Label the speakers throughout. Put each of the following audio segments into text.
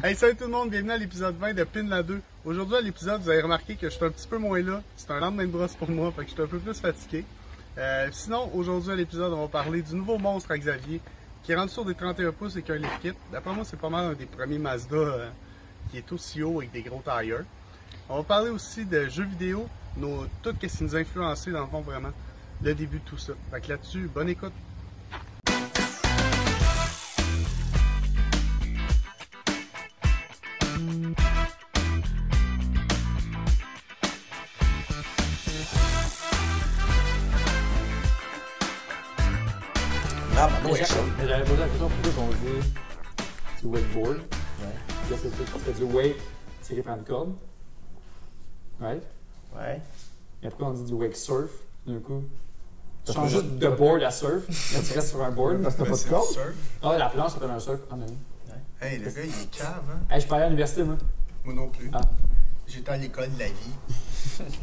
Speaker 1: Hey, salut tout le monde, bienvenue à l'épisode 20 de Pin la 2. Aujourd'hui à l'épisode, vous avez remarqué que je suis un petit peu moins là. C'est un lendemain de brosse pour moi, fait que je suis un peu plus fatigué. Sinon, aujourd'hui à l'épisode, on va parler du nouveau monstre à Xavier, qui est rendu sur des 31 pouces et qui a un lift kit. D'après moi, c'est pas mal un des premiers Mazda qui est aussi haut avec des gros tires. On va parler aussi de jeux vidéo, tout ce qui nous a influencé dans le fond vraiment, le début de tout ça. Fait que là-dessus, bonne écoute.
Speaker 2: Mais j'avais posé la question pourquoi on dit du wakeboard. Qu'est-ce que c'est du wake tiré par une corde? Right?
Speaker 3: Ouais.
Speaker 2: Et après on dit du wake surf d'un coup. Tu changes juste de board à surf, mais tu restes sur un board.
Speaker 4: Parce que t'as pas de corde?
Speaker 2: Ah, la planche s'appelle un surf. Ah, mais oui.
Speaker 4: Hey, le gars, il est cave, hein?
Speaker 2: Hey, je suis pas allé à l'université, moi.
Speaker 4: Moi non plus.
Speaker 2: Ah.
Speaker 4: J'étais à l'école de la vie.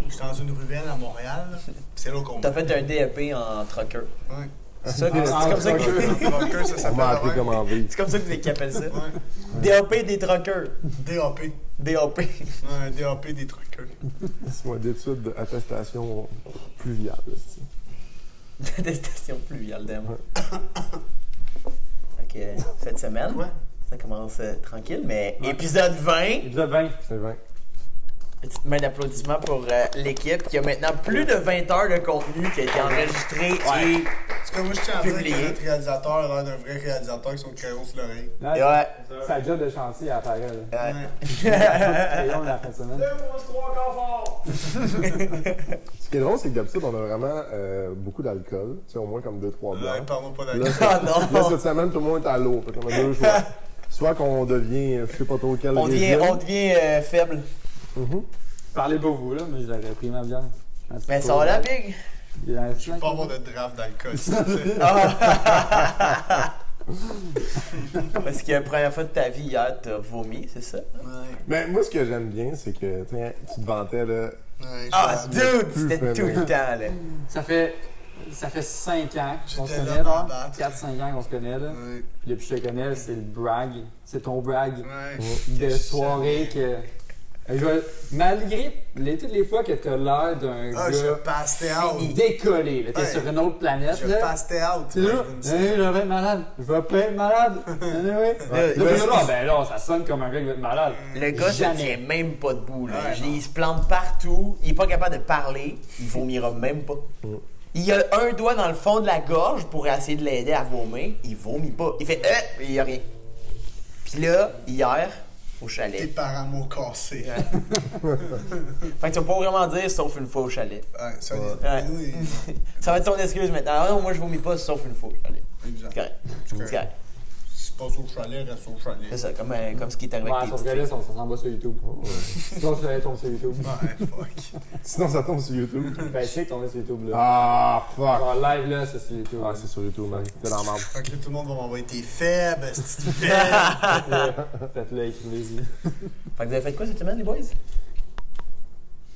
Speaker 4: J'étais dans une ruelle à Montréal, là. Pis c'est là qu'on...
Speaker 3: T'as fait un DEP en trucker.
Speaker 4: Ouais.
Speaker 3: C'est comme ça que
Speaker 4: Trucker, ça
Speaker 5: On
Speaker 4: s'appelle.
Speaker 5: m'a appelé
Speaker 4: ouais.
Speaker 5: comme en vie.
Speaker 3: c'est comme ça que tu appelles ça.
Speaker 4: Ouais.
Speaker 3: DEP des truckers.
Speaker 4: DAP.
Speaker 3: DAP.
Speaker 4: Ouais, DAP des truckers.
Speaker 5: C'est moi d'études d'attestation pluviale.
Speaker 3: Détestation pluviale d'amour. Ok, cette semaine,
Speaker 4: Ouais.
Speaker 3: ça commence tranquille, mais épisode 20.
Speaker 2: Épisode 20.
Speaker 5: C'est vrai.
Speaker 3: Petite main d'applaudissement pour l'équipe qui a maintenant plus de 20 heures de contenu qui a été enregistré et...
Speaker 4: En tout cas, moi, je tiens à dire
Speaker 3: Publié.
Speaker 4: que notre réalisateur a l'air d'un vrai réalisateur qui sont crayon sur l'oreille.
Speaker 3: Ouais.
Speaker 2: C'est un job de chantier à faire, là.
Speaker 3: Ouais.
Speaker 2: Crayon la fin de semaine.
Speaker 5: Ce qui est drôle, c'est que d'habitude, on a vraiment beaucoup d'alcool. Tu sais, au moins comme 2-3
Speaker 4: Ouais,
Speaker 5: blancs.
Speaker 4: parle-moi pas
Speaker 5: Là,
Speaker 4: d'alcool.
Speaker 3: Ah
Speaker 5: Là,
Speaker 3: non!
Speaker 5: cette semaine, tout le monde est à l'eau. Fait qu'on a deux choix. Soit qu'on devient, je sais pas trop quel
Speaker 3: On devient
Speaker 5: régime.
Speaker 3: faible.
Speaker 2: Parlez pas vous, là, mais je l'aurais pris ma bière.
Speaker 3: Mais ça va là, Big?
Speaker 2: Il y a un
Speaker 4: Je peux pas avoir de draft d'alcool, s'il te plaît.
Speaker 3: Parce que la première fois de ta vie hier, t'as vomi, c'est ça?
Speaker 4: Ouais.
Speaker 5: Mais moi, ce que j'aime bien, c'est que tu te vantais, là.
Speaker 4: Ouais,
Speaker 3: Ah,
Speaker 4: je-
Speaker 3: dude!
Speaker 5: plus
Speaker 3: C'était tout le
Speaker 5: faible.
Speaker 3: temps, là.
Speaker 2: Ça fait 5 ans qu'on se
Speaker 4: J'étais là
Speaker 2: connaît,
Speaker 4: pour
Speaker 2: là.
Speaker 4: battre.
Speaker 2: 4-5 ans qu'on se connaît, là.
Speaker 4: Ouais.
Speaker 2: Puis depuis que je te connais, c'est le brag. C'est ton brag
Speaker 4: Ouais.
Speaker 2: de soirée que... Malgré toutes les fois que t'as l'air d'un
Speaker 4: Ah, je
Speaker 2: gars
Speaker 4: passais out.
Speaker 2: décollé, là. T'es
Speaker 4: Ouais.
Speaker 2: sur une autre planète,
Speaker 4: Je
Speaker 2: là.
Speaker 4: passais out.
Speaker 2: C'est là, je vais être malade. Je vais pas être malade. Anyway. Là, ben là, ça sonne comme un gars qui va être malade.
Speaker 3: Le gars se
Speaker 2: Jamais.
Speaker 3: tient même pas debout, là.
Speaker 4: Ouais, non.
Speaker 3: Il se plante partout, il est pas capable de parler, il vomira même pas. Il a un doigt dans le fond de la gorge pour essayer de l'aider à vomir, il vomit pas. Il fait et il y a rien. Puis là, hier, au
Speaker 4: Tes
Speaker 3: chalet.
Speaker 4: parents m'ont cassé.
Speaker 3: Fait que tu vas pas vraiment dire sauf une fois au chalet.
Speaker 4: Ouais, ça,
Speaker 3: Ouais.
Speaker 4: nous, ils-
Speaker 3: Ça va être ton excuse maintenant. Ah non, moi je vomis pas sauf une fois au chalet.
Speaker 4: Exact.
Speaker 3: C'est correct. C'est correct.
Speaker 4: Si tu passes au chalet, reste au chalet.
Speaker 3: C'est ça, comme ce qui est arrivé
Speaker 2: Ouais,
Speaker 3: avec
Speaker 2: sauf
Speaker 3: tes
Speaker 2: que
Speaker 3: petits
Speaker 2: là,
Speaker 3: filles.
Speaker 2: ça s'en va sur YouTube. Sinon, je l'avais tombé sur YouTube.
Speaker 4: Ouais, fuck.
Speaker 5: Sinon, ça tombe sur YouTube.
Speaker 2: Ben, c'est tombé sur YouTube, là.
Speaker 5: Ah, fuck.
Speaker 2: Genre, live, là, c'est sur YouTube.
Speaker 5: Ah, c'est sur YouTube, man. T'es dans la merde.
Speaker 4: Fait que là, tout le monde va m'envoyer tes faibles, c'est faible.
Speaker 2: Faites-le, écrivez-y.
Speaker 3: Fait que vous avez fait quoi cette semaine, les boys?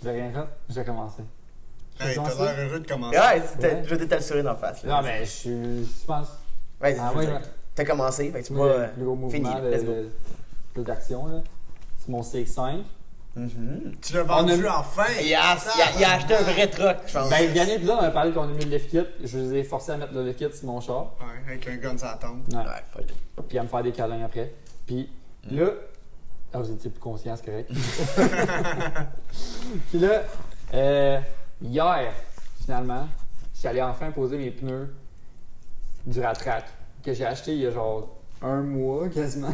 Speaker 2: J'ai rien fait, j'ai commencé.
Speaker 4: Hey, t'as l'air heureux de commencer.
Speaker 3: Ouais,
Speaker 2: Ouais.
Speaker 3: je vais te le sourire d'en face. là.
Speaker 2: Non, mais je pense.
Speaker 3: Ouais,
Speaker 2: Ah,
Speaker 3: je veux
Speaker 2: ouais,
Speaker 3: dire, t'as commencé, fait que tu
Speaker 2: Moi,
Speaker 3: vas.
Speaker 2: le plus gros
Speaker 3: fini,
Speaker 2: mouvement
Speaker 3: let's go.
Speaker 2: d'action, là. C'est mon CX5.
Speaker 4: Tu l'as vendu
Speaker 2: On a-
Speaker 4: enfin.
Speaker 3: Il a acheté un vrai truck, je pense.
Speaker 2: Ben, le dernier épisode, on a parlé qu'on a mis le lift kit. Je les ai forcés à mettre le lift kit sur mon char.
Speaker 4: Ouais, avec un gun sur la tente.
Speaker 2: Ouais.
Speaker 3: Ouais, fuck.
Speaker 2: Puis à me faire des câlins après. Puis là. Ah, vous étiez plus conscient, c'est correct. Puis là, hier, finalement, je suis allé enfin poser mes pneus du Ratrac que j'ai acheté il y a genre un mois quasiment.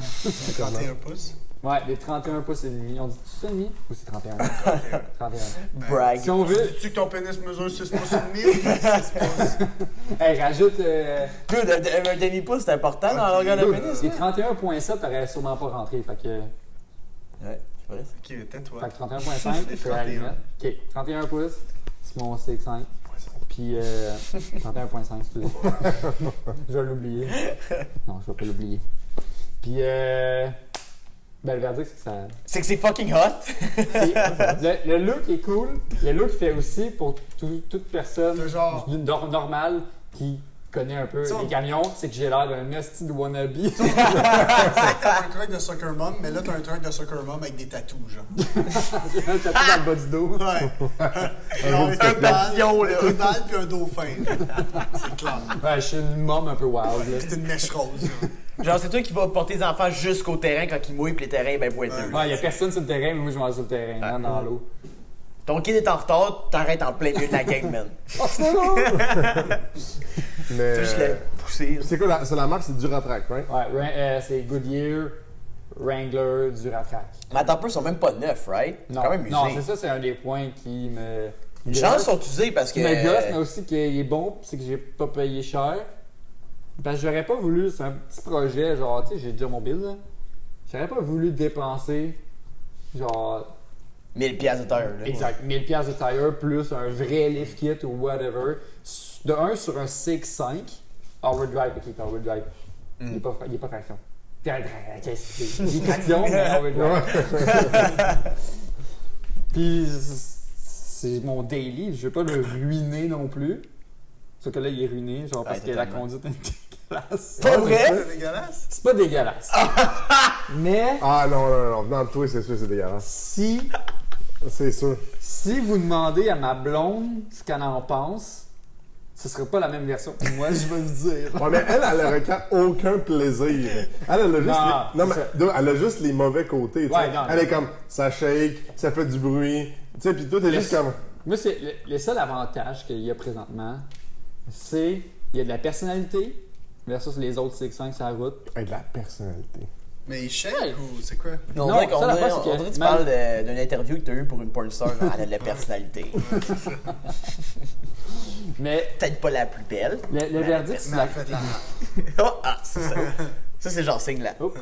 Speaker 4: 31 pouces.
Speaker 2: Ouais, des 31 pouces et demi. On dit tout ça demi? Ou c'est 31? 31.
Speaker 3: Brag.
Speaker 2: Si on veut.
Speaker 4: Dis-tu que ton pénis mesure 6 pouces et demi ou 6 pouces?
Speaker 2: Hey, rajoute.
Speaker 3: Dude, un demi-pouce, c'est important dans la longueur de pénis.
Speaker 2: Les 31.7 t'aurais sûrement pas rentré. Fait que.
Speaker 3: Ouais, c'est vrai.
Speaker 4: Ok, tais-toi.
Speaker 2: Fait que 31.5, c'est à la limite. Ok, 31 pouces, c'est mon CX5. Puis 31.5, excusez. Je vais l'oublier. Non, je vais pas l'oublier. Puis ben, le verdict, c'est que ça.
Speaker 3: C'est que c'est fucking hot.
Speaker 2: Le look est cool. Le look fait aussi pour toute personne
Speaker 4: De genre.
Speaker 2: normale qui connais un peu
Speaker 1: Ça,
Speaker 2: les camions, c'est que j'ai l'air d'un esti de wannabe.
Speaker 4: T'as un truck de soccer mom, mais là, t'as un truck de soccer mom avec des tatous, genre.
Speaker 2: J'ai un tatou dans le bas du dos.
Speaker 4: Ouais. Genre,
Speaker 3: un papillon, là.
Speaker 4: Une balle puis un dauphin. C'est clair.
Speaker 2: Ouais, je suis une môme un peu wild. Là.
Speaker 4: C'est une mèche rose. Là.
Speaker 3: Genre, c'est toi qui vas porter les enfants jusqu'au terrain quand ils mouillent pis les terrains ben boiteux.
Speaker 2: Ouais, y a personne sur le terrain, mais moi je m'en vais sur le terrain, dans l'eau.
Speaker 3: Ton kid est en retard, t'arrêtes en plein milieu de la gang, man.
Speaker 5: Mais.
Speaker 3: Tu juste le pousser.
Speaker 5: C'est quoi, c'est la marque, c'est Duratrack, right?
Speaker 2: Ouais, c'est Goodyear, Wrangler, Duratrack.
Speaker 3: Mais attends un peu, ils sont même pas neufs, right? C'est
Speaker 2: Non,
Speaker 3: quand même usé.
Speaker 2: non, c'est ça, c'est un des points qui me.
Speaker 3: Les gens sont usés parce que.
Speaker 2: Qui me gosse, mais aussi qu'il est bon, c'est que j'ai pas payé cher. Parce que j'aurais pas voulu, c'est un petit projet, genre, tu sais, j'ai déjà mon bill, là. J'aurais pas voulu dépenser, genre.
Speaker 3: 1000 piastres de terre, là.
Speaker 2: Exact, 1000$ de tire plus un vrai lift kit ou whatever. De un sur un CX5, all-wheel drive, ok, all-wheel drive. Il est pas traction. Il est traction, mais all-wheel drive. Puis c'est mon daily, je veux pas le ruiner non plus. Sauf que là, il est ruiné, genre parce que la conduite est dégueulasse.
Speaker 3: Pas vrai?
Speaker 4: C'est dégueulasse.
Speaker 2: C'est pas dégueulasse. Mais
Speaker 5: Ah non, non, toi, c'est sûr, c'est dégueulasse. C'est sûr.
Speaker 2: Si vous demandez à ma blonde ce qu'elle en pense, ce sera pas la même version que moi, je vais vous dire.
Speaker 5: Ouais, mais elle requiert aucun plaisir. Elle a juste
Speaker 2: Non,
Speaker 5: elle a juste les mauvais côtés. tu sais.
Speaker 2: Ouais, non,
Speaker 5: elle est comme, ça shake, ça fait du bruit. Tu sais, puis toi, t'es juste comme.
Speaker 2: Moi, c'est le seul avantage qu'il y a présentement, c'est il y a de la personnalité versus les autres CX5 sur la route.
Speaker 5: Hey, de la personnalité.
Speaker 4: Mais il shake ou c'est quoi?
Speaker 3: On
Speaker 2: Non,
Speaker 3: dirait qu'on
Speaker 2: ça, la
Speaker 3: dirait-
Speaker 2: face, c'est
Speaker 3: on
Speaker 2: que
Speaker 3: dirait que tu
Speaker 2: même-
Speaker 3: parles d'une interview que tu as eue pour une porn star. Elle a de la personnalité.
Speaker 2: Mais
Speaker 3: Peut-être pas la plus belle.
Speaker 2: le verdict, c'est
Speaker 4: Mais
Speaker 2: la...
Speaker 4: elle fait de la.
Speaker 3: Oh, ah, c'est ça. Ça, c'est genre signe là.
Speaker 2: Oh.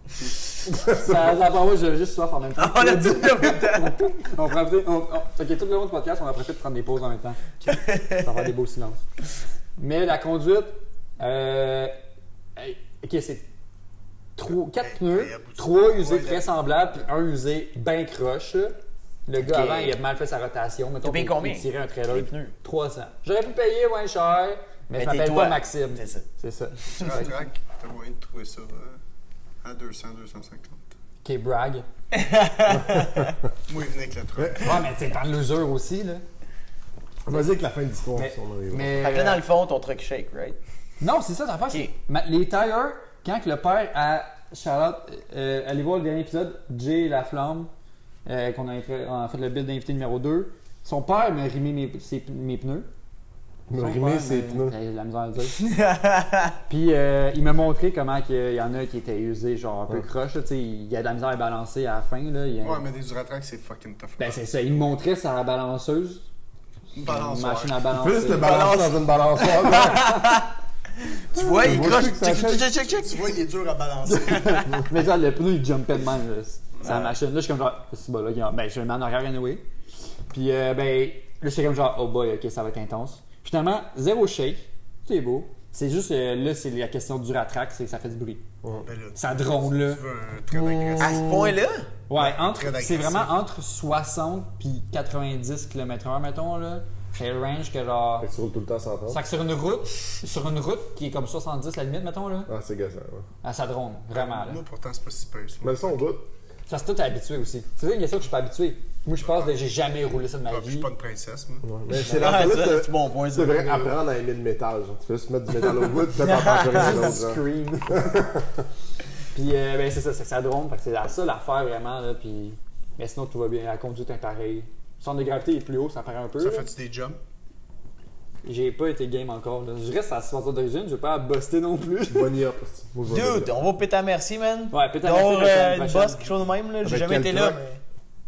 Speaker 2: ça part moi, j'ai juste soif en même temps.
Speaker 3: On l'a dit en même temps.
Speaker 2: On prend ok, tout le long du podcast, on a préféré de prendre des pauses en même temps. Ça va faire des beaux silences. Mais la conduite, ok, c'est 4 pneus, 3 usés très semblables, puis un usé bien croche. Le gars
Speaker 3: Ok.
Speaker 2: avant, il a mal fait sa rotation. Mettons,
Speaker 3: T'as payé
Speaker 2: pour-
Speaker 3: combien?
Speaker 2: Il tirait un trailer.
Speaker 3: Les pneus.
Speaker 2: 300. J'aurais pu payer moins cher, mais je
Speaker 3: t'es
Speaker 2: m'appelle
Speaker 3: toi.
Speaker 2: pas Maxime.
Speaker 3: C'est ça.
Speaker 2: C'est ça.
Speaker 4: Sur un track, t'as moyen de trouver ça à 200, 250.
Speaker 2: Ok, brag.
Speaker 4: Moi, il venait avec le truc.
Speaker 2: Ouais, mais t'es dans le loser aussi, là.
Speaker 5: Vas-y avec la fin de l'histoire.
Speaker 2: Mais-
Speaker 5: si on arrive.
Speaker 2: Mais,
Speaker 3: Fait que là, dans le fond, ton truc shake, right?
Speaker 2: non, c'est ça, ça fait.
Speaker 3: Ok.
Speaker 2: Les tires, quand que le père a Charlotte, allez voir le dernier épisode, Jay Laflamme, qu'on a fait le build d'invité numéro 2. Son père m'a rimé mes pneus.
Speaker 5: Me
Speaker 2: Son
Speaker 5: rimer
Speaker 2: père,
Speaker 5: ses
Speaker 2: mais-
Speaker 5: pneus.
Speaker 2: J'ai la misère à le dire. Puis il m'a montré comment il y en a qui étaient usés, genre un peu croche. là, tu sais, il y a de la misère à balancer à la fin. Là, il y a-
Speaker 4: Ouais, mais des Duratrack, c'est fucking tough.
Speaker 2: Ben c'est ça, il me montrait sa balanceuse.
Speaker 4: Une
Speaker 2: Une
Speaker 4: balançoire.
Speaker 2: machine à
Speaker 5: Fais
Speaker 2: balancer.
Speaker 5: juste le balancer dans une balançoire.
Speaker 3: Tu vois, il
Speaker 5: Moi,
Speaker 3: croche.
Speaker 5: je sais que ça
Speaker 3: Check, check.
Speaker 4: Tu vois, il est dur à balancer.
Speaker 2: Mais genre, le pneu il jumpait de même. Là. C'est la machine. Là, je suis comme genre, c'est bon, là, ben, je le mets en arrière anyway. Puis, ben, là, je suis comme genre, oh boy, ok, ça va être intense. Puis finalement, zéro shake. Tout est beau. C'est juste, là, c'est la question du ratrack, c'est que ça fait du bruit.
Speaker 4: Ben là,
Speaker 2: Ça drone, là.
Speaker 4: Tu veux un très agressif.
Speaker 3: À ce point-là?
Speaker 2: Ouais,
Speaker 4: Très agressif.
Speaker 2: c'est vraiment entre 60 puis 90 km/h, mettons, là. C'est le range que genre.
Speaker 5: Fait que tu roules tout le temps sans temps.
Speaker 2: C'est que sur une route qui est comme 70 la limite, mettons, là,
Speaker 5: Ah, c'est gassant. Ouais.
Speaker 2: ah, ça drone, vraiment, là.
Speaker 4: Moi, pourtant, c'est pas si peur. ça.
Speaker 5: Mais le son doute.
Speaker 2: Parce que toi, t'es habitué aussi. C'est vrai, il y a ça que je suis pas habitué. Moi, je pense que j'ai jamais roulé ça de ma
Speaker 4: Ah, puis je
Speaker 2: vie.
Speaker 4: suis pas une princesse, moi.
Speaker 5: Mais c'est
Speaker 3: Ah,
Speaker 5: la
Speaker 3: ça,
Speaker 5: palette.
Speaker 3: c'est mon point.
Speaker 5: Tu devrais apprendre à aimer le métal. Genre. Tu fais juste mettre du métal au bout, puis là, t'en penses rien à l'autre. genre.
Speaker 2: Scream. Puis, ben, c'est ça, c'est que ça drone. Fait que c'est la seule affaire vraiment, là. Puis, mais sinon, tout va bien. La conduite est pareille. Le centre de gravité est plus haut, ça paraît un peu.
Speaker 4: Ça
Speaker 2: là.
Speaker 4: fait-tu des jumps?
Speaker 2: J'ai pas été game encore, là. Je reste à la sponsor d'origine, je vais pas à buster non plus.
Speaker 5: Bonne up. Moi, je vais
Speaker 3: Dude, on va péter à merci, man.
Speaker 2: Ouais, péter à merci
Speaker 3: Donc,
Speaker 2: la semaine
Speaker 3: une
Speaker 2: prochaine.
Speaker 3: boss, quelque chose de même, là. J'ai
Speaker 5: Avec
Speaker 3: jamais
Speaker 5: quel
Speaker 3: été là,
Speaker 5: truck?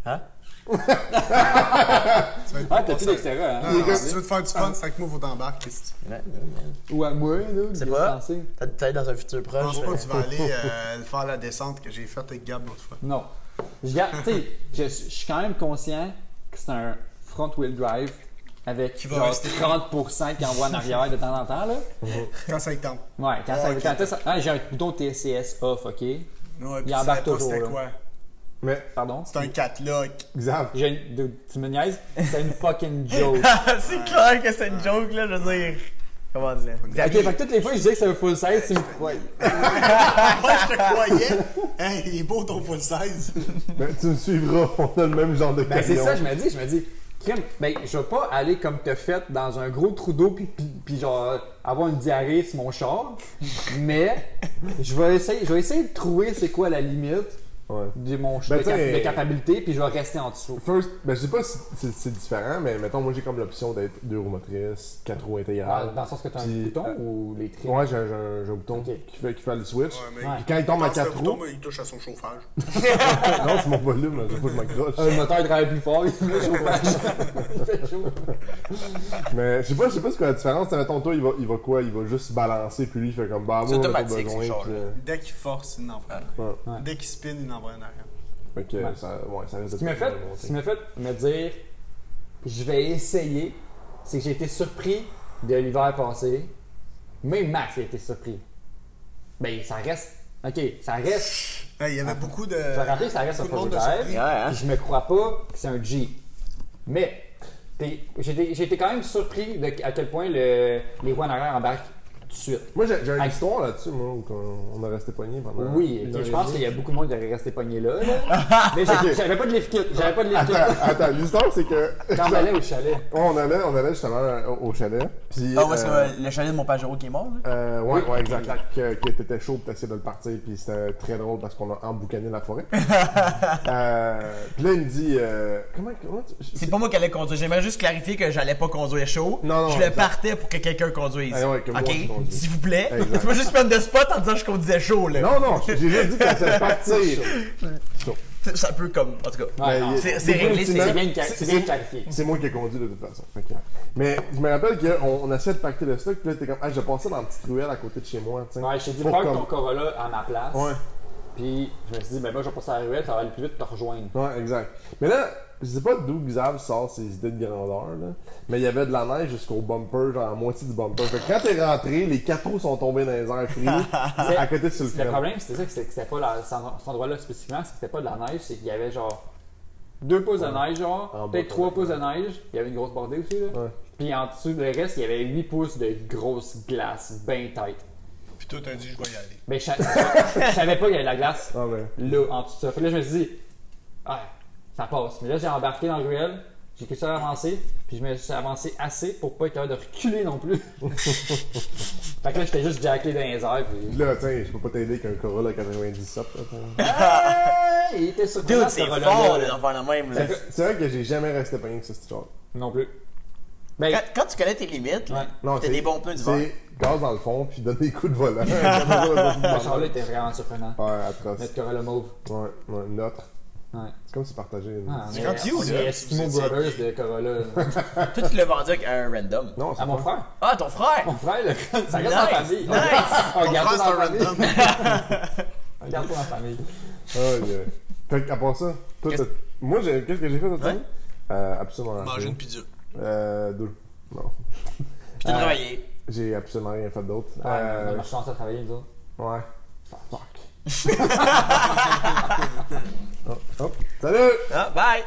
Speaker 3: mais. Hein?
Speaker 4: Tu vas être
Speaker 2: Ah, t'as
Speaker 4: pas
Speaker 2: plus
Speaker 4: ça.
Speaker 2: d'extérieur, hein?
Speaker 4: Non, non, si tu veux te faire du fun, c'est avec moi, faut t'embarquer.
Speaker 2: Ou à moi, là.
Speaker 3: C'est
Speaker 2: de
Speaker 3: pas?
Speaker 2: penser.
Speaker 3: Peut-être dans un futur
Speaker 4: Je pense
Speaker 3: proche.
Speaker 4: pas que tu vas aller faire la descente que j'ai faite avec Gab l'autre fois.
Speaker 2: Non. Tu sais, je suis quand même conscient que c'est un front-wheel drive avec
Speaker 4: Qui va
Speaker 2: genre
Speaker 4: rester
Speaker 2: 30% qui envoie en arrière de temps en temps, là.
Speaker 4: Quand ça y tente.
Speaker 2: Ouais, quand
Speaker 4: Ouais,
Speaker 2: ça,
Speaker 4: ok.
Speaker 2: quand ça- ah, j'ai un bouton TCS off, OK?
Speaker 4: Ouais, puis
Speaker 2: Il
Speaker 4: tu
Speaker 2: embarque
Speaker 4: savais pas
Speaker 2: toujours,
Speaker 4: c'était
Speaker 2: là.
Speaker 4: quoi.
Speaker 5: Mais,
Speaker 2: Pardon?
Speaker 4: C'est un catlock.
Speaker 5: exact.
Speaker 2: Tu me niaises? C'est une fucking joke.
Speaker 3: C'est clair que c'est une joke, là, je veux dire. Comment dire?
Speaker 2: Ok, fait que toutes les fois que je disais que c'est un full size, tu me crois.
Speaker 4: Moi, je te croyais. Hey, il est beau ton full size.
Speaker 5: Ben, tu me suivras, on a le même genre de
Speaker 2: Ben, c'est
Speaker 5: camion.
Speaker 2: ça, je me dis, crème, ben, je vais pas aller comme t'as fait dans un gros trou d'eau puis genre avoir une diarrhée sur mon char, mais je vais essayer de trouver c'est quoi la limite
Speaker 5: Ouais.
Speaker 2: de mon
Speaker 5: Ben, t'sais,
Speaker 2: de capacité puis je vais rester en dessous.
Speaker 5: First, ben, je sais pas si c'est différent, mais mettons, moi j'ai comme l'option d'être 2 roues motrices, 4 roues intégrales.
Speaker 2: Dans le sens que t'as un
Speaker 5: Puis,
Speaker 2: bouton ou les trims?
Speaker 5: Ouais, j'ai un bouton
Speaker 2: Ok.
Speaker 5: qui fait le switch.
Speaker 4: Ouais, mais
Speaker 2: Ouais.
Speaker 5: Puis quand il tombe à 4
Speaker 4: bouton,
Speaker 5: roues,
Speaker 4: il touche à son chauffage.
Speaker 5: non, c'est mon volume, là, faut que je m'accroche.
Speaker 2: Le moteur travaille plus fort, il fait chauffage. Il fait chaud.
Speaker 5: Mais je sais pas c'est quoi la différence. Mettons, toi, il va quoi? Il va juste balancer, puis lui, il fait comme bah,
Speaker 3: C'est
Speaker 5: moi, on a pas
Speaker 3: automatique,
Speaker 5: besoin.
Speaker 3: ce genre,
Speaker 5: puis,
Speaker 3: là.
Speaker 1: Dès qu'il force, il n'envoie.
Speaker 5: ouais.
Speaker 1: Dès qu'il spin, il envoie en arrière.
Speaker 5: Fait que
Speaker 2: Ouais.
Speaker 5: ça reste
Speaker 2: Ce qui m'a fait me dire, je vais essayer, c'est que j'ai été surpris de l'hiver passé. Même Max a été surpris. Ben, ça reste. Ok, ça reste.
Speaker 1: Hey, il y avait beaucoup de.
Speaker 2: Je vais rappeler que ça reste un
Speaker 1: beaucoup de monde de
Speaker 2: prototype.
Speaker 1: surpris.
Speaker 3: Ouais, hein?
Speaker 2: Puis je me crois pas que c'est un G. Mais j'ai été quand même surpris de à quel point les roues en arrière embarquent tout de suite.
Speaker 5: Moi, j'ai une
Speaker 2: Hey.
Speaker 5: histoire là-dessus, moi, où on a resté poigné pendant.
Speaker 2: Oui,
Speaker 5: une
Speaker 2: ok,
Speaker 5: heure
Speaker 2: je
Speaker 5: et
Speaker 2: pense
Speaker 5: demie.
Speaker 2: qu'il y a beaucoup de monde qui aurait resté pogné là. Mais j'avais pas de lift kit. J'avais pas de lift kit.
Speaker 5: Attends, l'histoire, c'est que.
Speaker 2: Quand on allait au chalet.
Speaker 5: on allait justement au chalet. Puis,
Speaker 3: Ah, où est-ce que le chalet de mon Pajero qui est mort, là?
Speaker 5: ouais, exact. Que t'étais chaud pour t'essayer de le partir, puis c'était très drôle parce qu'on a emboucané la forêt. Puis là, il me dit. Comment
Speaker 3: C'est pas moi qui allais conduire. J'aimerais juste clarifier que j'allais pas conduire chaud.
Speaker 5: Non,
Speaker 3: je le
Speaker 5: exact.
Speaker 3: partais pour que quelqu'un conduise.
Speaker 5: Ah ouais, que moi,
Speaker 3: ok?
Speaker 5: je conduise.
Speaker 3: S'il vous plaît.
Speaker 5: Exact.
Speaker 3: Tu vas juste prendre de spot en disant que je conduisais chaud, là.
Speaker 5: Non, j'ai juste dit que j'allais partir. Chaud.
Speaker 3: C'est un peu comme. En tout cas.
Speaker 2: Ouais,
Speaker 5: Mais
Speaker 2: non,
Speaker 5: il-
Speaker 3: c'est réglé,
Speaker 2: c'est bien clarifié.
Speaker 5: C'est moi qui ai conduit de toute façon. Fait que- mais je me rappelle qu'on essayait de pacter le stock, puis là, t'es comme, ah, je passais dans la petite ruelle à côté de chez moi, tu sais.
Speaker 2: Ouais, je t'ai dit,
Speaker 5: Pour
Speaker 2: parque
Speaker 5: comme-
Speaker 2: ton Corolla à ma place.
Speaker 5: Ouais,
Speaker 2: Puis je me suis dit, ben moi je vais passer à la ruelle, ça va aller plus vite pour te rejoindre.
Speaker 5: ouais, exact. Mais là, je sais pas d'où Xav sort ses idées de grandeur, là, mais il y avait de la neige jusqu'au bumper, genre à moitié du bumper. Fait que quand t'es rentré, les 4 roues sont tombés dans les airs fris, à côté sur le
Speaker 2: Le
Speaker 5: frein.
Speaker 2: problème, c'était ça, que c'était pas cet endroit-là spécifiquement, c'est que c'était pas de la neige, c'est qu'il y avait genre 2 pouces de neige, genre,
Speaker 5: En
Speaker 2: peut-être
Speaker 5: bas,
Speaker 2: 3 pouces de neige, il y avait une grosse bordée aussi, là.
Speaker 5: Ouais.
Speaker 2: Puis en dessous, le reste, il y avait 8 pouces de grosse glace, bien tight.
Speaker 4: Puis toi, t'as dit, je vais y aller.
Speaker 2: Mais je savais pas qu'il y avait de la glace
Speaker 5: Ah ben.
Speaker 2: là, en dessous de ça. Fait que là, je me suis dit, ah, ça passe. Mais là, j'ai embarqué dans le ruelle, j'ai quelque chose à avancer, puis je me suis avancé assez pour pas être capable de reculer non plus. Fait que là, j'étais juste jacké dans les airs, puis.
Speaker 5: Là, tiens, je peux pas t'aider qu'un Corolla 97, là, t'sais.
Speaker 2: Il était sur
Speaker 3: Dude, c'est fort, les enfants de même, là.
Speaker 5: C'est vrai que j'ai jamais resté pogné avec ce petit genre.
Speaker 2: Non plus. Ben,
Speaker 3: Quand tu connais tes limites, là,
Speaker 2: Ouais.
Speaker 5: Non,
Speaker 3: t'as des bons pneus d'hiver.
Speaker 5: C'est gaz dans le fond, puis donne des coups de volant.
Speaker 2: ce char-là était vraiment surprenant.
Speaker 5: Ouais, atroce.
Speaker 2: Notre Corolla mauve.
Speaker 5: Ouais, notre.
Speaker 2: Ouais.
Speaker 5: C'est comme si partagé.
Speaker 2: Ah,
Speaker 3: C'est quand you,
Speaker 2: on
Speaker 3: là.
Speaker 2: est Eskimo Brothers de Corolla.
Speaker 3: Toi, tu l'as vendu avec un random.
Speaker 5: Non, c'est
Speaker 2: À mon
Speaker 5: pas.
Speaker 2: frère.
Speaker 3: Ah, ton frère!
Speaker 2: Mon frère, là, ça reste
Speaker 3: Nice,
Speaker 2: dans la famille.
Speaker 3: nice.
Speaker 2: On garde ça
Speaker 1: frère,
Speaker 2: dans la
Speaker 1: c'est un
Speaker 2: famille.
Speaker 1: random.
Speaker 2: On garde ça dans la famille.
Speaker 5: Fait qu'à part ça, toi,
Speaker 3: Qu'est-ce-
Speaker 5: moi, qu'est-ce que j'ai fait cette
Speaker 3: Ouais.
Speaker 5: semaine? Absolument rien.
Speaker 4: Manger une pizza.
Speaker 5: 2. Non.
Speaker 3: Puis t'as travaillé.
Speaker 5: J'ai absolument rien fait d'autre.
Speaker 2: Ouais, on a chance à travailler, nous autres.
Speaker 5: Ouais. Fuck. Oh, salut!
Speaker 3: Ah, bye!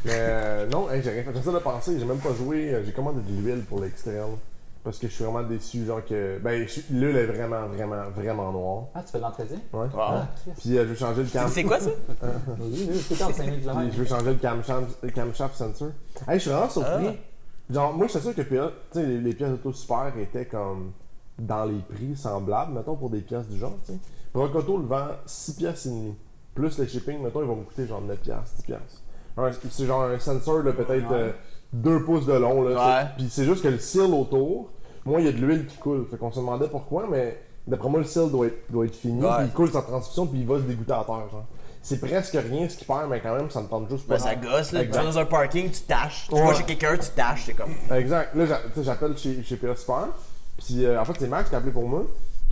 Speaker 5: Mais non, hey, j'ai rien fait. J'ai ça de penser, j'ai même pas joué. J'ai commandé de l'huile pour l'externe. Parce que je suis vraiment déçu, genre que. Ben, l'huile est vraiment, vraiment, vraiment noire.
Speaker 2: Ah, tu fais de l'entretien?
Speaker 5: Ouais.
Speaker 3: Wow.
Speaker 5: Puis je veux changer le cam.
Speaker 3: C'est quoi ça?
Speaker 2: Oui, c'est quand 5000
Speaker 5: Puis
Speaker 2: km.
Speaker 5: je veux changer le camshaft sensor. Hey, je suis vraiment surpris. Genre, moi, j'étais sûr que PA, tu sais, les pièces auto super étaient comme dans les prix semblables, mettons, pour des pièces du genre, tu sais. Rocoto le vend 6 pièces et demi. Plus les shipping, mettons, ils vont me coûter genre 9 pièces, 10 pièces. C'est genre un sensor de peut-être
Speaker 2: Ouais.
Speaker 5: 2 pouces de long, là.
Speaker 3: Ouais.
Speaker 5: Puis c'est juste que le seal autour, moi, il y a de l'huile qui coule. Fait qu'on se demandait pourquoi, mais d'après moi, le seal doit être fini.
Speaker 3: Ouais.
Speaker 5: Puis il coule sa transmission, puis il va se dégoûter à terre, genre. C'est presque rien ce qu'il perd, mais quand même, ça me tente juste pas.
Speaker 3: Ben, ça gosse, là. Tu
Speaker 5: Exact.
Speaker 3: vas dans un parking, tu tâches. Tu
Speaker 5: Ouais.
Speaker 3: vas chez quelqu'un, tu tâches. C'est comme.
Speaker 5: Exact. Là, tu sais, j'appelle chez PA Super. Puis en fait, c'est Max qui a appelé pour moi.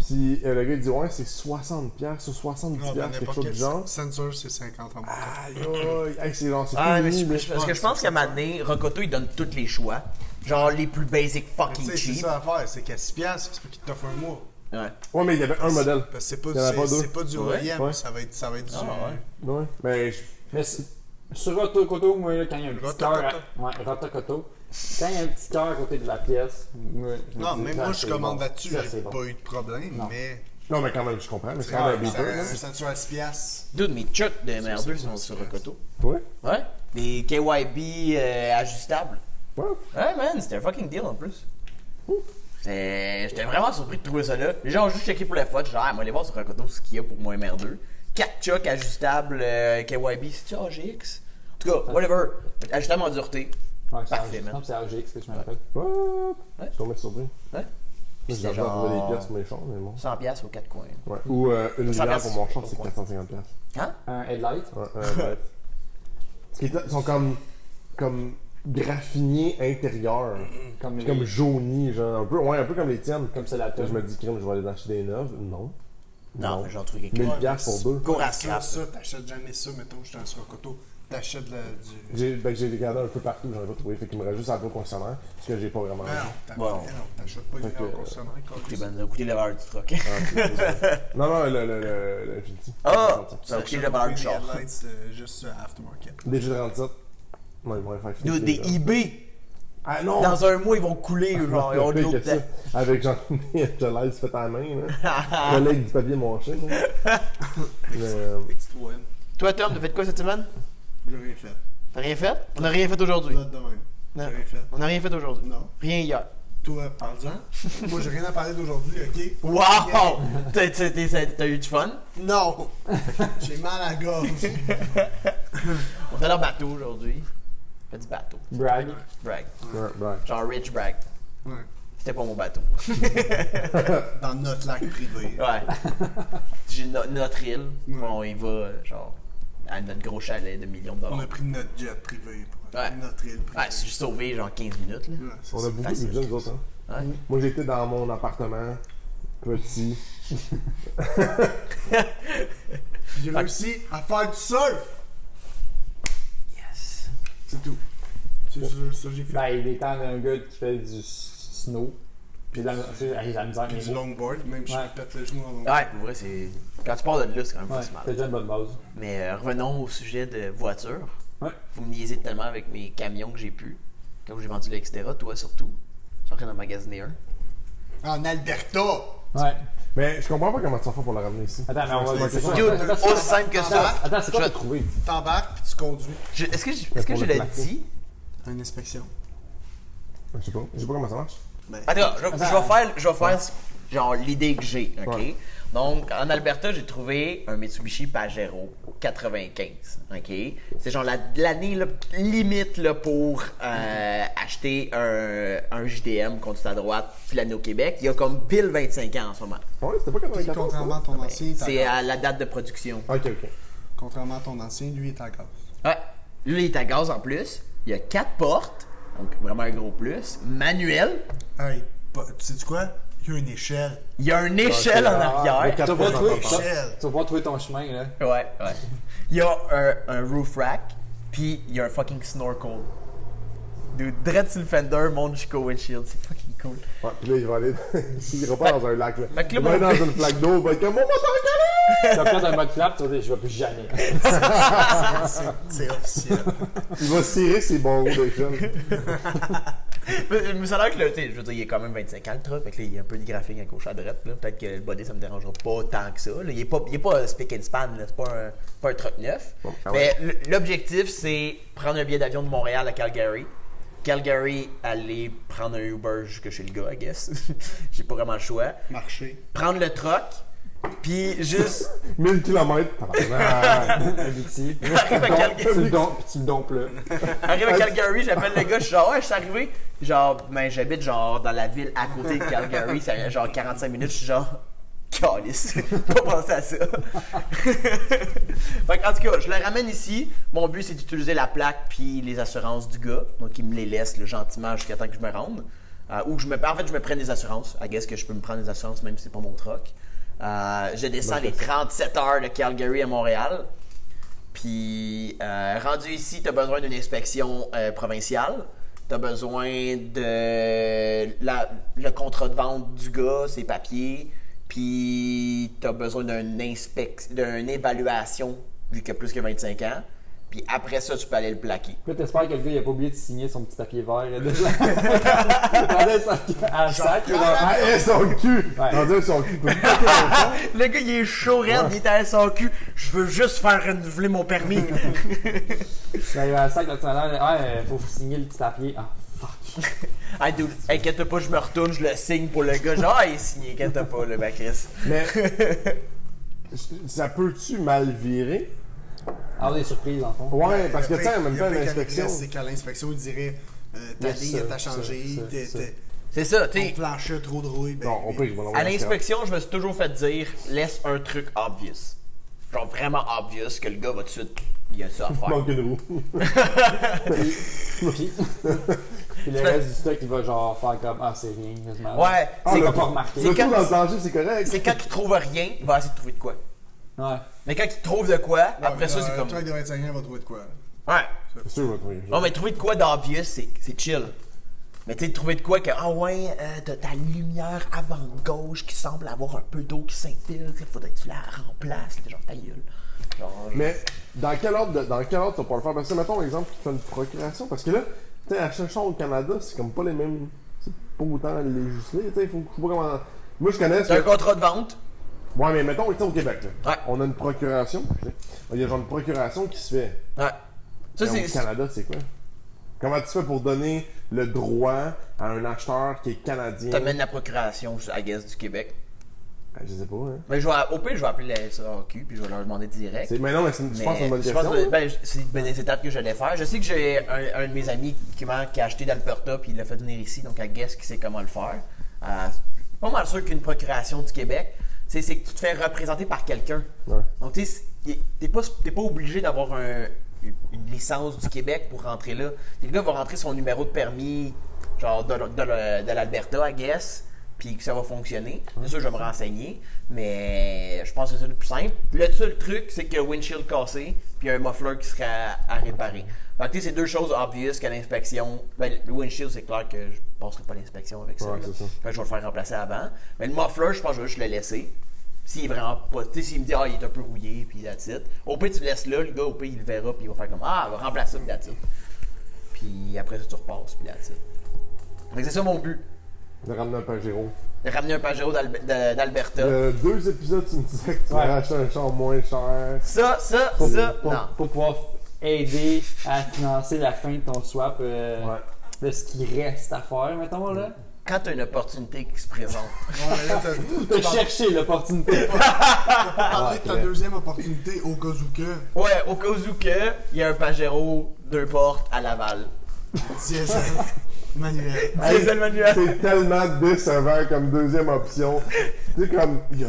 Speaker 5: Puis le gars il dit ouais, c'est 60 pièces ou 70
Speaker 1: Non, ben,
Speaker 5: pièces, quelque
Speaker 1: n'importe
Speaker 5: chose
Speaker 1: quel
Speaker 5: du genre.
Speaker 1: sensor, c'est 50 en bas.
Speaker 5: Aïe aïe, hey, c'est genre c'est
Speaker 3: Ah, mais
Speaker 5: fini, là.
Speaker 3: parce que je pense qu'à un moment donné, Rocoto, il donne tous les choix. Genre les plus basic
Speaker 1: Tu
Speaker 3: fucking
Speaker 1: sais, c'est
Speaker 3: cheap.
Speaker 1: ça l'affaire, c'est qu'à 6 piastres, c'est pas qu'il t'offre un mois.
Speaker 3: Ouais.
Speaker 5: Ouais, mais il y avait un modèle.
Speaker 1: Parce que c'est pas,
Speaker 5: Il y en a pas deux.
Speaker 1: c'est pas du
Speaker 3: Ouais.
Speaker 1: OEM,
Speaker 5: Ouais.
Speaker 1: ça va être du.
Speaker 3: Ah, ouais.
Speaker 5: Ouais. Mais
Speaker 2: Mais sur Rotocoto, moi, là, quand il y a un petit cœur.
Speaker 4: Rotocoto.
Speaker 2: Ouais, Rotocoto. Quand il y a un petit cœur à côté de la pièce. Moi, je me
Speaker 4: Non,
Speaker 2: dis,
Speaker 4: même
Speaker 2: ça,
Speaker 4: moi, je
Speaker 2: c'est
Speaker 4: commande
Speaker 2: bon.
Speaker 4: là-dessus,
Speaker 2: Ça,
Speaker 4: j'ai
Speaker 2: c'est bon.
Speaker 4: pas eu de problème,
Speaker 2: Non.
Speaker 4: mais.
Speaker 5: Non, mais quand même, je comprends. Mais c'est quand même un beater, là.
Speaker 4: C'est ceinture à 6 piastres.
Speaker 3: Dude, mes chucks de merdeux sont sur Rocoto.
Speaker 5: Ouais?
Speaker 3: Ouais. Des KYB ajustables.
Speaker 5: Ouais.
Speaker 3: Ouais, man, c'était un fucking deal en plus. J'étais vraiment surpris de trouver ça là. Les gens ont juste checké pour la faute. Genre, moi, aller voir sur Rocoto ce qu'il y a pour moins merdeux. 4 chucks ajustables KYB, c'est-tu AGX? En tout cas, whatever. Ajustable en dureté.
Speaker 2: Ouais, c'est
Speaker 3: Parfait,
Speaker 2: AGX.
Speaker 3: man.
Speaker 2: Non, c'est AGX que je me rappelle.
Speaker 5: What?
Speaker 3: Ouais.
Speaker 5: Je suis tombé surpris.
Speaker 3: Ouais.
Speaker 5: Moi, j'ai
Speaker 3: C'était
Speaker 5: déjà trouvé
Speaker 3: genre-
Speaker 5: des pièces méchantes, mais bon.
Speaker 3: 100$ aux 4 coins.
Speaker 5: Ouais. Ou une
Speaker 3: Ça
Speaker 5: lumière
Speaker 3: reste-
Speaker 5: pour mon char, c'est
Speaker 3: Ouais.
Speaker 5: 450 pièces.
Speaker 3: Hein?
Speaker 2: Un headlight.
Speaker 5: Ouais, ouais. Ils sont comme graffinés intérieurs.
Speaker 2: Comme,
Speaker 5: Comme jaunis, genre. Un peu comme les tiennes.
Speaker 2: Comme c'est la
Speaker 5: Là, je
Speaker 2: tune.
Speaker 5: me dis, crème, je vais aller acheter des neuves. Non.
Speaker 3: Non, mais j'en trouve quelque
Speaker 5: 1000
Speaker 3: chose.
Speaker 5: piastres pour deux.
Speaker 3: Cours à
Speaker 4: Ça,
Speaker 3: scrap.
Speaker 4: ça, t'achètes jamais ça, mettons, je suis sur Rocoto. T'achètes du.
Speaker 5: J'ai regardé un peu partout, j'en ai pas trouvé. Fait qu'il me reste juste à peu au concessionnaire, parce que j'ai pas vraiment.
Speaker 3: Bon.
Speaker 4: T'achètes pas du
Speaker 5: Fait que-
Speaker 4: en concessionnaire.
Speaker 3: Écoutez, ben, écoutez la valeur du truck.
Speaker 5: Non, non, le Infinity.
Speaker 3: Ah! Ça a coûté la valeur du char.
Speaker 4: Headlights, juste aftermarket.
Speaker 5: DG37. Non, ils vont les faire
Speaker 3: Dude,
Speaker 5: filer,
Speaker 3: des
Speaker 5: là.
Speaker 3: eBay.
Speaker 5: Ah non!
Speaker 3: Dans un mois, ils vont couler, genre, ils ont de
Speaker 5: Pire
Speaker 3: l'eau
Speaker 5: que ça.
Speaker 3: dedans.
Speaker 5: Avec genre des lights fait à la main, là. Collègue du papier monché, là. Mais,
Speaker 4: Petite web.
Speaker 3: Toi, Tom, t'as fait quoi cette semaine?
Speaker 4: J'ai rien fait.
Speaker 3: T'as rien fait? On a rien fait aujourd'hui.
Speaker 4: Note de même. J'ai
Speaker 3: Non.
Speaker 4: rien fait.
Speaker 3: On a rien fait aujourd'hui.
Speaker 4: Non.
Speaker 3: Rien hier.
Speaker 4: Toi, parle-en. Moi, j'ai rien à parler d'aujourd'hui, ok?
Speaker 3: Wow! T'as eu du fun?
Speaker 4: Non! J'ai mal à la gorge.
Speaker 3: On est allé en bateau aujourd'hui. Fait du bateau.
Speaker 2: Brag.
Speaker 3: Brag.
Speaker 5: ouais.
Speaker 3: Genre rich brag.
Speaker 4: Ouais.
Speaker 3: C'était pas mon bateau.
Speaker 4: Dans notre lac privé.
Speaker 3: Ouais. J'ai notre île.
Speaker 4: Ouais.
Speaker 3: On y va, genre, à notre gros chalet de millions de
Speaker 4: On
Speaker 3: dollars.
Speaker 4: a pris notre jet privé pour
Speaker 3: Ouais.
Speaker 4: notre île privée.
Speaker 3: Ouais, c'est juste sauvé, genre, 15 minutes, là.
Speaker 4: Ouais, c'est
Speaker 5: On a
Speaker 4: ça.
Speaker 5: beaucoup de
Speaker 3: facile.
Speaker 5: budget, nous autres, hein.
Speaker 3: Ouais.
Speaker 5: Moi, j'étais dans mon appartement, petit.
Speaker 4: J'ai réussi à faire du surf!
Speaker 3: Yes.
Speaker 4: C'est tout. C'est ça que j'ai fait.
Speaker 2: Ben, il est temps d'un gars qui fait du snow. Puis là, tu sais, la misère,
Speaker 4: Puis
Speaker 2: mais
Speaker 4: du
Speaker 2: bon.
Speaker 4: longboard, même si
Speaker 2: Ouais.
Speaker 4: je pète le genou en longboard.
Speaker 3: Ouais, pour vrai, c'est. Quand tu pars de là, c'est quand même
Speaker 2: Ouais,
Speaker 3: pas si mal.
Speaker 2: c'est déjà une bonne base.
Speaker 3: Mais revenons au sujet de voiture.
Speaker 2: Ouais.
Speaker 3: Vous me niaisez tellement avec mes camions que j'ai pu. Quand j'ai vendu l'Extera, toi surtout. Je suis en train d'en magasiner un.
Speaker 4: En Alberta!
Speaker 2: Ouais.
Speaker 5: Mais je comprends pas comment tu vas faire pour le ramener ici.
Speaker 2: Attends, mais on va.
Speaker 5: Ouais, c'est ça.
Speaker 3: Dude,
Speaker 2: Attends,
Speaker 3: aussi simple que ça.
Speaker 2: Attends, c'est quoi
Speaker 3: Je-
Speaker 2: t'as trouvé?
Speaker 4: T'embarques puis tu conduis.
Speaker 3: Est-ce que
Speaker 5: pour
Speaker 3: je
Speaker 5: le
Speaker 3: l'ai
Speaker 5: placo.
Speaker 3: dit?
Speaker 4: Une inspection.
Speaker 5: Je sais pas comment ça marche.
Speaker 4: Ben,
Speaker 3: Attends, je vais faire genre l'idée que j'ai, ok?
Speaker 5: Ouais.
Speaker 3: Donc, en Alberta, j'ai trouvé un Mitsubishi Pajero 95, ok? C'est genre l'année là, limite là, pour acheter un JDM conduite à droite, puis l'année au Québec. Il y a comme pile 25 ans en ce moment.
Speaker 5: Ouais, c'était pas
Speaker 4: puis
Speaker 5: 94.
Speaker 4: contrairement à ton ancien, il est à
Speaker 3: C'est
Speaker 4: gaz.
Speaker 3: à la date de production.
Speaker 5: Ok, ok.
Speaker 4: Contrairement à ton ancien, lui, il est à gaz.
Speaker 3: Ouais. Lui, il est à gaz en plus. Il y a 4 portes, donc vraiment un gros plus. Manuel.
Speaker 4: Hey, tu sais quoi? Il y a une échelle.
Speaker 3: Il y a une échelle en
Speaker 5: le
Speaker 3: arrière.
Speaker 5: quatre
Speaker 2: Tu vas
Speaker 5: fois
Speaker 2: pas
Speaker 5: dans
Speaker 2: trouver-
Speaker 5: ta part.
Speaker 4: Échelle.
Speaker 2: Tu vas pas trouver ton chemin, là.
Speaker 3: Ouais. Il y a un roof rack, puis il y a un fucking snorkel. Dude, dread sur le fender, monte jusqu'au windshield. C'est fucking cool.
Speaker 5: Ouais, puis là, il va aller. Il ira pas dans un lac, là.
Speaker 3: Fait que là,
Speaker 5: Il va aller
Speaker 3: mon-
Speaker 5: dans une flaque d'eau, il va être comme mon moteur calé!
Speaker 2: Tu vas prendre un mode flap, tu vas dire, je vais plus jamais.
Speaker 4: C'est officiel.
Speaker 5: Il va cirer ses bons roues d'échelle.
Speaker 3: Mais ça a l'air que là, tu sais, je veux dire, il est quand même 25 ans le truck, fait que là, il y a un peu de graphique à gauche à droite, là. Peut-être que le body, ça me dérangera pas tant que ça, là. Il est pas spick and span, là. C'est pas un truck neuf.
Speaker 5: Bon, ah
Speaker 3: Mais l'objectif, c'est prendre un billet d'avion de Montréal à Calgary. Calgary, aller prendre un Uber jusque chez le gars, I guess. J'ai pas vraiment le choix.
Speaker 4: Marcher.
Speaker 3: Prendre le truck, puis juste
Speaker 5: 1000 km.
Speaker 2: Un outil.
Speaker 3: arrive à Calgary.
Speaker 2: Tu le dompes là.
Speaker 3: Arrive à Calgary, j'appelle le gars, je suis genre, ouais, je suis arrivé. Genre, ben, j'habite genre dans la ville à côté de Calgary, c'est genre 45 minutes, je suis genre, calice, pas penser à ça. Fait en tout cas, je le ramène ici. Mon but, c'est d'utiliser la plaque puis les assurances du gars. Donc, il me les laisse là, gentiment jusqu'à temps que je me rende. Ou que je me prenne des assurances. I guess que je peux me prendre des assurances même si c'est pas mon truck. Je descends les 37 heures de Calgary à Montréal. Puis, rendu ici, tu as besoin d'une inspection provinciale. Tu as besoin de le contrat de vente du gars, ses papiers. Puis, tu as besoin d'une évaluation, vu qu'il y a plus que 25 ans. Puis après ça, tu peux aller le plaquer.
Speaker 2: Puis là, t'espères que le gars, il a pas oublié de signer son petit papier vert. À un sac.
Speaker 5: Ah, et son cul!
Speaker 2: Ouais.
Speaker 5: On dirait que son cul peut
Speaker 3: Le gars, il est chaud, raide, il est à son cul. Je veux juste faire renouveler mon permis.
Speaker 2: Il arrive à un sac, là, tu as l'air, ouais, faut signer le petit papier. Ah, fuck.
Speaker 3: Hey, dude, inquiète pas, je me retourne, je le signe pour le gars. Genre, il est signé, inquiète pas, le ben Chris.
Speaker 5: Mais ça peut-tu mal virer?
Speaker 2: Avoir des surprises, en fond.
Speaker 5: Ouais, parce que tu sais, en même temps,
Speaker 4: Il y a
Speaker 5: l'inspection.
Speaker 4: c'est qu'à l'inspection, il dirait ta
Speaker 5: Yes,
Speaker 4: ligne
Speaker 5: ça,
Speaker 4: t'a changé,
Speaker 5: ça.
Speaker 3: C'est ça, tu
Speaker 4: ton
Speaker 3: sais.
Speaker 4: plancher trop de rouille. Ben,
Speaker 5: Non, on peut, ils vont
Speaker 3: À
Speaker 5: l'avoir
Speaker 3: l'inspection, je me suis toujours fait dire, laisse un truc obvious. Genre vraiment obvious que le gars va tout de suite, il y a ça à
Speaker 5: Il
Speaker 3: faire.
Speaker 5: manque une roue.
Speaker 2: Puis le reste du stock, il va genre faire comme ah, c'est rien, quasiment.
Speaker 3: Ouais,
Speaker 5: Ah,
Speaker 3: c'est
Speaker 5: le
Speaker 2: pas
Speaker 3: comme.
Speaker 2: remarqué.
Speaker 5: Le
Speaker 3: C'est
Speaker 5: trou
Speaker 3: quand-
Speaker 5: dans le plancher, c'est correct.
Speaker 3: C'est quand il trouve rien, il va essayer de trouver de quoi.
Speaker 2: Ouais.
Speaker 3: Mais quand il trouve de quoi, après ça, c'est
Speaker 4: Un
Speaker 3: comme.
Speaker 4: truc de 25 ans va trouver de quoi.
Speaker 3: Ouais.
Speaker 5: C'est sûr, je vais trouver.
Speaker 3: Non, mais trouver de quoi d'obvious, c'est chill. Mais tu sais, trouver de quoi que, ah ouais, t'as ta lumière avant-gauche qui semble avoir un peu d'eau qui s'infiltre, faudrait que tu la remplaces, genre ta gueule. Genre,
Speaker 5: Mais dans quel ordre tu vas pas le faire? Parce que mettons l'exemple qui fait une procuration. Parce que là, tu sais, à chaque chose au Canada, c'est comme pas les mêmes. C'est pas autant législé. Tu sais, il faut. Je sais pas comment. Moi, je connais.
Speaker 3: c'est un contrat de vente.
Speaker 5: Ouais, mais mettons, tu sais, au Québec, là.
Speaker 3: Ouais.
Speaker 5: On a une procuration. Tu sais. Il y a genre une procuration qui se fait.
Speaker 3: Ouais. Ça,
Speaker 5: Mais
Speaker 3: c'est.
Speaker 5: au Canada, c'est quoi? Comment tu fais pour donner le droit à un acheteur qui est canadien?
Speaker 3: T'amènes la procuration, I guess, du Québec.
Speaker 5: Je sais pas, hein.
Speaker 3: Mais au pire, je vais appeler la SAQ puis je vais leur demander direct.
Speaker 5: Mais non, mais je pense que c'est une bonne
Speaker 3: je
Speaker 5: question.
Speaker 3: pense que, c'est une des étapes que j'allais faire. Je sais que j'ai un de mes amis qui a acheté d'Alberta puis il l'a fait venir ici, donc I guess qu'il sait comment le faire. Pas mal sûr qu'une procuration du Québec, c'est que tu te fais représenter par quelqu'un.
Speaker 5: Ouais.
Speaker 3: Donc tu sais, t'es pas obligé d'avoir une licence du Québec pour rentrer là. Le gars va rentrer son numéro de permis, genre de l'Alberta, I guess. Puis que ça va fonctionner. C'est sûr que je vais me renseigner, mais je pense que c'est le plus simple. Le seul truc, c'est que le windshield cassé, puis un muffler qui serait à réparer. Fait que tu sais, c'est deux choses obvious qu'à l'inspection. Ben, le windshield, c'est clair que je passerai pas l'inspection avec ça.
Speaker 5: Ouais,
Speaker 3: là.
Speaker 5: c'est ça.
Speaker 3: Fait que je vais le faire remplacer avant. Mais le muffler, je pense que je vais juste le laisser. S'il est vraiment pas. Tu sais, s'il me dit, ah, il est un peu rouillé, puis that's it. Au pire, tu le laisses là, le gars, au pire, il le verra, puis il va faire comme, ah, va remplacer ça, puis that's it. Puis après ça, tu repasses, puis that's it. Fait que c'est ça mon but.
Speaker 5: De ramener un Pajero.
Speaker 3: De ramener un Pajero d'Alberta.
Speaker 5: 2 épisodes, tu me disais que tu
Speaker 2: Ouais.
Speaker 5: vas acheter un char moins cher.
Speaker 3: Ça, non.
Speaker 2: Pour pouvoir aider à financer la fin de ton swap,
Speaker 5: Ouais.
Speaker 2: de ce qui reste à faire, mettons, là.
Speaker 3: Quand t'as une opportunité qui se présente.
Speaker 4: Ouais, mais là,
Speaker 2: T'as cherché l'opportunité.
Speaker 4: t'as parlé de ta
Speaker 5: Ouais.
Speaker 4: deuxième opportunité au cas où que
Speaker 3: Ouais, au cas où que, il y a un Pajero 2 portes à Laval.
Speaker 4: diesel manuel.
Speaker 3: Diesel manuel.
Speaker 5: C'est tellement décevant comme deuxième option. Tu sais, comme, il y a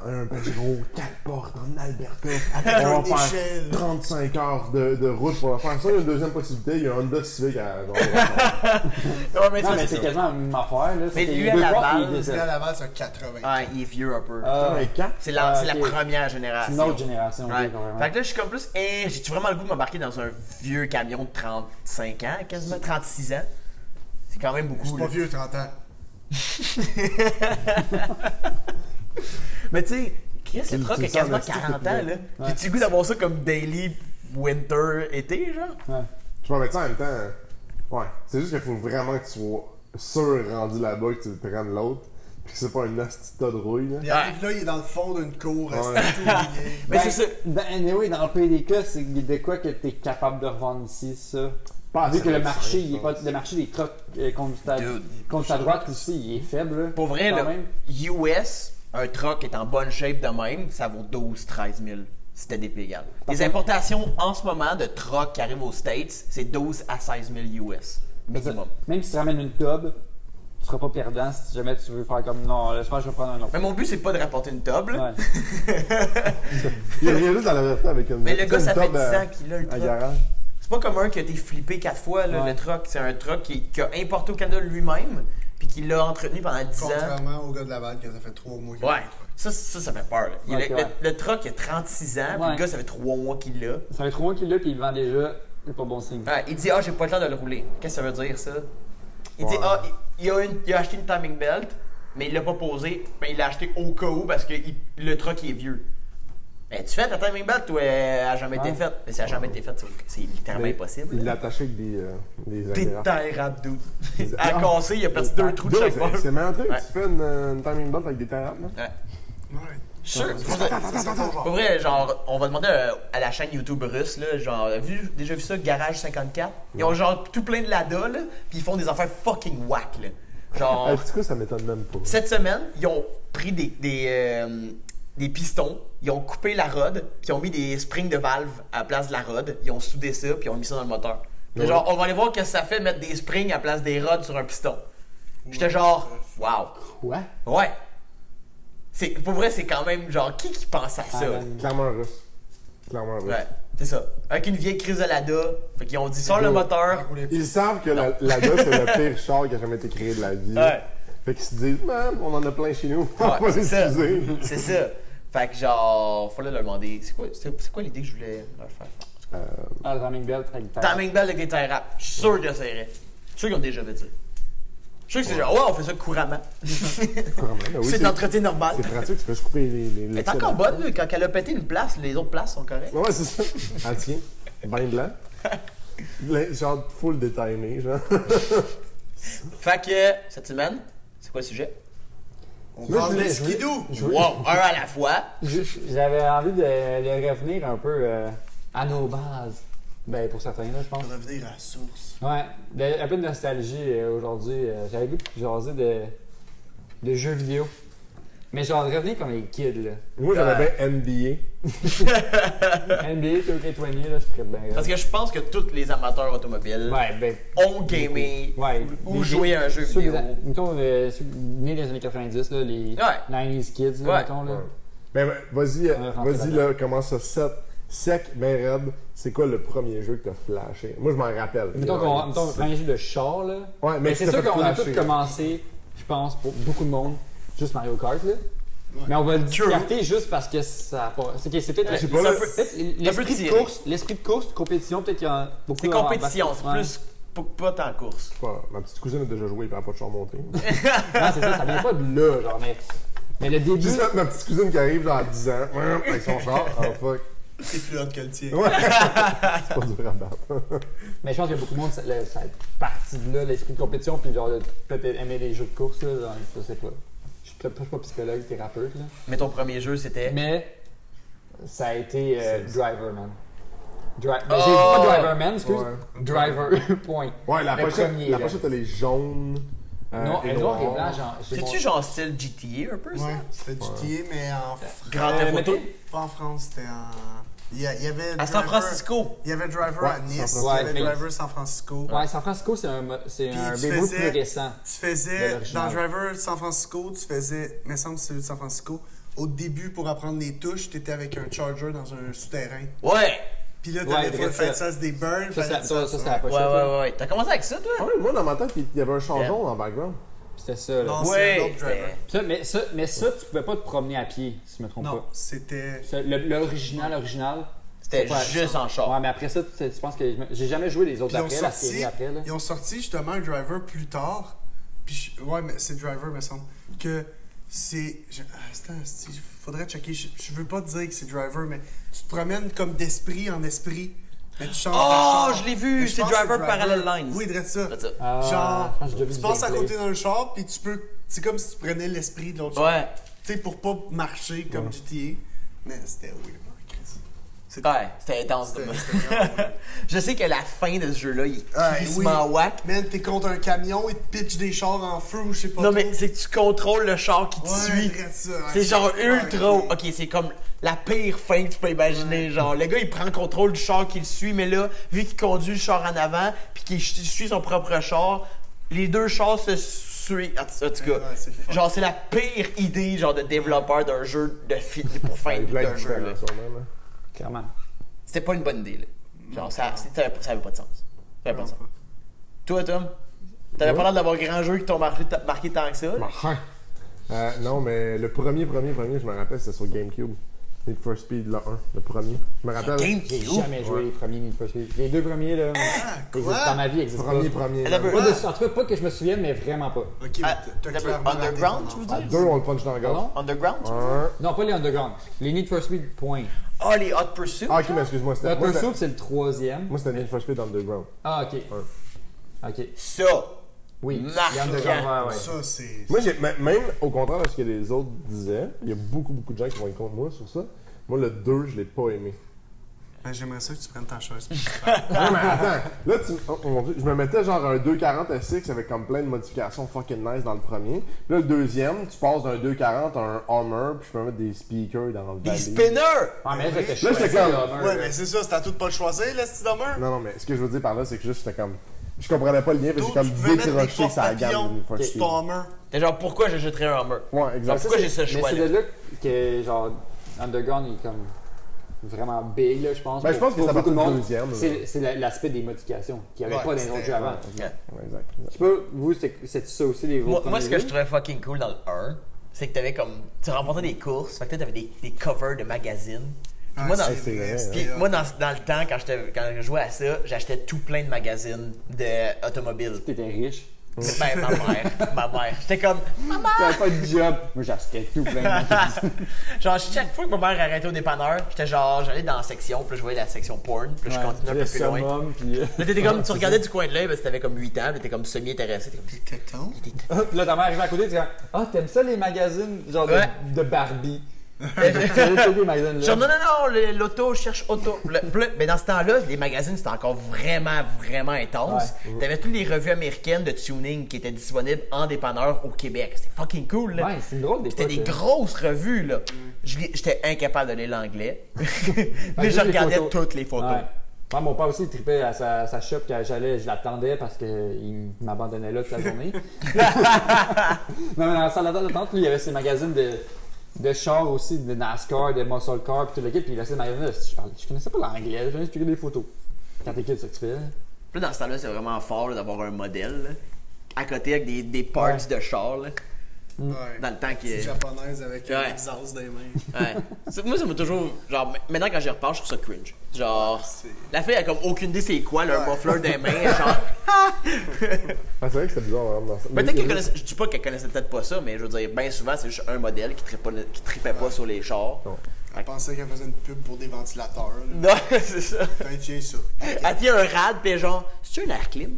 Speaker 5: un Pajero 4 portes en Alberta.
Speaker 4: Avec
Speaker 5: On
Speaker 4: un
Speaker 5: va faire
Speaker 4: échelle.
Speaker 5: 35 heures de route pour le faire. Ça, il y a une deuxième possibilité. Il y a un Honda Civic à genre.
Speaker 3: Ouais, mais
Speaker 2: Non,
Speaker 3: ça,
Speaker 2: mais
Speaker 3: c'est
Speaker 2: c'est quasiment la même affaire, là.
Speaker 3: Mais
Speaker 2: C'est
Speaker 3: lui,
Speaker 2: les
Speaker 3: à
Speaker 2: deux
Speaker 3: Laval,
Speaker 2: portes, il est
Speaker 4: Là,
Speaker 2: diesel.
Speaker 4: à Laval, c'est un 80.
Speaker 3: Ouais, il est vieux un peu.
Speaker 2: Ah,
Speaker 5: Un 4?
Speaker 3: C'est la
Speaker 2: ok.
Speaker 3: première
Speaker 2: C'est
Speaker 3: génération.
Speaker 2: une autre génération,
Speaker 3: Ouais.
Speaker 2: ok, carrément.
Speaker 3: Fait que là, je suis comme plus, j'ai-tu vraiment le goût de m'embarquer dans un vieux camion de 35 ans, quasiment 36 ans? C'est quand même beaucoup.
Speaker 4: C'est pas
Speaker 3: Là.
Speaker 4: vieux, 30 ans.
Speaker 3: Mais tu sais, Chris, le
Speaker 5: Tu
Speaker 3: truck
Speaker 5: le
Speaker 3: a
Speaker 5: sens
Speaker 3: quasiment
Speaker 5: en esti,
Speaker 3: 40 ans,
Speaker 5: c'est
Speaker 3: là.
Speaker 2: Ouais.
Speaker 3: J'ai-tu le goût d'avoir ça comme daily winter été, genre?
Speaker 2: Ouais.
Speaker 5: Je peux mettre ça en même temps. Ouais. C'est juste qu'il faut vraiment que tu sois sûr rendu là-bas que tu te prennes l'autre. Puis que c'est pas un asti tas de rouille, là.
Speaker 4: Il arrive là, il est dans le fond d'une cour,
Speaker 5: Ouais.
Speaker 4: resté tout oublié.
Speaker 3: Mais
Speaker 2: Ben,
Speaker 3: c'est ça.
Speaker 2: Anyway, dans le PDK, c'est de quoi que t'es capable de revendre ici, ça?
Speaker 5: Pas
Speaker 2: Vu
Speaker 5: assez
Speaker 2: que le
Speaker 5: de
Speaker 2: marché,
Speaker 5: ça,
Speaker 2: il est pas, le marché des trucks
Speaker 3: Dude.
Speaker 2: contre ta droite ici, il est faible. Là,
Speaker 3: Pour vrai,
Speaker 2: quand
Speaker 3: là,
Speaker 2: même.
Speaker 3: US, un truck est en bonne shape de même, ça vaut 12-13 000 si t'as des égal. Les importations en ce moment de trucks qui arrivent aux States, c'est 12 à 16 000 US. Minimum.
Speaker 2: Même si tu ramènes une tub, tu seras pas perdant si jamais tu veux faire comme non, laisse-moi, je vais prendre un autre.
Speaker 3: Mais mon but, c'est pas de rapporter une tub, là.
Speaker 2: Ouais.
Speaker 5: Il y a rien juste dans la version avec une.
Speaker 3: Mais le gars,
Speaker 5: une
Speaker 3: ça fait 10
Speaker 5: table
Speaker 3: ans qu'il a le
Speaker 5: à
Speaker 3: truck.
Speaker 5: garage.
Speaker 3: C'est pas comme un qui a été flippé 4 fois, là,
Speaker 2: Ouais.
Speaker 3: le truck. C'est un truck qui a importé au Canada lui-même, puis qui l'a entretenu pendant 10 ans.
Speaker 4: Contrairement au gars de Laval, que ça fait 3 mois qu'il a
Speaker 3: Ouais,
Speaker 4: le truck.
Speaker 3: ça fait peur. Là.
Speaker 2: Ok, ouais.
Speaker 3: Le truck, il a 36 ans, puis
Speaker 2: Ouais.
Speaker 3: le gars, ça fait 3 mois qu'il l'a.
Speaker 2: Ça fait 3 mois qu'il l'a, puis il le vend déjà. C'est pas bon signe.
Speaker 3: Ouais, il dit, ah, j'ai pas le temps de le rouler. Qu'est-ce que ça veut dire, ça? Il dit,
Speaker 5: Ouais.
Speaker 3: ah, il a acheté une timing belt, mais il l'a pas posé. Ben, il l'a acheté au cas où parce que le truck il est vieux. Mais tu fais ta timing belt ou elle a jamais été faite? Mais si elle a jamais été faite, c'est littéralement impossible.
Speaker 5: Il l'a attaché avec des
Speaker 3: T'es
Speaker 5: agrafes.
Speaker 3: terrap, dude. À casser, il a perdu 2 trous de chaque bord.
Speaker 5: C'est meilleur truc,
Speaker 3: Ouais.
Speaker 5: tu fais une timing belt avec des terrapes, non?
Speaker 3: Ouais.
Speaker 4: Ouais.
Speaker 3: Je suis sûr.
Speaker 4: Attends.
Speaker 3: Pour vrai, genre, on va demander à la chaîne YouTube russe, là, genre, déjà vu ça, Garage 54? Ils ont genre tout plein de Lada, là, pis ils font des affaires fucking whack, là. Genre,
Speaker 5: Du coup, ça m'étonne même pas.
Speaker 3: cette semaine, ils ont pris des pistons, ils ont coupé la rod, puis ils ont mis des springs de valve à la place de la rod, ils ont soudé ça, puis ils ont mis ça dans le moteur.
Speaker 5: Ouais.
Speaker 3: Genre, on va aller voir ce que ça fait mettre des springs à la place des rods sur un piston. J'étais genre, wow.
Speaker 2: Quoi?
Speaker 3: Ouais. Pour vrai, c'est quand même genre, qui pense à ça?
Speaker 5: Clairement un russe. Clairement un russe.
Speaker 3: Ouais, c'est ça. Avec une vieille crise de Lada, fait qu'ils ont dit, sors le moteur.
Speaker 5: Ils savent que la DA, c'est le pire char qui a jamais été créé de la vie.
Speaker 3: Ouais.
Speaker 5: Fait qu'ils se disent, man, on en a plein chez nous. On va
Speaker 3: Ouais, c'est
Speaker 5: les
Speaker 3: ça.
Speaker 5: utiliser.
Speaker 3: C'est ça. Fait que genre, fallait leur demander, c'est quoi l'idée que je voulais leur faire?
Speaker 2: Ah, le timing belt avec ta.
Speaker 3: Timing belt avec des tie wraps. Je suis sûr que ça irait. Je suis sûr qu'ils ont déjà fait ça. Je suis sûr que c'est genre, ouais, on fait ça couramment.
Speaker 5: Couramment, ben oui,
Speaker 3: C'est de l'entretien normal.
Speaker 5: C'est pratique, tu peux juste couper les
Speaker 3: Elle est encore bonne, là. Quand elle a pété une place, les autres places sont correctes.
Speaker 5: Ouais, c'est ça. Ah, tiens, bain blanc. Genre full détaillé, genre.
Speaker 3: Fait que, cette semaine, c'est quoi le sujet?
Speaker 4: On
Speaker 5: Moi,
Speaker 4: parle
Speaker 5: je
Speaker 4: de
Speaker 5: voulais-
Speaker 4: skidoo.
Speaker 3: Wow, un à la fois.
Speaker 2: J'avais envie de revenir un peu à nos bases. Ben, pour certains, là, je pense.
Speaker 4: Revenir à la source.
Speaker 2: Ouais, un peu de nostalgie aujourd'hui. J'avais goût de jaser de jeux vidéo. Mais genre, de revenir comme les kids, là.
Speaker 5: Moi, j'avais bien NBA.
Speaker 2: NBA, 2K20, là, je serais bien.
Speaker 3: Parce que je pense que tous les amateurs automobiles
Speaker 2: Ouais, ben.
Speaker 3: ont gamé
Speaker 2: Ouais.
Speaker 3: ou joué à un jeu
Speaker 2: Ceux
Speaker 3: vidéo.
Speaker 2: Mettons, ceux nés dans les années 90, là, les 90s kids, là,
Speaker 3: Ouais.
Speaker 2: mettons, là.
Speaker 5: Ben, vas-y,
Speaker 2: rentrer
Speaker 5: vas-y, là, commence ça sec, ben raide. C'est quoi le premier jeu que t'as flashé? Moi, je m'en rappelle.
Speaker 2: Mettons, mettons, un premier jeu de char, là.
Speaker 5: Ouais,
Speaker 2: Mais c'est
Speaker 5: tu t'as
Speaker 2: sûr
Speaker 5: fait
Speaker 2: qu'on a
Speaker 5: flasher.
Speaker 2: tous commencé, je pense, pour beaucoup de monde, juste Mario Kart, là. Mais on va le discarter juste parce que ça a pas. C'est peut-être
Speaker 5: Je sais pas, là,
Speaker 2: l'esprit de
Speaker 3: tiré.
Speaker 2: course, l'esprit de course, de compétition, peut-être qu'il y a beaucoup
Speaker 3: C'est compétition, c'est
Speaker 2: Ouais.
Speaker 3: plus pas tant course.
Speaker 5: Voilà, ma petite cousine a déjà joué et elle n'a pas de char monté.
Speaker 2: Non, c'est ça vient pas de là, genre, mais le début.
Speaker 5: Juste ma petite cousine qui arrive genre à 10 ans, avec son char, oh fuck.
Speaker 4: C'est plus hot que le tien.
Speaker 5: Ouais. C'est pas dur à battre.
Speaker 2: Mais je pense qu'il y a beaucoup de monde, ça est parti de là, l'esprit de compétition, puis genre, peut-être aimer les jeux de course, là, genre, je sais pas. Je suis pas psychologue, thérapeute, là.
Speaker 3: Mais ton premier jeu, c'était.
Speaker 2: Mais ça a été Driver, man.
Speaker 3: Oh!
Speaker 2: Pas Driver Man, excuse.
Speaker 5: Ouais.
Speaker 2: Driver, point.
Speaker 5: Ouais, la
Speaker 2: Le
Speaker 5: pochette,
Speaker 2: premier,
Speaker 5: la
Speaker 2: là.
Speaker 5: pochette, elle est jaune.
Speaker 2: Non,
Speaker 5: et
Speaker 2: et noir et
Speaker 5: noire.
Speaker 2: blanc, genre.
Speaker 3: C'est-tu genre style GTA un peu, ça?
Speaker 4: Ouais, c'était GTA, mais en
Speaker 3: Grand Theft Auto?
Speaker 4: pas en France, c'était en. Il y avait
Speaker 3: À San
Speaker 4: Driver-
Speaker 3: Francisco.
Speaker 4: Il y avait Driver
Speaker 5: Ouais,
Speaker 4: à Nice,
Speaker 5: San
Speaker 4: il y avait
Speaker 2: Francisco.
Speaker 4: Driver San Francisco.
Speaker 2: Ouais, San Francisco, c'est un
Speaker 4: tu
Speaker 2: bébé
Speaker 4: faisais-
Speaker 2: plus récent.
Speaker 4: Tu
Speaker 2: De
Speaker 4: faisais,
Speaker 2: l'original.
Speaker 4: dans Driver San Francisco, tu faisais, il me semble que c'est celui de San Francisco, au début, pour apprendre les touches, tu étais avec un charger dans un souterrain.
Speaker 3: Ouais!
Speaker 4: Puis là,
Speaker 2: Ouais,
Speaker 4: t'avais
Speaker 2: direct
Speaker 4: fait
Speaker 2: ça.
Speaker 4: ça, des burns.
Speaker 2: Ça,
Speaker 4: fallait
Speaker 2: c'est la
Speaker 3: Ouais,
Speaker 2: pochette. là.
Speaker 3: ouais, ouais. T'as commencé avec ça, toi?
Speaker 5: Ouais, moi, dans ma tête, il y avait un char
Speaker 3: Yeah.
Speaker 5: jaune en background.
Speaker 2: C'était ça, là.
Speaker 4: Non, c'est un
Speaker 3: Ouais!
Speaker 4: autre driver.
Speaker 2: Mais ça, tu pouvais pas te promener à pied, si je me trompe
Speaker 4: Non,
Speaker 2: pas.
Speaker 4: c'était.
Speaker 2: Ça, l'original.
Speaker 3: C'était
Speaker 2: pas-
Speaker 3: juste en char.
Speaker 2: Ouais, mais après ça, tu penses que j'ai jamais joué les autres
Speaker 4: Puis ils ont
Speaker 2: après, la
Speaker 4: sorti,
Speaker 2: série après, là.
Speaker 4: ils ont sorti justement un driver plus tard. Puis ouais, mais c'est driver, me semble. Que c'est. Il faudrait checker. Je veux pas te dire que c'est driver, mais tu te promènes comme d'esprit en esprit. Mais tu changes de
Speaker 3: Oh,
Speaker 4: char.
Speaker 3: je l'ai vu,
Speaker 4: Mais je
Speaker 3: c'est
Speaker 4: pense que
Speaker 3: Driver Parallel Lines.
Speaker 4: Oui, dirais ça.
Speaker 3: C'est ça.
Speaker 2: Ah,
Speaker 4: Genre,
Speaker 2: je pense que j'ai déjà vu
Speaker 4: tu
Speaker 2: du
Speaker 4: passes à
Speaker 2: gameplay.
Speaker 4: côté d'un char, puis tu peux. C'est comme si tu prenais l'esprit de l'autre char.
Speaker 3: Ouais.
Speaker 4: Tu sais, pour pas marcher comme GTA. Mais c'était weird, Chris.
Speaker 3: Ouais, c'était intense.
Speaker 4: C'était
Speaker 3: demain.
Speaker 4: vraiment weird.
Speaker 3: Je sais que la fin de ce jeu-là, il est
Speaker 4: Ah,
Speaker 3: crissement whack.
Speaker 4: Man, t'es contre un camion, il te pitch des chars en feu ou je sais pas.
Speaker 3: Non,
Speaker 4: trop.
Speaker 3: mais c'est que tu contrôles le char qui te
Speaker 4: Ouais,
Speaker 3: suit.
Speaker 4: dirais ça, ouais,
Speaker 3: C'est genre
Speaker 4: super
Speaker 3: ultra.
Speaker 4: cool.
Speaker 3: Ok, c'est comme la pire fin que tu peux imaginer. Genre, le gars, il prend le contrôle du char qui le suit, mais là, vu qu'il conduit le char en avant, puis qu'il suit son propre char, les deux chars se suivent. En tout cas,
Speaker 4: Ouais, c'est fun.
Speaker 3: genre, c'est la pire idée, genre, de développeur d'un jeu de pour fin
Speaker 5: Avec plein
Speaker 3: d'un
Speaker 5: de
Speaker 3: jeu. Là.
Speaker 5: différents, sûrement, là.
Speaker 2: Clairement.
Speaker 3: C'était pas une bonne idée, là. Genre, ça avait pas de sens. Ça avait pas de sens. Toi, Tom, t'avais
Speaker 5: Ouais.
Speaker 3: pas l'air d'avoir grand jeu qui t'ont marqué tant que ça. là?
Speaker 5: Non, mais le premier, je me rappelle, c'était sur GameCube. Need for Speed, le 1, le premier. Je me rappelle.
Speaker 2: J'ai jamais joué les premiers Need for Speed. Les deux premiers, là,
Speaker 4: quoi?
Speaker 2: dans ma vie, existent
Speaker 5: Premier.
Speaker 2: pas. En tout cas, pas que je me souvienne, mais vraiment pas.
Speaker 4: Ok, t'as clairement
Speaker 3: Underground,
Speaker 4: raté
Speaker 3: tu veux
Speaker 4: ton
Speaker 3: dire?
Speaker 5: Deux, on le punch dans la gorge.
Speaker 2: Pardon?
Speaker 3: Underground?
Speaker 2: Non, pas les Underground. Les Need for Speed, point.
Speaker 3: Ah, les Hot Pursuit?
Speaker 5: Ah, ok, mais excuse-moi,
Speaker 2: Hot Pursuit, c'est le troisième.
Speaker 5: Moi, c'était Need for Speed Underground.
Speaker 2: Ah, ok. Ok.
Speaker 3: Ça!
Speaker 2: Oui.
Speaker 3: Marquant.
Speaker 2: Les Underground, ouais.
Speaker 4: Ça, c'est.
Speaker 5: Moi, même au contraire de ce que les autres disaient, il y a beaucoup de gens qui vont être contre moi sur ça. Moi, le 2, je l'ai pas aimé.
Speaker 4: Ben, j'aimerais ça que tu prennes ta chaise.
Speaker 5: Non, mais attends, là, oh mon Dieu, je me mettais genre un 240 SX avec comme plein de modifications fucking nice dans le premier. Puis là, le deuxième, tu passes d'un 240 à un Hummer, puis je peux mettre des speakers dans le
Speaker 3: Des
Speaker 5: valley.
Speaker 3: spinners!
Speaker 2: Ah, mais là, j'étais
Speaker 5: Là, j'étais comme-
Speaker 4: Ouais, mais c'est ça, c'est à tout de pas le choisir, le style d'hummer.
Speaker 5: Non, mais ce que je veux dire par là, c'est que juste, j'étais comme... Je comprenais pas le lien, parce que j'ai comme
Speaker 4: Tu pouvais mettre des
Speaker 5: décroché sa gamme
Speaker 4: porte-papillons
Speaker 5: Need for
Speaker 4: sur
Speaker 5: Speed.
Speaker 4: ton hummer.
Speaker 3: T'es genre, pourquoi j'achèterais un Hummer?
Speaker 5: Ouais, exact.
Speaker 3: Pourquoi j'ai ce
Speaker 2: Mais
Speaker 3: choix-là?
Speaker 2: c'est de là que, genre, Underground est comme vraiment big, là, je pense.
Speaker 5: Ben, je pense que
Speaker 2: pour
Speaker 5: ça
Speaker 2: beaucoup de
Speaker 5: partit du
Speaker 2: monde.
Speaker 5: deuxième, là.
Speaker 2: C'est l'aspect des modifications qu'il n'y avait
Speaker 4: Ouais,
Speaker 2: pas dans les autres
Speaker 4: c'était-
Speaker 2: jeux avant.
Speaker 3: Ok.
Speaker 5: Ouais, exact.
Speaker 2: Je sais pas, vous, c'est ça aussi, les vôtres
Speaker 3: Moi, ce que
Speaker 2: premiers
Speaker 3: je trouvais fucking cool dans le 1, c'est que t'avais comme. Tu remportais des courses, fait que là, t'avais des covers de magazines. Puis moi, dans,
Speaker 4: c'est vrai,
Speaker 5: vrai,
Speaker 3: puis
Speaker 4: c'était
Speaker 3: moi,
Speaker 4: hot.
Speaker 3: dans le temps, quand je jouais à ça, j'achetais tout plein de magazines d'automobiles.
Speaker 2: T'étais riche.
Speaker 3: Ben, ma mère. J'étais comme,
Speaker 2: T'avais pas de job. Moi, j'achetais tout plein de trucs.
Speaker 3: genre, chaque fois que ma mère arrêtait au dépanneur, j'étais genre, j'allais dans la section, puis là, je voyais la section porn, puis là, je continuais un peu plus loin.
Speaker 2: Summum, puis...
Speaker 3: Là, t'étais comme, tu regardais du coin de l'œil, parce que t'avais comme 8 ans, puis t'étais comme semi-intéressé. T'étais comme,
Speaker 4: T'es con?
Speaker 2: Puis là, ta mère arrivait à côté, tu dis « Ah, t'aimes ça les magazines genre
Speaker 3: Ouais.
Speaker 2: de Barbie? » J'avais tous les magazines là.
Speaker 3: genre, non, l'auto, je cherche auto. Mais dans ce temps-là, les magazines, c'était encore vraiment intense.
Speaker 2: Ouais.
Speaker 3: T'avais toutes les revues américaines de tuning qui étaient disponibles en dépanneur au Québec. C'était fucking cool, là.
Speaker 2: Ouais, c'est une drôle des
Speaker 3: C'était
Speaker 2: fois,
Speaker 3: des
Speaker 2: ça.
Speaker 3: grosses revues, là. J'étais incapable de lire l'anglais. Mais je
Speaker 2: juste les
Speaker 3: regardais
Speaker 2: photos.
Speaker 3: toutes les photos.
Speaker 2: Ouais. Ouais, mon père aussi, il tripait à sa shop quand j'allais, je l'attendais parce qu'il m'abandonnait là toute la journée. Non, mais dans la salle d'attente, lui, il y avait ses magazines de chars aussi, de NASCAR, de Muscle Car, puis tout le kit, puis il a ces magazines-là. Je connaissais pas l'anglais, je inspiré des photos. Quand t'es kid, c'est ça que tu fais.
Speaker 3: Puis là, dans ce temps-là, c'est vraiment fort là, d'avoir un modèle, là, à côté avec des parts de chars, là.
Speaker 4: Ouais.
Speaker 3: Dans le temps qui
Speaker 4: Petite
Speaker 3: est.
Speaker 4: japonaise avec un
Speaker 3: Ouais.
Speaker 4: exhaust dans les mains.
Speaker 3: Ouais. Moi, ça m'a toujours. Genre, maintenant, quand j'y repasse, je trouve ça cringe. Genre,
Speaker 4: C'est-
Speaker 3: la fille, elle a comme aucune idée c'est quoi, là, un
Speaker 4: Ouais.
Speaker 3: muffler des mains. Genre,
Speaker 5: Ah, c'est vrai que c'était bizarre, vraiment, dans ça.
Speaker 3: peut-être qu'elle connaissait. Je dis pas qu'elle connaissait peut-être pas ça, mais je veux dire, bien souvent, c'est juste un modèle qui tripait pas sur les chars.
Speaker 5: Non.
Speaker 4: Je pensais qu'elle faisait une pub pour des ventilateurs. Là.
Speaker 3: Non, c'est ça.
Speaker 4: Ben, tiens ça.
Speaker 3: Elle tient un rad, pis genre, c'est-tu un air clim?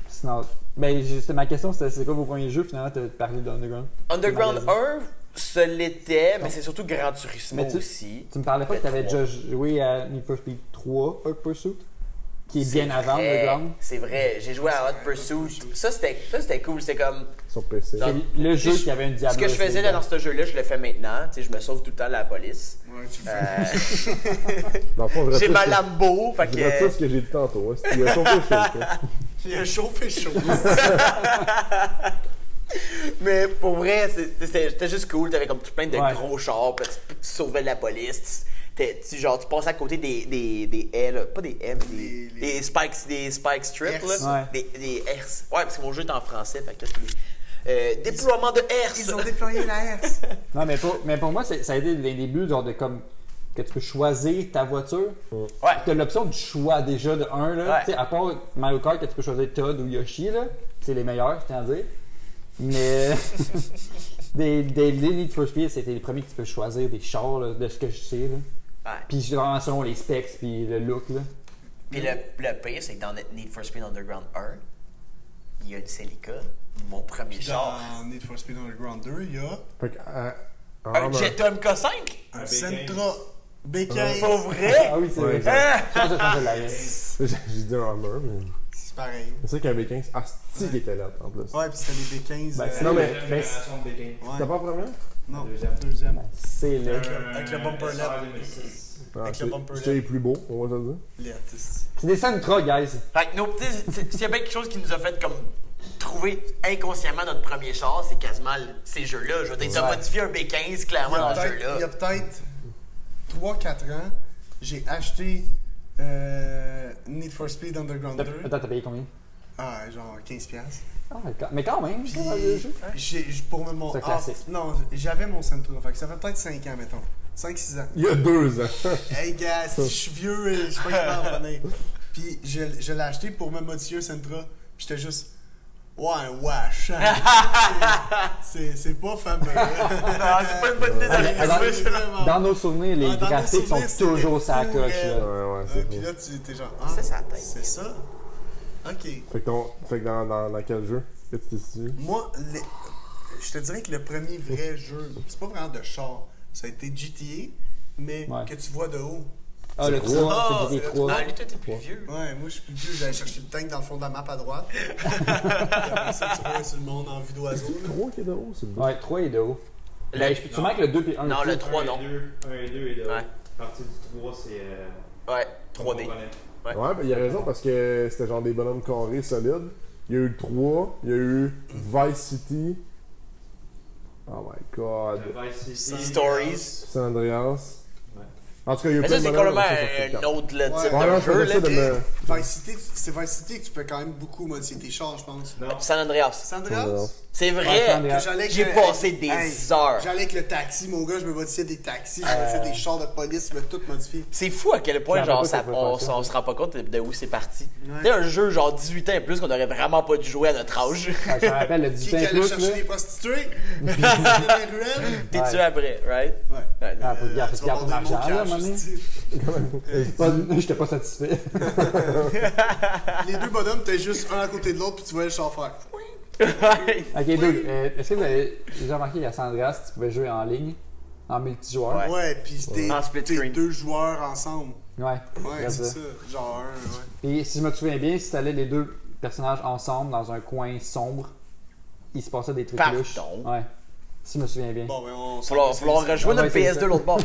Speaker 2: Sinon, ben, c'était ma question, c'était c'est quoi vos premiers jeux finalement, t'as parlé d'Underground?
Speaker 3: Underground 1, ce l'était, mais c'est surtout Gran Turismo
Speaker 2: Mais tu-
Speaker 3: aussi.
Speaker 2: Tu me parlais pas que t'avais déjà joué à Need for Speed 3, Hot Pursuit? Qui est bien avant Underground?
Speaker 3: C'est vrai, j'ai joué à Hot Pursuit. Ça, c'était cool. C'était comme.
Speaker 5: Sur PC.
Speaker 3: Genre,
Speaker 2: C'est le jeu qui avait une Diablo.
Speaker 3: Ce que je faisais là, dans ce jeu-là, je le fais maintenant. Tu sais, je me sauve tout le temps de la police.
Speaker 4: Ouais, tu le fais.
Speaker 5: Dans le fond, je
Speaker 3: J'ai
Speaker 5: retire
Speaker 3: ma
Speaker 5: ça-
Speaker 3: Lambo, fait
Speaker 5: je retire
Speaker 3: que.
Speaker 5: ce que j'ai dit tantôt. Hein. Il a chauffé chaud, quoi.
Speaker 4: Il a chauffé chaud.
Speaker 3: Mais pour vrai, c'était juste cool. T'avais comme tout plein de
Speaker 2: Ouais.
Speaker 3: gros chars, puis tu sauvais de la police. Genre, tu passais à côté des haies, là. Pas des haies, mais des spike strips,
Speaker 4: Hertz.
Speaker 3: là. Des hertz. Ouais, parce que mon jeu est en français, fait que là, c'est des déploiement de hertz.
Speaker 4: Ils ont déployé la herse.
Speaker 2: Non, mais pour moi, ça a été les débuts genre de comme que tu peux choisir ta voiture.
Speaker 3: Ouais.
Speaker 2: T'as l'option du choix déjà de 1 là.
Speaker 3: Ouais.
Speaker 2: Tu sais, à part Mario Kart que tu peux choisir Todd ou Yoshi là, c'est les meilleurs, je tiens à dire. Mais des Need for Speed, c'était les premiers que tu peux choisir des chars là, de ce que je sais là.
Speaker 3: Ouais.
Speaker 2: Puis vraiment selon les specs puis le look là.
Speaker 3: Puis le pire, c'est que dans Need for Speed Underground 1, il y a une Celica, mon premier char.
Speaker 4: Dans Need for Speed Underground 2, il y a
Speaker 5: Fait que,
Speaker 3: Un Jetta MK5?
Speaker 4: un Sentra B15.
Speaker 3: Pas vrai?
Speaker 2: Ah oui, c'est
Speaker 5: Ouais,
Speaker 2: vrai.
Speaker 3: Ah!
Speaker 2: Ça, je l'avais.
Speaker 5: J'ai dit un Hummer, mais.
Speaker 4: C'est pareil.
Speaker 5: C'est sûr qu'un B15, asti qui était là en plus.
Speaker 4: Ouais, puis c'était les B15.
Speaker 2: Ben,
Speaker 5: Non, mais.
Speaker 2: Mais
Speaker 4: ouais.
Speaker 5: T'as pas en première?
Speaker 4: Non,
Speaker 6: Deuxième.
Speaker 4: deuxième.
Speaker 2: c'est le.
Speaker 4: Avec le bumper LED.
Speaker 5: Ah,
Speaker 4: Avec le bumper
Speaker 5: c'est les plus beaux, on va se le dire.
Speaker 4: LED.
Speaker 2: C'est des Sentra, guys.
Speaker 3: Fait que nous, tu sais, s'il y a bien quelque chose qui nous a fait comme trouver inconsciemment notre premier char, c'est quasiment ces jeux-là. Je veux dire, tu as modifié un B15 clairement dans ce
Speaker 4: Il y a
Speaker 3: jeu-là.
Speaker 4: peut-être 3-4 ans, j'ai acheté Need for Speed Underground 2.
Speaker 2: Attends, t'as payé combien?
Speaker 4: Ah, genre 15$.
Speaker 2: Ah, mais quand même, c'est pas le jeu.
Speaker 4: Pour me mon.
Speaker 2: C'est classique.
Speaker 4: Non, j'avais mon Sentra. Fait que ça fait peut-être 5 ans, mettons. 5-6 ans.
Speaker 5: Il y a 2 ans.
Speaker 4: Hey, gars, si je suis vieux, je suis pas capable de revenir. Puis je l'ai acheté pour me modifier un Sentra. Puis j'étais juste. Ouais, wesh. C'est pas fameux.
Speaker 3: Non, c'est pas une bonne idée.
Speaker 2: Dans nos souvenirs, les
Speaker 4: Dans nos
Speaker 2: graphiques sont
Speaker 4: souvenirs,
Speaker 2: toujours
Speaker 4: c'était
Speaker 2: sa
Speaker 4: fou,
Speaker 2: coche.
Speaker 4: raide.
Speaker 2: Là.
Speaker 5: Ouais, c'est
Speaker 4: Puis
Speaker 5: cool.
Speaker 4: là, tu étais genre.
Speaker 3: C'est sa tête.
Speaker 4: C'est ça? Ok.
Speaker 5: Fait que dans quel jeu que tu t'es situé?
Speaker 4: Moi, je te dirais que le premier vrai jeu, c'est pas vraiment de char. Ça a été GTA, mais
Speaker 2: Ouais.
Speaker 4: que tu vois de haut.
Speaker 2: Ah, le 3, c'est GTA 3.
Speaker 3: Ah, lui, toi, t'es plus vieux.
Speaker 4: Ouais, moi je suis plus vieux, j'allais chercher le tank dans le fond de la map à droite. Après ça, tu vois sur le monde en vue d'oiseau. là.
Speaker 5: 3 qui est de haut, c'est le
Speaker 2: Ouais, 3 est de haut. Ben, je peux sûrement que le 2 puis 1
Speaker 3: Non, le 3, non.
Speaker 6: 1 et 2 et de
Speaker 3: Ouais.
Speaker 6: à partir du 3, c'est.
Speaker 3: Ouais, 3D.
Speaker 6: Ouais.
Speaker 5: Ouais, ben il a raison parce que c'était genre des bonhommes carrés solides. Il y a eu le 3, il y a eu Vice City. Oh my god.
Speaker 6: Vice City.
Speaker 3: Stories.
Speaker 5: San Andreas.
Speaker 6: Ouais.
Speaker 5: En tout cas, il y a eu
Speaker 3: Mais
Speaker 5: plein
Speaker 3: ça,
Speaker 5: de
Speaker 3: c'est
Speaker 5: bonhommes
Speaker 3: complètement
Speaker 5: comme ça sur
Speaker 3: un
Speaker 5: TikTok.
Speaker 3: autre là, type
Speaker 5: Ouais, non,
Speaker 3: de
Speaker 5: je
Speaker 3: jeu.
Speaker 5: faisais ça
Speaker 3: Là.
Speaker 5: de me.
Speaker 4: Vice City, c'est Vice City que tu peux quand même beaucoup modifier tes chars, je pense.
Speaker 6: Non.
Speaker 3: San Andreas.
Speaker 4: San
Speaker 5: San Andreas.
Speaker 4: Andreas?
Speaker 3: C'est
Speaker 2: Ouais, San
Speaker 3: vrai.
Speaker 2: Andreas.
Speaker 4: Que j'allais avec
Speaker 3: J'ai
Speaker 4: le-
Speaker 3: passé des heures.
Speaker 4: J'allais avec le taxi, mon gars, je me modifiais des taxis, je me modifiais des chars de police, je me tout modifié.
Speaker 3: C'est fou à quel point
Speaker 2: Je
Speaker 3: genre,
Speaker 2: savais pas qu'on
Speaker 3: on,
Speaker 2: pouvait faire ça.
Speaker 3: on se rend pas compte de où c'est parti.
Speaker 4: Ouais.
Speaker 3: C'est un jeu genre 18 ans et plus qu'on aurait vraiment pas dû jouer à notre âge.
Speaker 2: Ouais, je me rappelle le
Speaker 4: Qui
Speaker 2: 18 ans
Speaker 4: allait
Speaker 2: plus.
Speaker 4: chercher
Speaker 2: Là.
Speaker 4: des prostituées? Dans les ruelles?
Speaker 3: T'es
Speaker 2: Ouais.
Speaker 3: tué après, right?
Speaker 4: Ouais.
Speaker 3: Ouais.
Speaker 2: Ah, faut
Speaker 4: Tu
Speaker 2: garder
Speaker 4: vas avoir
Speaker 2: ton
Speaker 4: des mots
Speaker 2: argent, là, à un
Speaker 4: cash,
Speaker 2: moment donné.
Speaker 4: hostie.
Speaker 2: J'étais pas satisfait.
Speaker 4: Les deux bonhommes, t'es juste un à côté de l'autre, puis tu vois le char faire.
Speaker 3: Ouais.
Speaker 2: Ok, deux. Est-ce que vous avez déjà remarqué qu'à San Andreas, tu pouvais jouer en ligne, en multijoueur?
Speaker 3: Ouais.
Speaker 4: Ouais, puis c'était
Speaker 3: En split
Speaker 4: t'es
Speaker 3: screen.
Speaker 4: 2 joueurs ensemble.
Speaker 2: Ouais.
Speaker 4: Ouais,
Speaker 2: Regarde
Speaker 4: c'est
Speaker 2: ça.
Speaker 4: ça. Genre un, ouais.
Speaker 2: Et si je me souviens bien, si t'allais les deux personnages ensemble dans un coin sombre, il se passait des trucs
Speaker 3: Pardon?
Speaker 2: louches. Ouais. Si je me souviens bien.
Speaker 4: Bon, ben on
Speaker 3: Falloir rejouer
Speaker 2: Ah ouais,
Speaker 3: notre
Speaker 2: c'est
Speaker 3: PS2
Speaker 2: ça.
Speaker 3: l'autre bord.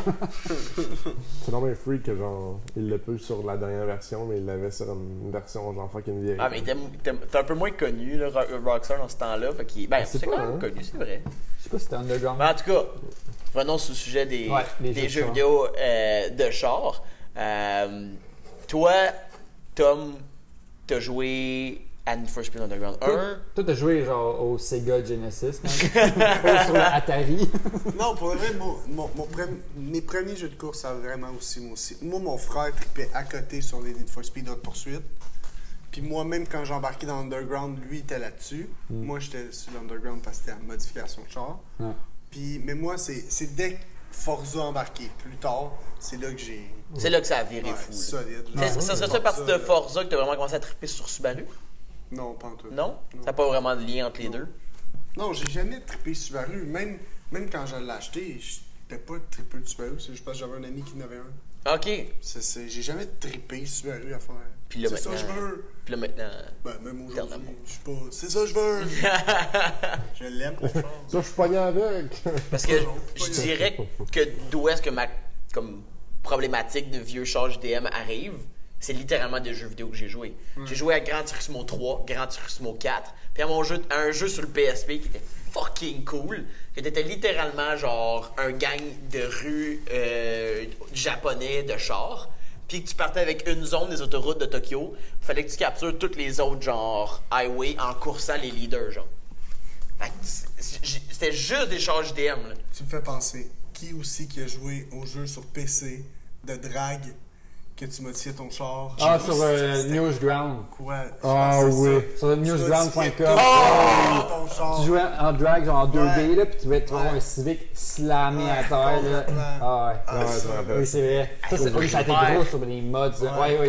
Speaker 5: C'est vraiment un freak que genre, il l'a plus sur la dernière version, mais il l'avait sur une version genre fucking vieille.
Speaker 3: Ah, mais t'es un peu moins connu, là, Rockstar, dans ce temps-là. Fait qu'il- ben,
Speaker 5: c'est
Speaker 3: c'est
Speaker 5: pas,
Speaker 3: quand même
Speaker 5: hein.
Speaker 3: connu, c'est vrai.
Speaker 2: Je sais pas si c'était Underground.
Speaker 3: Mais en tout cas, revenons sur le sujet des,
Speaker 2: Ouais, les
Speaker 3: des
Speaker 2: jeux de
Speaker 3: jeux
Speaker 2: char.
Speaker 3: vidéo de char. Toi, Tom, t'as joué à Need for Speed Underground 1.
Speaker 2: Toi, t'as joué genre au Sega Genesis, man. Pas sur la Atari.
Speaker 4: Non, pour le vrai, mes premiers jeux de course, ça a vraiment aussi, moi aussi. Moi, mon frère tripait à côté sur les Need for Speed Hot Pursuit. Puis moi-même, quand j'ai embarqué dans l'Underground, lui était là-dessus. Moi, j'étais sur l'Underground parce que c'était la modification de char.
Speaker 2: Ouais.
Speaker 4: Puis, mais moi, c'est dès que Forza a embarqué plus tard, c'est là que j'ai.
Speaker 3: C'est là que ça a viré
Speaker 4: Ouais,
Speaker 3: fou. là.
Speaker 4: solide.
Speaker 3: Ça serait ça partie de Forza que t'as vraiment commencé à triper sur Subaru?
Speaker 4: Non, pas en tout.
Speaker 3: Non? Ça n'a pas vraiment de lien entre les deux?
Speaker 4: Non, j'ai jamais trippé Subaru. Même quand je l'ai acheté, j'étais pas trippé de Subaru. C'est juste parce que j'avais un ami qui en avait un.
Speaker 3: OK.
Speaker 4: J'ai jamais trippé Subaru à faire.
Speaker 3: Puis là,
Speaker 4: C'est ça que je
Speaker 3: maintenant-
Speaker 4: veux.
Speaker 3: Puis là, maintenant...
Speaker 4: Ben, même aujourd'hui,
Speaker 3: Éternellement.
Speaker 4: je suis pas. C'est ça que je veux. Je l'aime, mon char.
Speaker 5: Ça, je suis pogné avec.
Speaker 3: Parce que
Speaker 4: Pas
Speaker 3: je
Speaker 4: grave.
Speaker 3: dirais que d'où est-ce que ma comme, problématique de vieux char JDM arrive, c'est littéralement des jeux vidéo que j'ai joué. J'ai joué à Gran Turismo 3, Gran Turismo 4, puis à un jeu sur le PSP qui était fucking cool, que t'étais littéralement genre un gang de rue japonais de chars, puis que tu partais avec une zone des autoroutes de Tokyo, il fallait que tu captures toutes les autres genre highway en coursant les leaders genre. Fait que c'était juste des chars JDM là.
Speaker 4: Tu me fais penser. Qui aussi qui a joué au jeu sur PC de drague que tu modifiais ton char?
Speaker 2: Ah,
Speaker 4: Je sais
Speaker 2: sur
Speaker 4: pas si c'était
Speaker 2: Newsground.
Speaker 4: Quoi? Je
Speaker 5: Ah
Speaker 4: pense que c'est
Speaker 5: oui.
Speaker 4: ça.
Speaker 2: Sur
Speaker 4: Tu
Speaker 2: newsground.com.
Speaker 4: modifiais tout ton char.
Speaker 2: Tu jouais en drag, genre en 2D,
Speaker 4: Ouais.
Speaker 2: là, puis tu vas avoir
Speaker 4: Ouais.
Speaker 2: un Civic slamé à terre, là.
Speaker 4: complètement.
Speaker 2: Ah ouais.
Speaker 4: Ah,
Speaker 5: Ouais,
Speaker 4: ça.
Speaker 5: je me rappelle.
Speaker 2: Oui, c'est vrai. Ça, oui, ça a été
Speaker 3: primaire.
Speaker 2: gros sur les mods. Ça. Ouais, ouais.
Speaker 5: Ouais,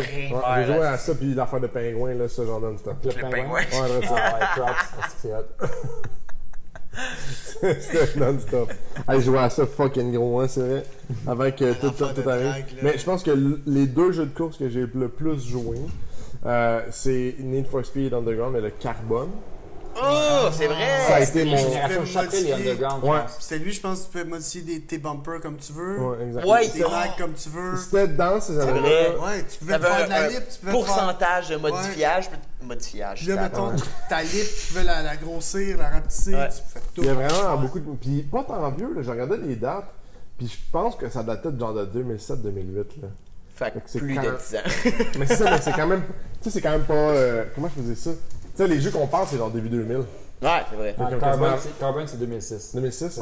Speaker 5: j'ai joué à ça, puis l'affaire de pingouin, là, ce genre non-stop.
Speaker 2: Le
Speaker 3: pingouin.
Speaker 2: pingouin.
Speaker 5: Ouais, vrai, ça.
Speaker 2: Ah ouais, props. Est-ce que c'est hot?
Speaker 5: C'était non-stop. Hey, je jouais à ça fucking gros, hein, c'est vrai. Avant que tout
Speaker 4: l'affaire de
Speaker 5: arrive.
Speaker 4: drague, là.
Speaker 5: Mais je pense que les deux jeux de course que j'ai le plus joué, c'est Need for Speed Underground et le Carbone.
Speaker 3: Oh, c'est
Speaker 5: Ça a
Speaker 3: vrai!
Speaker 5: été
Speaker 2: Les
Speaker 5: mon.
Speaker 2: générations chapitres, les
Speaker 4: modifier.
Speaker 2: underground,
Speaker 5: Ouais.
Speaker 2: je pense.
Speaker 4: C'était lui, je pense que tu pouvais modifier tes bumpers comme tu veux.
Speaker 5: Ouais, exact.
Speaker 3: Ouais,
Speaker 4: Tes lags comme tu veux.
Speaker 5: C'était dans ces
Speaker 3: vrai.
Speaker 5: années-là.
Speaker 4: Ouais, tu pouvais te
Speaker 3: T'avais
Speaker 4: faire de la
Speaker 3: un
Speaker 4: lip, tu pouvais te faire.
Speaker 3: pourcentage de modifiage. Modifiage.
Speaker 4: Puis là,
Speaker 3: t'as-
Speaker 4: mettons, ta lip, tu pouvais la grossir, la rapetisser,
Speaker 3: Ouais.
Speaker 4: tu fais tout.
Speaker 5: Il y a vraiment beaucoup de. Puis pas tant vieux, là. Je regardais les dates, puis je pense que ça datait de genre de 2007-2008, là.
Speaker 3: Fait que
Speaker 5: c'est
Speaker 3: plus
Speaker 5: quand-
Speaker 3: de 10 ans.
Speaker 5: Mais c'est ça, mais c'est quand même. Tu sais, c'est quand même pas. Comment je faisais ça? Tu sais, les jeux qu'on pense, c'est genre début 2000.
Speaker 3: Ouais, c'est vrai.
Speaker 5: Fait qu'ils ont
Speaker 2: Carbon, c'est 2006.
Speaker 5: 2006,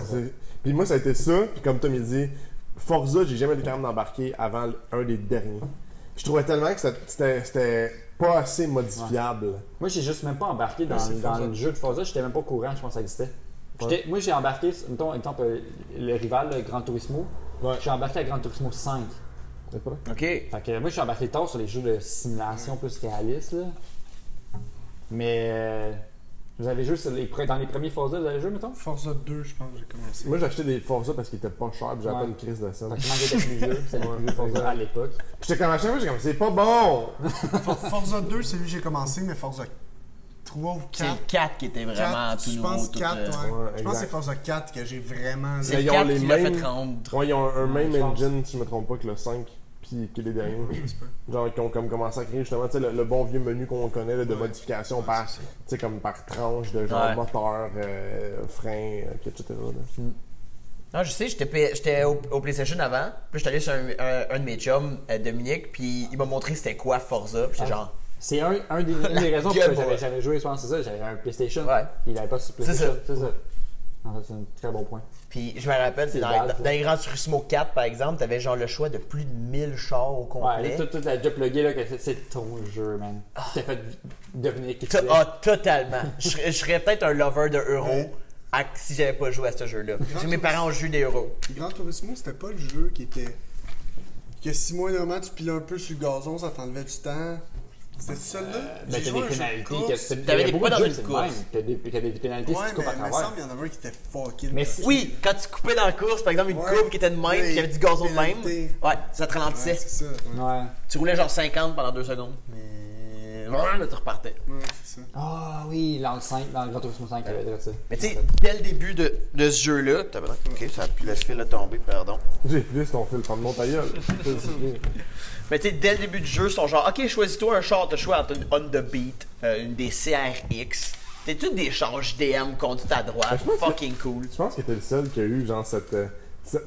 Speaker 5: puis moi, ça a été ça, puis comme Tom il dit, Forza, j'ai jamais été capable d'embarquer avant un des derniers. Je trouvais tellement que c'était pas assez modifiable.
Speaker 2: Moi, j'ai juste même pas embarqué dans le jeu de Forza, j'étais même pas au courant, je pense que ça existait. Moi, j'ai embarqué, mettons, exemple, le rival, le Gran Turismo, j'ai embarqué à Gran Turismo 5.
Speaker 3: OK.
Speaker 2: Fait que moi, je suis embarqué tard sur les jeux de simulation plus réalistes, là. Mais vous avez joué dans les premiers Forza, vous avez joué, mettons?
Speaker 4: Forza 2, je pense que j'ai commencé.
Speaker 5: Moi, j'ai acheté des Forza parce qu'ils étaient pas chers, puis j'avais pas une crise de scène.
Speaker 2: Fait que manquait de plus jeux, c'est les plus Forza à l'époque.
Speaker 5: Puis j'étais comme à chaque fois, j'étais comme, c'est pas bon!
Speaker 4: Forza 2, c'est lui que j'ai commencé, mais Forza 3 ou 4.
Speaker 3: C'est le 4 qui était vraiment
Speaker 4: 4,
Speaker 3: tout
Speaker 4: je
Speaker 3: nouveau.
Speaker 4: pense
Speaker 3: tout,
Speaker 4: 4, ouais.
Speaker 5: Ouais,
Speaker 4: Je pense que c'est
Speaker 5: exact.
Speaker 4: Forza 4 que j'ai vraiment...
Speaker 3: C'est
Speaker 5: Ils
Speaker 3: le
Speaker 5: ont
Speaker 3: 4
Speaker 5: les
Speaker 3: qui l'a
Speaker 5: mêmes-
Speaker 3: fait rendre.
Speaker 5: Ouais, ils ont un même
Speaker 2: je pense.
Speaker 5: engine, si je me trompe pas, que le 5, puis que les derniers. Genre, qui ont comme commencé à créer justement, tu sais, le bon vieux menu qu'on connaît là, de modification par, tu sais, comme par tranche de genre
Speaker 3: Ouais.
Speaker 5: moteur, frein, etc. là.
Speaker 3: Non, je sais, j'étais au PlayStation avant, puis j'étais allé sur un de mes chums, Dominique, puis il m'a montré c'était quoi Forza, puis j'étais genre...
Speaker 2: C'est une des raisons pour
Speaker 3: gueule,
Speaker 2: laquelle j'avais
Speaker 3: ouais.
Speaker 2: jamais joué, je pense, c'est ça. J'avais un PlayStation.
Speaker 3: Ouais.
Speaker 2: Il avait pas sur
Speaker 3: C'est
Speaker 2: PlayStation.
Speaker 3: ça.
Speaker 2: C'est ça. Non, ça, c'est un très bon point.
Speaker 3: Puis je me rappelle,
Speaker 2: C'est
Speaker 3: dans
Speaker 2: bad, ça.
Speaker 3: les Gran Turismo 4, par exemple, t'avais genre le choix de plus de 1000 chars au complet.
Speaker 2: Ouais, tout a déjà plugué là, que c'est ton jeu, man. T'as fait devenir qui tu es.
Speaker 3: Totalement. Je serais peut-être un lover de Euro si j'avais pas joué à ce jeu-là. Parce que mes parents ont joué des Euro.
Speaker 4: Gran Turismo, c'était pas le jeu qui était... Que si moindrement tu pilais un peu sur le gazon, ça t'enlevait du temps. C'était celle-là?
Speaker 2: Mais
Speaker 4: J'ai
Speaker 2: t'as
Speaker 4: joué
Speaker 2: des
Speaker 4: à un jeu de
Speaker 2: pénalités.
Speaker 4: course.
Speaker 3: T'avais des
Speaker 2: beaucoup de
Speaker 3: points dans
Speaker 2: jeux,
Speaker 3: une
Speaker 2: c'est le
Speaker 3: course.
Speaker 2: même. T'as des pénalités si
Speaker 4: Ouais,
Speaker 2: tu coupes à
Speaker 4: mais il me
Speaker 2: travers.
Speaker 4: semble qu'il y en avait un qui était fucking...
Speaker 2: Mais
Speaker 4: tough.
Speaker 3: Oui, quand tu coupais dans la course, par exemple, une
Speaker 4: Ouais.
Speaker 3: courbe qui était de même,
Speaker 4: Ouais,
Speaker 3: puis il y avait du gazon de même,
Speaker 4: pénalité.
Speaker 3: ouais, ça te ralentissait.
Speaker 4: Ouais, c'est ça. Ouais,
Speaker 2: Ouais.
Speaker 3: Tu roulais genre 50 pendant 2 secondes. Mais. Là, tu repartais.
Speaker 4: ouais, c'est ça.
Speaker 2: Ah oui, dans le Gran Turismo 5, il y avait ça.
Speaker 3: Mais tu sais, dès le début de ce jeu-là, ok, ça a pu laisser le tomber, pardon.
Speaker 5: J'ai plus ton fil, prendre mon ta gueule.
Speaker 3: Mais tu sais, dès le début du jeu, ils sont genre, ok, choisis-toi un char, t'as le choix entre une Honda Beat, une des CRX. C'est toutes des chars HDM conduite à droite,
Speaker 5: je pense que-
Speaker 3: fucking cool.
Speaker 5: Je pense que t'es le seul qui a eu genre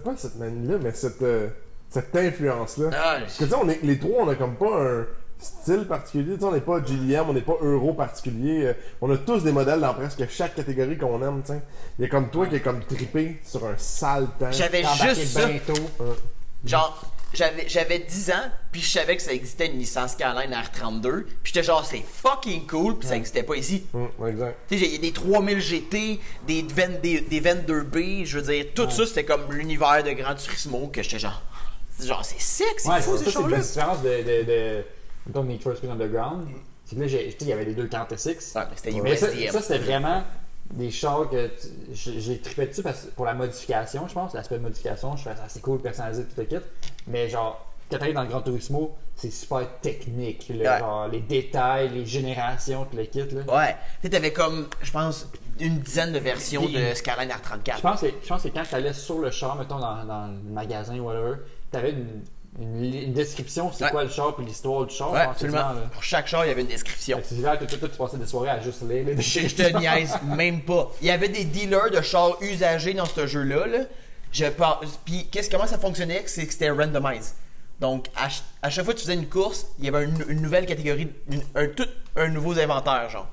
Speaker 5: pas cette manie-là, mais cette influence-là.
Speaker 3: Ah,
Speaker 5: Parce que tu sais, les trois, on a comme pas un style particulier. Tu sais, on n'est pas GDM, on n'est pas Euro particulier. On a tous des modèles dans presque chaque catégorie qu'on aime, tu sais. Il y a comme toi qui est comme trippé sur un sale temps.
Speaker 3: J'avais
Speaker 2: T'embarquais
Speaker 3: juste ça.
Speaker 2: bientôt.
Speaker 3: Genre, j'avais 10 ans, puis je savais que ça existait une Nissan Skyline R32, puis j'étais genre, c'est fucking cool, puis ça existait pas ici.
Speaker 5: Exact.
Speaker 3: Tu sais, il y a des 3000 GT, des 22B, je veux dire, tout ça, c'était comme l'univers de Gran Turismo, que j'étais genre, c'est sick, c'est
Speaker 2: Ouais,
Speaker 3: fou,
Speaker 2: ça,
Speaker 3: ces
Speaker 2: c'est la
Speaker 3: choses-là.
Speaker 2: différence de mettons, Need for Speed Underground. C'est que là, tu sais, il y avait les deux Counter 6.
Speaker 3: Ouais, mais c'était
Speaker 2: Mais
Speaker 3: USDM.
Speaker 2: ça, c'était vraiment des chars que j'ai trippé dessus pour la modification, je pense. L'aspect de modification, je fais c'est cool, personnalisé, tout le kit. Mais genre, quand t'arrives dans le Gran Turismo, c'est super technique. Là,
Speaker 3: Ouais.
Speaker 2: genre, les détails, les générations, tout le kit. Là.
Speaker 3: Ouais, tu sais, t'avais comme, je pense, une dizaine de versions de Skyline R34.
Speaker 2: Je pense que quand tu allais sur le char, mettons, dans le magasin ou whatever, t'avais une description, c'est
Speaker 3: Ouais.
Speaker 2: quoi le char, puis l'histoire du char.
Speaker 3: Ouais,
Speaker 2: je pense,
Speaker 3: absolument.
Speaker 2: quasiment, là.
Speaker 3: Pour chaque char, il y avait une description.
Speaker 2: Fait que c'est là que tu passais des soirées à juste lire les
Speaker 3: Je te niaise même pas. Il y avait des dealers de chars usagés dans ce jeu-là. Là. Puis comment ça fonctionnait? C'est que c'était randomized. Donc, à chaque fois que tu faisais une course, il y avait une nouvelle catégorie, un nouveau inventaire, genre.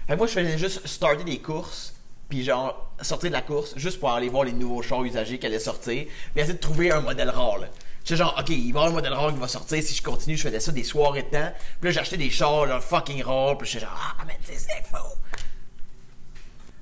Speaker 3: Fait que moi, je faisais juste starter des courses, puis genre, sortir de la course, juste pour aller voir les nouveaux chars usagés qui allaient sortir, puis essayer de trouver un modèle rare, là. J'étais genre, ok, il va y avoir un modèle rare qui va sortir, si je continue, je faisais ça des soirées de temps, puis là, j'achetais des chars, là, fucking rares, puis j'étais genre, ah, man, c'est fou!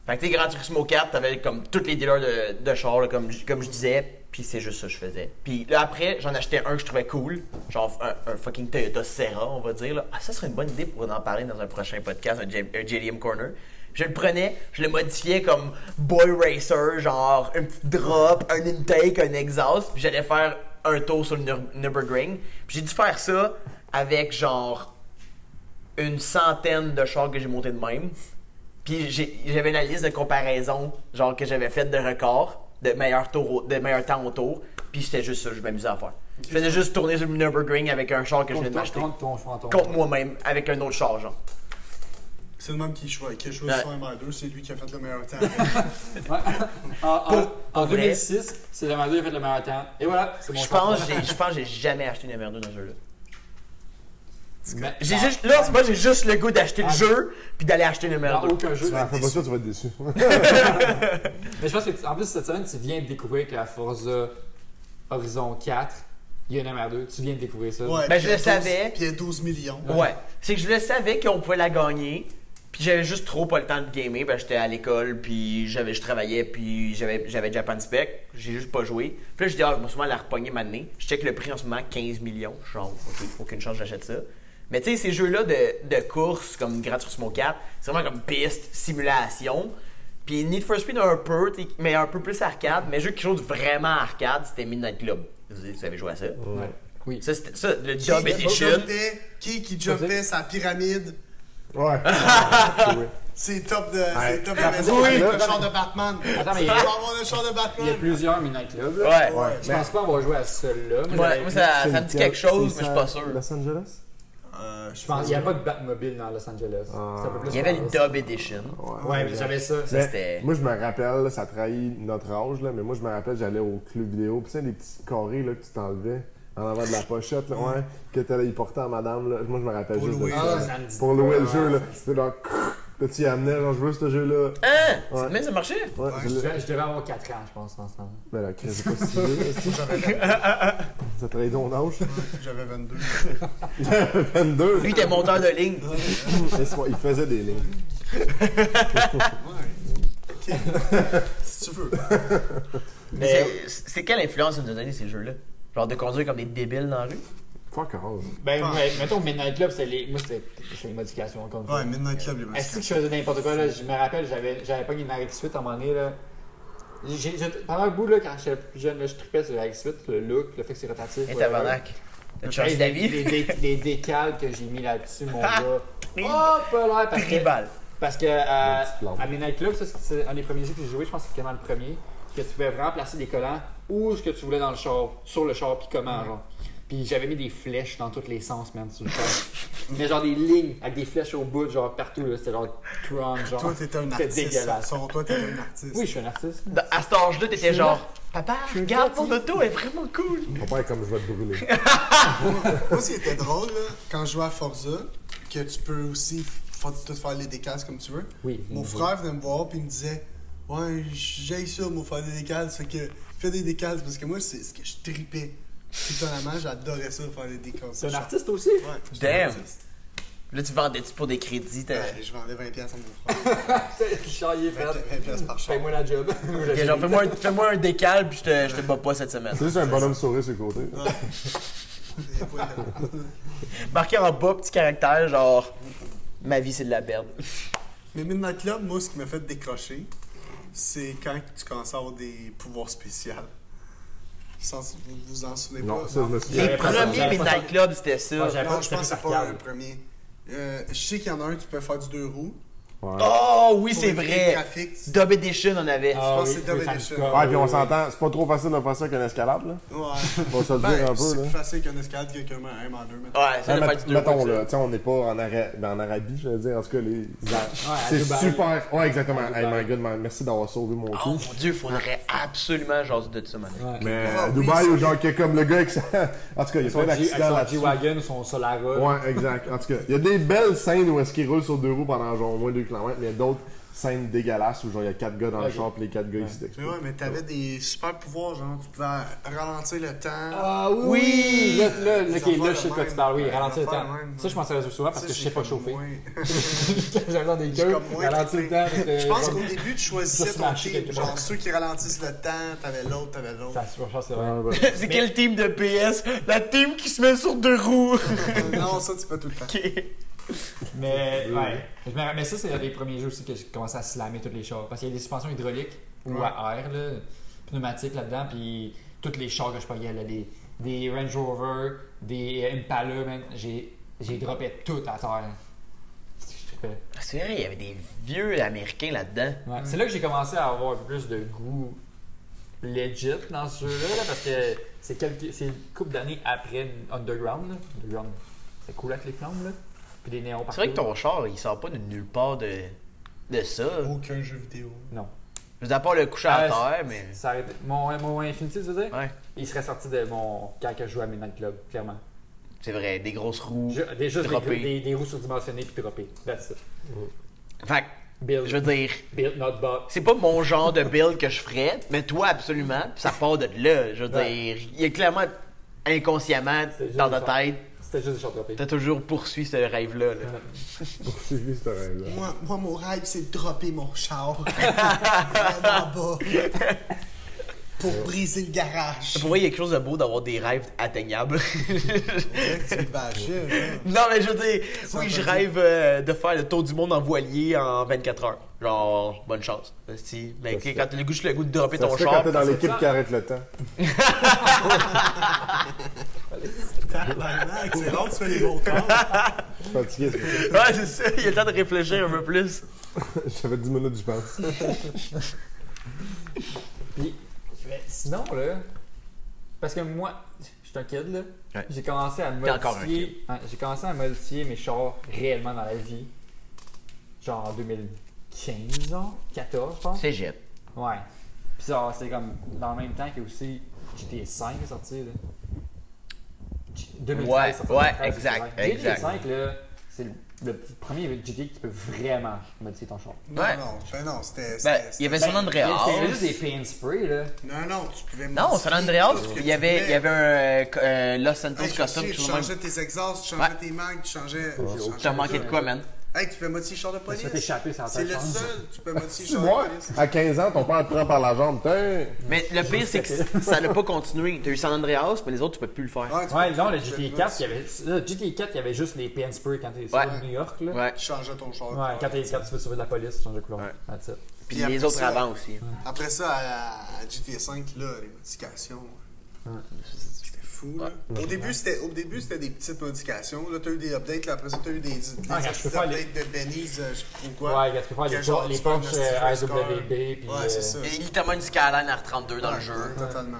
Speaker 3: Fait que tu sais, Gran Turismo 4, t'avais comme tous les dealers de chars, là, comme je disais, puis c'est juste ça que je faisais. Puis là, après, j'en achetais un que je trouvais cool, genre un fucking Toyota Serra, on va dire. Là. Ah, ça serait une bonne idée pour en parler dans un prochain podcast, un JDM Corner. Je le prenais, je le modifiais comme Boy Racer, genre un petit drop, un intake, un exhaust, puis j'allais faire un tour sur le Nürburgring. Puis j'ai dû faire ça avec genre une centaine de chars que j'ai montés de même. Puis j'avais une liste de comparaison, genre que j'avais faite de records, de meilleurs temps au tour. Puis c'était juste ça que je m'amusais à faire. Je faisais juste tourner sur le Nürburgring avec un char que je venais de m'acheter. Contre moi-même, avec un autre char, genre.
Speaker 4: C'est le même qui a choisi son MR2, c'est lui qui a fait le meilleur temps.
Speaker 2: En
Speaker 3: vrai.
Speaker 2: 2006, c'est le MR2 qui a fait le meilleur temps. Et voilà, c'est mon
Speaker 3: Je pense que j'ai jamais acheté une MR2 dans ce jeu-là.
Speaker 2: Mais-
Speaker 3: J'ai juste, là, moi, j'ai juste le goût d'acheter le jeu, puis d'aller acheter le numéro
Speaker 2: Dans
Speaker 3: 2.
Speaker 2: aucun jeu.
Speaker 5: Ah, fais pas ça, tu vas être déçu.
Speaker 2: Mais je pense que, en plus, cette semaine, tu viens de découvrir que la Forza Horizon 4, il y a une MR2. Tu viens de découvrir ça.
Speaker 4: Ouais,
Speaker 3: Ben,
Speaker 4: puis
Speaker 3: je
Speaker 4: il y a
Speaker 3: le savais.
Speaker 4: Puis il y a 12 millions.
Speaker 3: Ouais. C'est que je le savais qu'on pouvait la gagner, puis j'avais juste trop pas le temps de gamer, ben j'étais à l'école, puis je travaillais, puis j'avais Japan Spec, j'ai juste pas joué. Puis là, je dis, je vais sûrement la repogner maintenant. Je check le prix en ce moment, 15 millions. Genre, ok, aucune chance, j'achète ça. Mais tu sais, ces jeux-là de course, comme Gran Turismo 4, c'est vraiment comme piste, simulation. Puis Need for Speed un peu, mais un peu plus arcade. Mais quelque chose de vraiment arcade, c'était Midnight Club. Vous avez joué à ça?
Speaker 2: Ouais. Oui.
Speaker 3: Ça, c'était ça, le
Speaker 4: Qui
Speaker 3: Dub Edition.
Speaker 4: qui jumpait sa pyramide.
Speaker 5: Ouais.
Speaker 4: C'est top de. C'est
Speaker 5: Ouais.
Speaker 4: top de
Speaker 2: Oui.
Speaker 4: maison avec le char de Batman.
Speaker 2: Attends, mais
Speaker 4: Tu vas avoir le char de
Speaker 2: il y a
Speaker 4: Batman.
Speaker 2: plusieurs Midnight Club. Là.
Speaker 3: Ouais.
Speaker 4: Ouais.
Speaker 2: Je pense pas avoir joué à celui-là. Mais
Speaker 3: Ouais,
Speaker 2: j'avais-
Speaker 3: moi, ça me dit quelque chose, mais je suis pas sûr.
Speaker 5: Los Angeles?
Speaker 2: je pense qu'il n'y a pas de Batmobile dans Los Angeles. C'est un peu plus
Speaker 3: Il y avait le
Speaker 2: Paris.
Speaker 3: Dub Edition.
Speaker 2: Ouais, mais j'avais ça.
Speaker 3: Ça,
Speaker 5: Mais
Speaker 3: c'était.
Speaker 5: moi, je me rappelle, là, ça trahit notre âge, là, mais moi, je me rappelle, j'allais au club vidéo, pis tu sais, les petits carrés là, que tu t'enlevais en avant de la pochette, là, ouais, que t'allais y porter à madame, là. Moi, je me rappelle
Speaker 4: Pour
Speaker 5: juste
Speaker 4: louer,
Speaker 5: de
Speaker 2: Ah,
Speaker 5: ça.
Speaker 2: ça me dit
Speaker 5: Pour louer
Speaker 2: pas,
Speaker 5: le jeu,
Speaker 2: ouais.
Speaker 5: là. C'était genre, que tu y amenais, genre, je veux ce jeu-là.
Speaker 3: Hein?
Speaker 5: Ouais.
Speaker 3: Mais ça marchait?
Speaker 5: Ouais, je l'ai.
Speaker 2: Je devais avoir 4 ans, je pense, dans ce temps-là.
Speaker 5: Mais là, Chris, c'est pas si vieux, aussi. Ça trahit ton âge.
Speaker 4: J'avais 22.
Speaker 5: 22.
Speaker 3: Lui, t'es monteur de ligne.
Speaker 5: Il faisait des lignes.
Speaker 4: Ouais. Ok. Si tu veux.
Speaker 3: Mais c'est quelle influence ça nous a donné ces jeux-là? Genre de conduire comme des débiles dans la rue?
Speaker 5: Fuck all.
Speaker 2: Ben, ouais, mettons, Midnight Club, c'est les modifications. Encore une fois.
Speaker 4: Ouais, Midnight Club, les
Speaker 2: Est-ce que je faisais n'importe quoi, là? Je me rappelle, j'avais pas une RX-8 à un moment donné, là. Pendant un bout, là, quand j'étais plus jeune, là, je trippais sur la RX-8, le look, le fait que c'est rotatif.
Speaker 3: Et
Speaker 2: whatever.
Speaker 3: tabarnak. T'as
Speaker 2: Hey,
Speaker 3: changé d'avis?
Speaker 2: les décals que j'ai mis là-dessus, mon gars. Oh, pas l'air, parce que,
Speaker 3: Tribal.
Speaker 2: parce que
Speaker 5: petite flamme.
Speaker 2: à Midnight Club, ça, c'est un des premiers jeux que j'ai joué, je pense que c'est vraiment le premier, que tu pouvais vraiment placer des collants où ce que tu voulais dans le char, sur le char, puis comment, genre. Puis j'avais mis des flèches dans tous les sens, man, sur le char. Mais genre des lignes avec des flèches au bout, genre partout, là. C'était genre Tron, genre.
Speaker 4: Toi, t'étais un
Speaker 2: C'était
Speaker 4: artiste.
Speaker 2: dégueulasse.
Speaker 4: Selon toi, t'étais un artiste.
Speaker 2: Oui, je suis un artiste.
Speaker 3: À cet âge-là, t'étais genre, papa, regarde ton auto, elle est vraiment cool.
Speaker 5: Mon père, comme je vais te brûler.
Speaker 4: Moi, ce qui était drôle, là, quand je jouais à Forza, que tu peux aussi tout faire les décals comme tu veux.
Speaker 2: Oui.
Speaker 4: Mon frère venait me voir puis il me disait ouais, j'ai ça, moi, faire des décals. Fait que fais des décals parce que moi, c'est ce que je tripais. Étonnamment, j'adorais ça, faire des décals.
Speaker 2: C'est un artiste aussi?
Speaker 4: Ouais, j'étais un
Speaker 3: Damn.
Speaker 4: artiste.
Speaker 3: Là, tu vendais-tu pour des crédits?
Speaker 4: Ouais, je vendais 20$ à mon frère.
Speaker 2: Le char, il est fait.
Speaker 4: 20$ par char.
Speaker 2: Fais-moi la job.
Speaker 3: Ok, genre, fais-moi un décal, puis je te bats pas cette semaine.
Speaker 5: C'est juste un bonhomme sourire sur le côté.
Speaker 3: Marqué en bas, petit caractère, genre, ma vie c'est de la merde.
Speaker 4: Mais Midnight Club, moi, ce qui m'a fait décrocher, c'est quand tu commences à avoir des pouvoirs spéciaux. Vous vous en souvenez
Speaker 5: Non,
Speaker 4: pas?
Speaker 5: ça, je me souviens.
Speaker 3: Les
Speaker 2: J'avais pas ça,
Speaker 3: premiers
Speaker 2: j'avais pas
Speaker 3: Midnight
Speaker 2: ça.
Speaker 3: Club, c'était ça.
Speaker 2: Ouais, j'avais
Speaker 4: Non,
Speaker 2: pas-
Speaker 4: je
Speaker 2: c'était
Speaker 4: pense que
Speaker 2: plus
Speaker 4: c'est pas
Speaker 2: arcade.
Speaker 4: le premier. Je sais qu'il y en a un, tu peux faire du 2 roues.
Speaker 5: Ouais.
Speaker 3: Oh, oui,
Speaker 4: Pour
Speaker 3: c'est
Speaker 4: les
Speaker 3: vrai.
Speaker 4: graphiques.
Speaker 3: Dub Edition, on avait.
Speaker 2: Ah
Speaker 4: Je pense
Speaker 2: oui,
Speaker 4: que c'est Double
Speaker 2: oui, ça me
Speaker 4: Edition.
Speaker 2: score.
Speaker 5: Ouais, puis on s'entend, c'est pas trop facile de faire ça qu'une escalade, là.
Speaker 4: Ouais.
Speaker 5: On va se le dire un peu,
Speaker 4: c'est
Speaker 5: là.
Speaker 4: plus facile qu'un escalade qu'un M en 2.
Speaker 3: Ouais, ça devait faire du 2
Speaker 5: Mettons, là, tu sais, on n'est pas en Arabie, je veux dire, en tout cas, les.
Speaker 2: à
Speaker 5: C'est
Speaker 2: Dubaï.
Speaker 5: super. Ouais, exactement.
Speaker 2: À
Speaker 5: Hey,
Speaker 2: Dubaï.
Speaker 5: my god, merci d'avoir sauvé mon
Speaker 3: Oh
Speaker 5: coup.
Speaker 3: mon dieu, faudrait absolument jaser de ça, man.
Speaker 2: Ouais.
Speaker 5: Mais
Speaker 4: Ah,
Speaker 5: à
Speaker 4: oui,
Speaker 5: Dubaï,
Speaker 4: ça.
Speaker 5: ou genre, que comme le gars avec sa. En tout cas, il y a
Speaker 2: Son
Speaker 5: plein d'accidents
Speaker 2: Avec
Speaker 5: là-dessus.
Speaker 2: son G-Wagon, son Solara.
Speaker 5: Ouais, exact. En tout cas, il y a des belles scènes où est-ce qu'il roule sur 2 roues pendant genre au moins 2 km, mais il y a d'autres scènes dégueulasses où genre il y a 4 gars dans le
Speaker 2: Ok.
Speaker 5: char pis les 4 gars ils se
Speaker 4: Mais ouais, mais t'avais des super pouvoirs, genre, tu pouvais ralentir le temps.
Speaker 2: Ah oui!
Speaker 3: Oui!
Speaker 2: Là,
Speaker 4: Des
Speaker 2: ok,
Speaker 4: affaires
Speaker 2: là, je sais de quoi
Speaker 4: de
Speaker 2: tu parles. Oui,
Speaker 4: même.
Speaker 2: ralentir le
Speaker 4: Des
Speaker 2: temps.
Speaker 4: affaires de même.
Speaker 2: Ça, je m'en sers souvent parce
Speaker 4: Ça,
Speaker 2: que je
Speaker 4: j'ai
Speaker 2: sais pas
Speaker 4: comme
Speaker 2: chauffer.
Speaker 4: moins-
Speaker 2: J'avais dans des
Speaker 4: J'ai
Speaker 2: gueules,
Speaker 4: comme moins
Speaker 2: ralentir le temps.
Speaker 4: Je pense qu'au début, tu choisissais
Speaker 2: Juste
Speaker 4: ton
Speaker 2: smasher
Speaker 4: team.
Speaker 2: quelque
Speaker 4: Genre,
Speaker 2: part.
Speaker 4: ceux qui ralentissent le temps, t'avais l'autre.
Speaker 2: Ça, je pense que c'est vrai.
Speaker 5: Ouais,
Speaker 3: C'est quel team de PS? La team qui se met sur 2 roues.
Speaker 4: Non, ça, tu fais tout le temps.
Speaker 3: Ok.
Speaker 2: Mais, ouais. Mais ça, c'est un des premiers jeux aussi que j'ai commencé à slammer tous les chars. Parce qu'il y a des suspensions hydrauliques ou à air, là, pneumatiques là-dedans. Puis tous les chars que je payais, là, des Range Rover, des Impala, man, j'ai droppé tout à terre. Je trippais.
Speaker 3: C'est vrai, il y avait des vieux américains là-dedans.
Speaker 2: Ouais. C'est là que j'ai commencé à avoir un peu plus de goût legit dans ce jeu-là, là, parce que c'est une couple d'années après Underground. Là. Underground, c'est cool avec les flammes, là. Puis des néons partout.
Speaker 3: C'est vrai que ton char, il sort pas de nulle part de ça.
Speaker 4: Aucun jeu vidéo.
Speaker 2: Non.
Speaker 3: Je veux dire, à part le coucher à terre, mais.
Speaker 2: Ça aurait- mon Infinity, tu veux dire?
Speaker 3: Ouais.
Speaker 2: Il serait sorti de mon. Quand je jouais à Midnight Club, clairement.
Speaker 3: C'est vrai, des grosses roues.
Speaker 2: Juste
Speaker 3: droppées.
Speaker 2: des roues surdimensionnées puis droppées. That's it.
Speaker 3: Fait que,
Speaker 2: Build.
Speaker 3: je veux dire,
Speaker 2: Build, not bug.
Speaker 3: c'est pas mon genre de build que je ferais, mais toi, absolument. Puis ça part de là. Je veux
Speaker 2: Ouais.
Speaker 3: dire, il y a clairement, inconsciemment,
Speaker 2: juste
Speaker 3: dans
Speaker 2: des
Speaker 3: ta tête,
Speaker 2: C'était juste des chars droppés.
Speaker 3: t'as toujours poursuivi ce rêve-là. Là.
Speaker 5: Poursuivi ce rêve-là.
Speaker 4: Moi, mon rêve, c'est de dropper mon char. Vraiment bas. Pour briser le garage.
Speaker 3: Pour moi, il y a quelque chose de beau d'avoir des rêves atteignables.
Speaker 4: Tu me bâchais, là.
Speaker 3: Non, mais je veux dire, oui, je rêve de faire le tour du monde en voilier en 24 heures. Genre, bonne chance. Si. Mais
Speaker 5: Ça
Speaker 3: quand t'as le goût de dropper
Speaker 5: Ça
Speaker 3: ton
Speaker 5: se fait
Speaker 3: char.
Speaker 5: quand t'es dans l'équipe qui arrête le temps.
Speaker 4: Tabarnak, c'est rare que tu fais les bons temps.
Speaker 5: Je suis fatigué, c'est pour ça.
Speaker 3: Ouais, c'est ça, il y a le temps de réfléchir un peu plus.
Speaker 5: J'avais 10 minutes, je pense.
Speaker 2: Puis, mais sinon, là, parce que moi, je suis un kid, là.
Speaker 3: Ouais.
Speaker 2: J'ai commencé à
Speaker 3: T'es encore un
Speaker 2: modifier. J'ai commencé à modifier mes chars réellement dans la vie. Genre en 2015, genre, 14, je pense.
Speaker 3: Cégep.
Speaker 2: Ouais. Puis ça, c'est comme dans le même temps que aussi GTA 5 est sorti, là. 2013,
Speaker 3: Ouais,
Speaker 2: sorti en
Speaker 3: ouais,
Speaker 2: 2013,
Speaker 3: exact,
Speaker 2: GTA
Speaker 3: exact.
Speaker 2: 5, là, c'est le premier GTA qui peut vraiment modifier ton char.
Speaker 3: Ouais.
Speaker 4: Non, c'était.
Speaker 3: Ben, il y avait San Andreas.
Speaker 2: Il y avait juste des paint spray, là.
Speaker 4: Non, tu pouvais
Speaker 3: Non,
Speaker 4: modifier
Speaker 3: San Andreas,
Speaker 4: tout ce que
Speaker 3: il
Speaker 4: tu
Speaker 3: y avait
Speaker 4: voulais.
Speaker 3: un Los Santos
Speaker 4: Hey, je
Speaker 3: Custom,
Speaker 4: sais,
Speaker 3: tout
Speaker 4: tu
Speaker 3: le même.
Speaker 4: changeais tes exhausts, tu changeais
Speaker 3: Ouais.
Speaker 4: tes mags, tu changeais.
Speaker 3: T'as manqué de quoi, man?
Speaker 4: Hey, tu peux modifier le char de
Speaker 2: Tu
Speaker 4: police.
Speaker 2: fais t'échapper sur la
Speaker 4: C'est
Speaker 2: tête,
Speaker 4: le
Speaker 2: je pense.
Speaker 4: seul, tu peux modifier le
Speaker 5: Tu
Speaker 4: char de
Speaker 5: vois,
Speaker 4: police.
Speaker 5: à 15 ans, ton père te prend par la jambe. Putain!
Speaker 3: Mais le pire, c'est que ça n'a pas continué. T'as eu San Andreas, mais les autres, tu peux plus le faire.
Speaker 4: tu
Speaker 2: Ouais,
Speaker 4: peux-
Speaker 2: non, le
Speaker 4: tu peux
Speaker 2: GTA 4, il y avait, là, GTA 4, il y avait juste les paint spray quand t'es sur
Speaker 3: Ouais.
Speaker 2: New York, là.
Speaker 3: Ouais.
Speaker 4: Tu changeais ton char.
Speaker 2: Ouais, quand tu veux sauver de la police, tu changes de couleur.
Speaker 3: Ouais.
Speaker 2: That's it.
Speaker 3: Puis
Speaker 4: Puis
Speaker 3: les
Speaker 4: après
Speaker 3: autres
Speaker 4: ça-
Speaker 3: avant aussi.
Speaker 4: Après ça, à GTA 5, là, les modifications. C'était fou, là. Au début, c'était des petites modifications. Là, t'as eu des updates, là, après ça, t'as eu des
Speaker 2: quand tu peux faire
Speaker 4: updates de Benny's, je sais pas quoi.
Speaker 2: Ouais, quand tu peux faire
Speaker 4: Quel genre
Speaker 2: les
Speaker 4: tu fais un
Speaker 2: punches
Speaker 4: hostie score.
Speaker 2: AWB, puis.
Speaker 4: Ouais, c'est ça.
Speaker 3: Il y a littéralement une Skyline R32 dans le jeu.
Speaker 4: Totalement.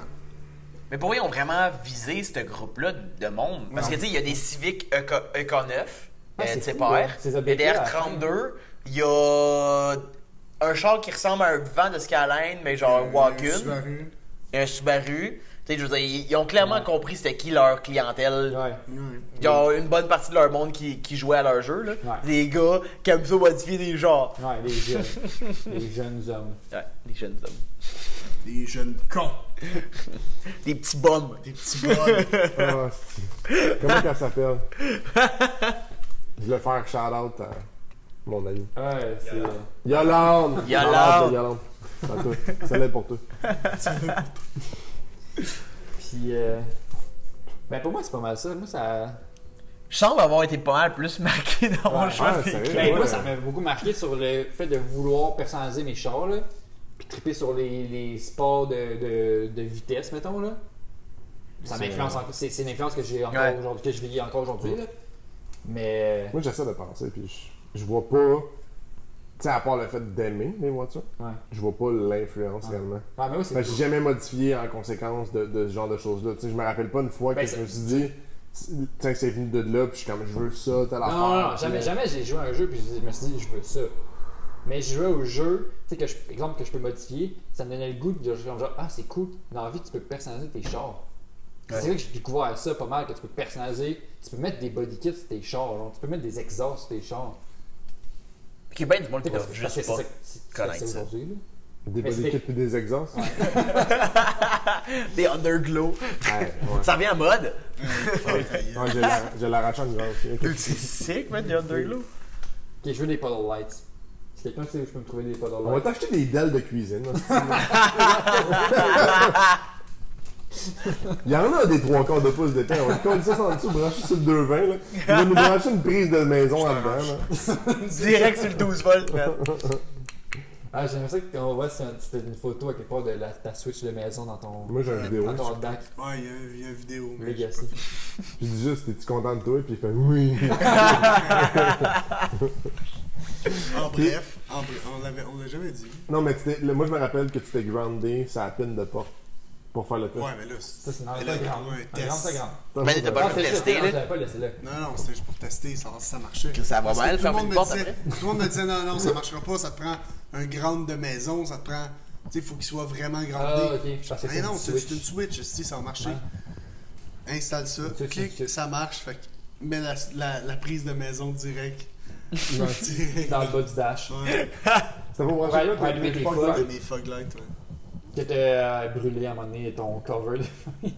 Speaker 3: Mais pour eux, ils ont vraiment visé ce groupe-là de monde. Parce que, tu sais, il y a des Civic EK9,
Speaker 2: Ah, c'est
Speaker 3: de ses
Speaker 2: fou, ouais.
Speaker 3: pairs.
Speaker 2: Ces
Speaker 3: Il y a des
Speaker 2: updates-là, à la
Speaker 3: R32. Il y a un char qui ressemble à un van de Skyline, mais genre un Wagon.
Speaker 4: Subaru.
Speaker 3: Et un Subaru. Tu sais, je veux dire, ils ont clairement compris c'était qui leur clientèle.
Speaker 2: Ouais.
Speaker 3: Il y a une bonne partie de leur monde qui jouait à leur jeu. Là.
Speaker 2: Ouais.
Speaker 3: Des gars qui aiment ça modifier des genres.
Speaker 2: Ouais, les jeunes. les jeunes hommes.
Speaker 3: Ouais, des jeunes hommes.
Speaker 4: Des jeunes cons.
Speaker 3: Des petits bums.
Speaker 4: Des petits bonnes.
Speaker 5: Ah, c'est- Comment qu'elle s'appelle? Je vais faire shout-out à mon ami.
Speaker 2: Ouais, c'est.
Speaker 5: Yolande!
Speaker 3: Yolande.
Speaker 5: Shout-out de Yolande. À toi. Celle-là est pour toi.
Speaker 2: Puis. Ben, pour moi, c'est pas mal ça. Moi, ça.
Speaker 3: Je semble avoir été pas mal plus marqué dans mon
Speaker 2: Ouais,
Speaker 3: choix.
Speaker 5: ouais, sérieux?
Speaker 2: Ben, moi,
Speaker 5: Ouais.
Speaker 2: ça m'a beaucoup marqué sur le fait de vouloir personnaliser mes chars, là. Puis triper sur les sports de vitesse, mettons, là. Ça m'influence encore. C'est une influence que j'ai encore
Speaker 3: Ouais.
Speaker 2: aujourd'hui, que je vis encore aujourd'hui, là. Mais.
Speaker 5: Moi, j'essaie de penser, puis je vois pas. Tu sais, à part le fait d'aimer les voitures,
Speaker 2: Ouais.
Speaker 5: je vois pas l'influence réellement.
Speaker 2: Ouais, mais moi, c'est.
Speaker 5: Fait que j'ai jamais modifié en conséquence de ce genre de choses-là. Tu sais, je me rappelle pas une fois
Speaker 2: Ben,
Speaker 5: que je me suis dit, tiens, c'est venu de là, puis je suis comme, je veux ça, telle affaire.
Speaker 2: Non,
Speaker 5: puis,
Speaker 2: jamais j'ai joué à un jeu puis je me suis dit je veux ça. Mais je jouais au jeu, tu sais, exemple que je peux modifier, ça me donnait le goût de genre, ah c'est cool, dans la vie tu peux personnaliser tes chars. C'est vrai que j'ai découvert ça pas mal, que tu peux personnaliser, tu peux mettre des body kits sur tes chars, genre, tu peux mettre des exhausts sur tes chars.
Speaker 3: Qui est bien du monde qui
Speaker 2: Parce
Speaker 3: doit
Speaker 2: que
Speaker 3: juste
Speaker 2: c'est
Speaker 3: pas
Speaker 2: ça c'est
Speaker 3: connaître
Speaker 2: ça
Speaker 3: ça.
Speaker 2: aujourd'hui, là.
Speaker 5: Des
Speaker 2: Mais
Speaker 5: body
Speaker 2: c'était-
Speaker 5: kits puis des exhausts.
Speaker 3: Des underglow.
Speaker 5: Ouais, ouais.
Speaker 3: Ça revient à mode.
Speaker 5: Ouais, j'ai l'arraché en hiver aussi.
Speaker 3: C'est sick, man, des underglow.
Speaker 2: Ok, je veux des puddle lights. Si quelqu'un sait où je peux me trouver des puddle
Speaker 5: On va
Speaker 2: lights.
Speaker 5: t'acheter des dalles de cuisine. là. Il y en a des 3/4 de pouce d'étain. On va te coller ça en dessous, brancher sur le 220. Là. Il va nous brancher une prise de maison en dedans. Là.
Speaker 3: Direct sur le 12 volts, man.
Speaker 2: Ah, j'aimerais ça qu'on voit si c'était une photo à quelque part de ta Switch de maison dans ton,
Speaker 5: Moi, j'ai une vidéo.
Speaker 2: dans ton DAC.
Speaker 4: Ouais, il y a une vidéo. mais
Speaker 2: Legacy.
Speaker 5: Je dis juste, es-tu content de toi? Puis il fait oui.
Speaker 4: On l'a jamais dit.
Speaker 5: Non, mais moi, je me rappelle que tu t'es groundé sur la pine de porte pour faire le test.
Speaker 4: Ouais, mais là,
Speaker 2: Ça, c'est une
Speaker 4: mais là,
Speaker 2: grande.
Speaker 4: un
Speaker 2: Un
Speaker 4: test.
Speaker 2: grand, c'est grand.
Speaker 3: Mais t'as pas
Speaker 2: Ah,
Speaker 3: le
Speaker 2: c'est
Speaker 3: testé,
Speaker 2: juste-
Speaker 3: là.
Speaker 2: j'avais pas laissé là.
Speaker 4: Non, c'était juste pour tester, ça marchait.
Speaker 3: Que ça va
Speaker 4: Parce
Speaker 3: mal,
Speaker 4: que tout le
Speaker 3: fermer
Speaker 4: monde
Speaker 3: une
Speaker 4: me
Speaker 3: porte
Speaker 4: disait-
Speaker 3: après.
Speaker 4: Tout le monde me disait non, ça marchera pas, ça te prend un ground de maison, ça te prend. Tu sais, il faut qu'il soit vraiment groundé.
Speaker 2: Ah, ok. Je pensais que
Speaker 4: Mais non,
Speaker 2: c'était
Speaker 4: c'est une Switch, si ça va marcher.
Speaker 2: Ouais.
Speaker 4: installe ça,
Speaker 2: C'est
Speaker 4: clique, ça marche, fait que mets la prise de maison direct. Direct.
Speaker 2: Dans le bas du dash.
Speaker 4: Ouais,
Speaker 5: C'était pour brancher là,
Speaker 2: pour allumer tes fog.
Speaker 4: c'était mes fog lights, ouais.
Speaker 2: Que t'as brûlé à un moment donné ton cover de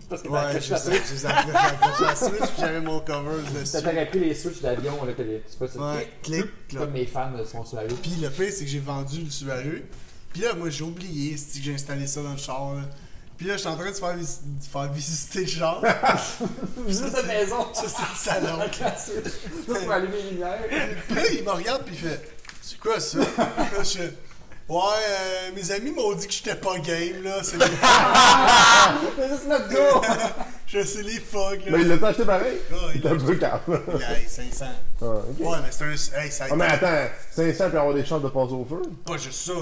Speaker 2: parce que t'as
Speaker 4: Ouais,
Speaker 2: accroché
Speaker 4: j'ai
Speaker 2: la
Speaker 4: accroché la Switch, puis j'avais mon cover dessus.
Speaker 2: T'aurais pris les switches d'avion, là, tu sais pas, c'est
Speaker 4: Ouais, clic, là.
Speaker 2: comme mes fans sont sur la rue.
Speaker 4: Puis le pire, c'est que j'ai vendu le Subaru. Puis là, moi, j'ai oublié, c'est que j'ai installé ça dans le char, là. Puis là, je suis en train de faire visiter le char.
Speaker 2: Visite de maison!
Speaker 4: Ça, c'est le salon.
Speaker 2: Pour allumer les lumières.
Speaker 4: Puis là, il me regarde, puis il fait c'est quoi ça? Là, je fais ouais, mes amis m'ont dit que j'étais pas game, là. C'est les
Speaker 2: C'est juste notre gars!
Speaker 4: c'est les fogs, là.
Speaker 5: Mais il l'a acheté pareil.
Speaker 4: Ah, il
Speaker 5: Il est un peu calme.
Speaker 4: Hey, 500.
Speaker 5: Ah, ok.
Speaker 4: Ouais, mais c'est un. Hey, ça a
Speaker 5: Ah, mais
Speaker 4: été
Speaker 5: attends, 500 pour avoir des chances de passer au feu.
Speaker 4: pas juste ça.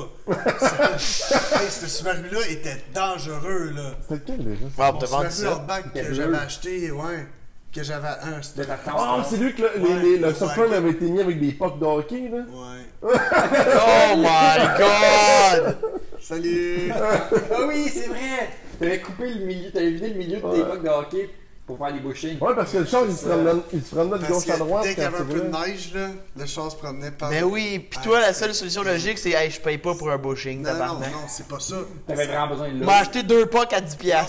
Speaker 4: Hey, ce Subaru-là était dangereux, là.
Speaker 5: C'était lequel déjà?
Speaker 3: Ah,
Speaker 4: Mon
Speaker 3: t'as vendu
Speaker 4: Subaru
Speaker 3: ça?
Speaker 4: Outback que
Speaker 2: Bleu.
Speaker 4: j'avais acheté, ouais. Que j'avais un. C'était.
Speaker 5: Ah, c'est lui que
Speaker 4: Ouais,
Speaker 5: le
Speaker 4: ouais.
Speaker 5: subframe avait été mis avec des pucks de hockey, là.
Speaker 4: Ouais.
Speaker 3: Oh my god!
Speaker 4: Salut!
Speaker 2: Ah oui, c'est vrai! T'avais coupé le milieu, t'avais vidé le milieu de tes
Speaker 5: Ouais.
Speaker 2: bugs de hockey pour faire des bushings.
Speaker 5: Ouais, parce que le char, il se promenait de
Speaker 4: Parce
Speaker 5: gauche à
Speaker 4: que
Speaker 5: droite
Speaker 4: dès qu'il y
Speaker 5: quand
Speaker 4: avait un
Speaker 5: tu
Speaker 4: peu de
Speaker 5: voulais.
Speaker 4: neige, là, le char se promenait par.
Speaker 3: Ben oui, pis toi, la seule solution logique, c'est hey, je paye pas pour un bushing,
Speaker 4: Non, non,
Speaker 3: tabarnak.
Speaker 4: non, c'est pas ça.
Speaker 2: T'avais vraiment besoin de
Speaker 3: Tu
Speaker 2: l'eau.
Speaker 3: m'as acheté 2 packs à 10$.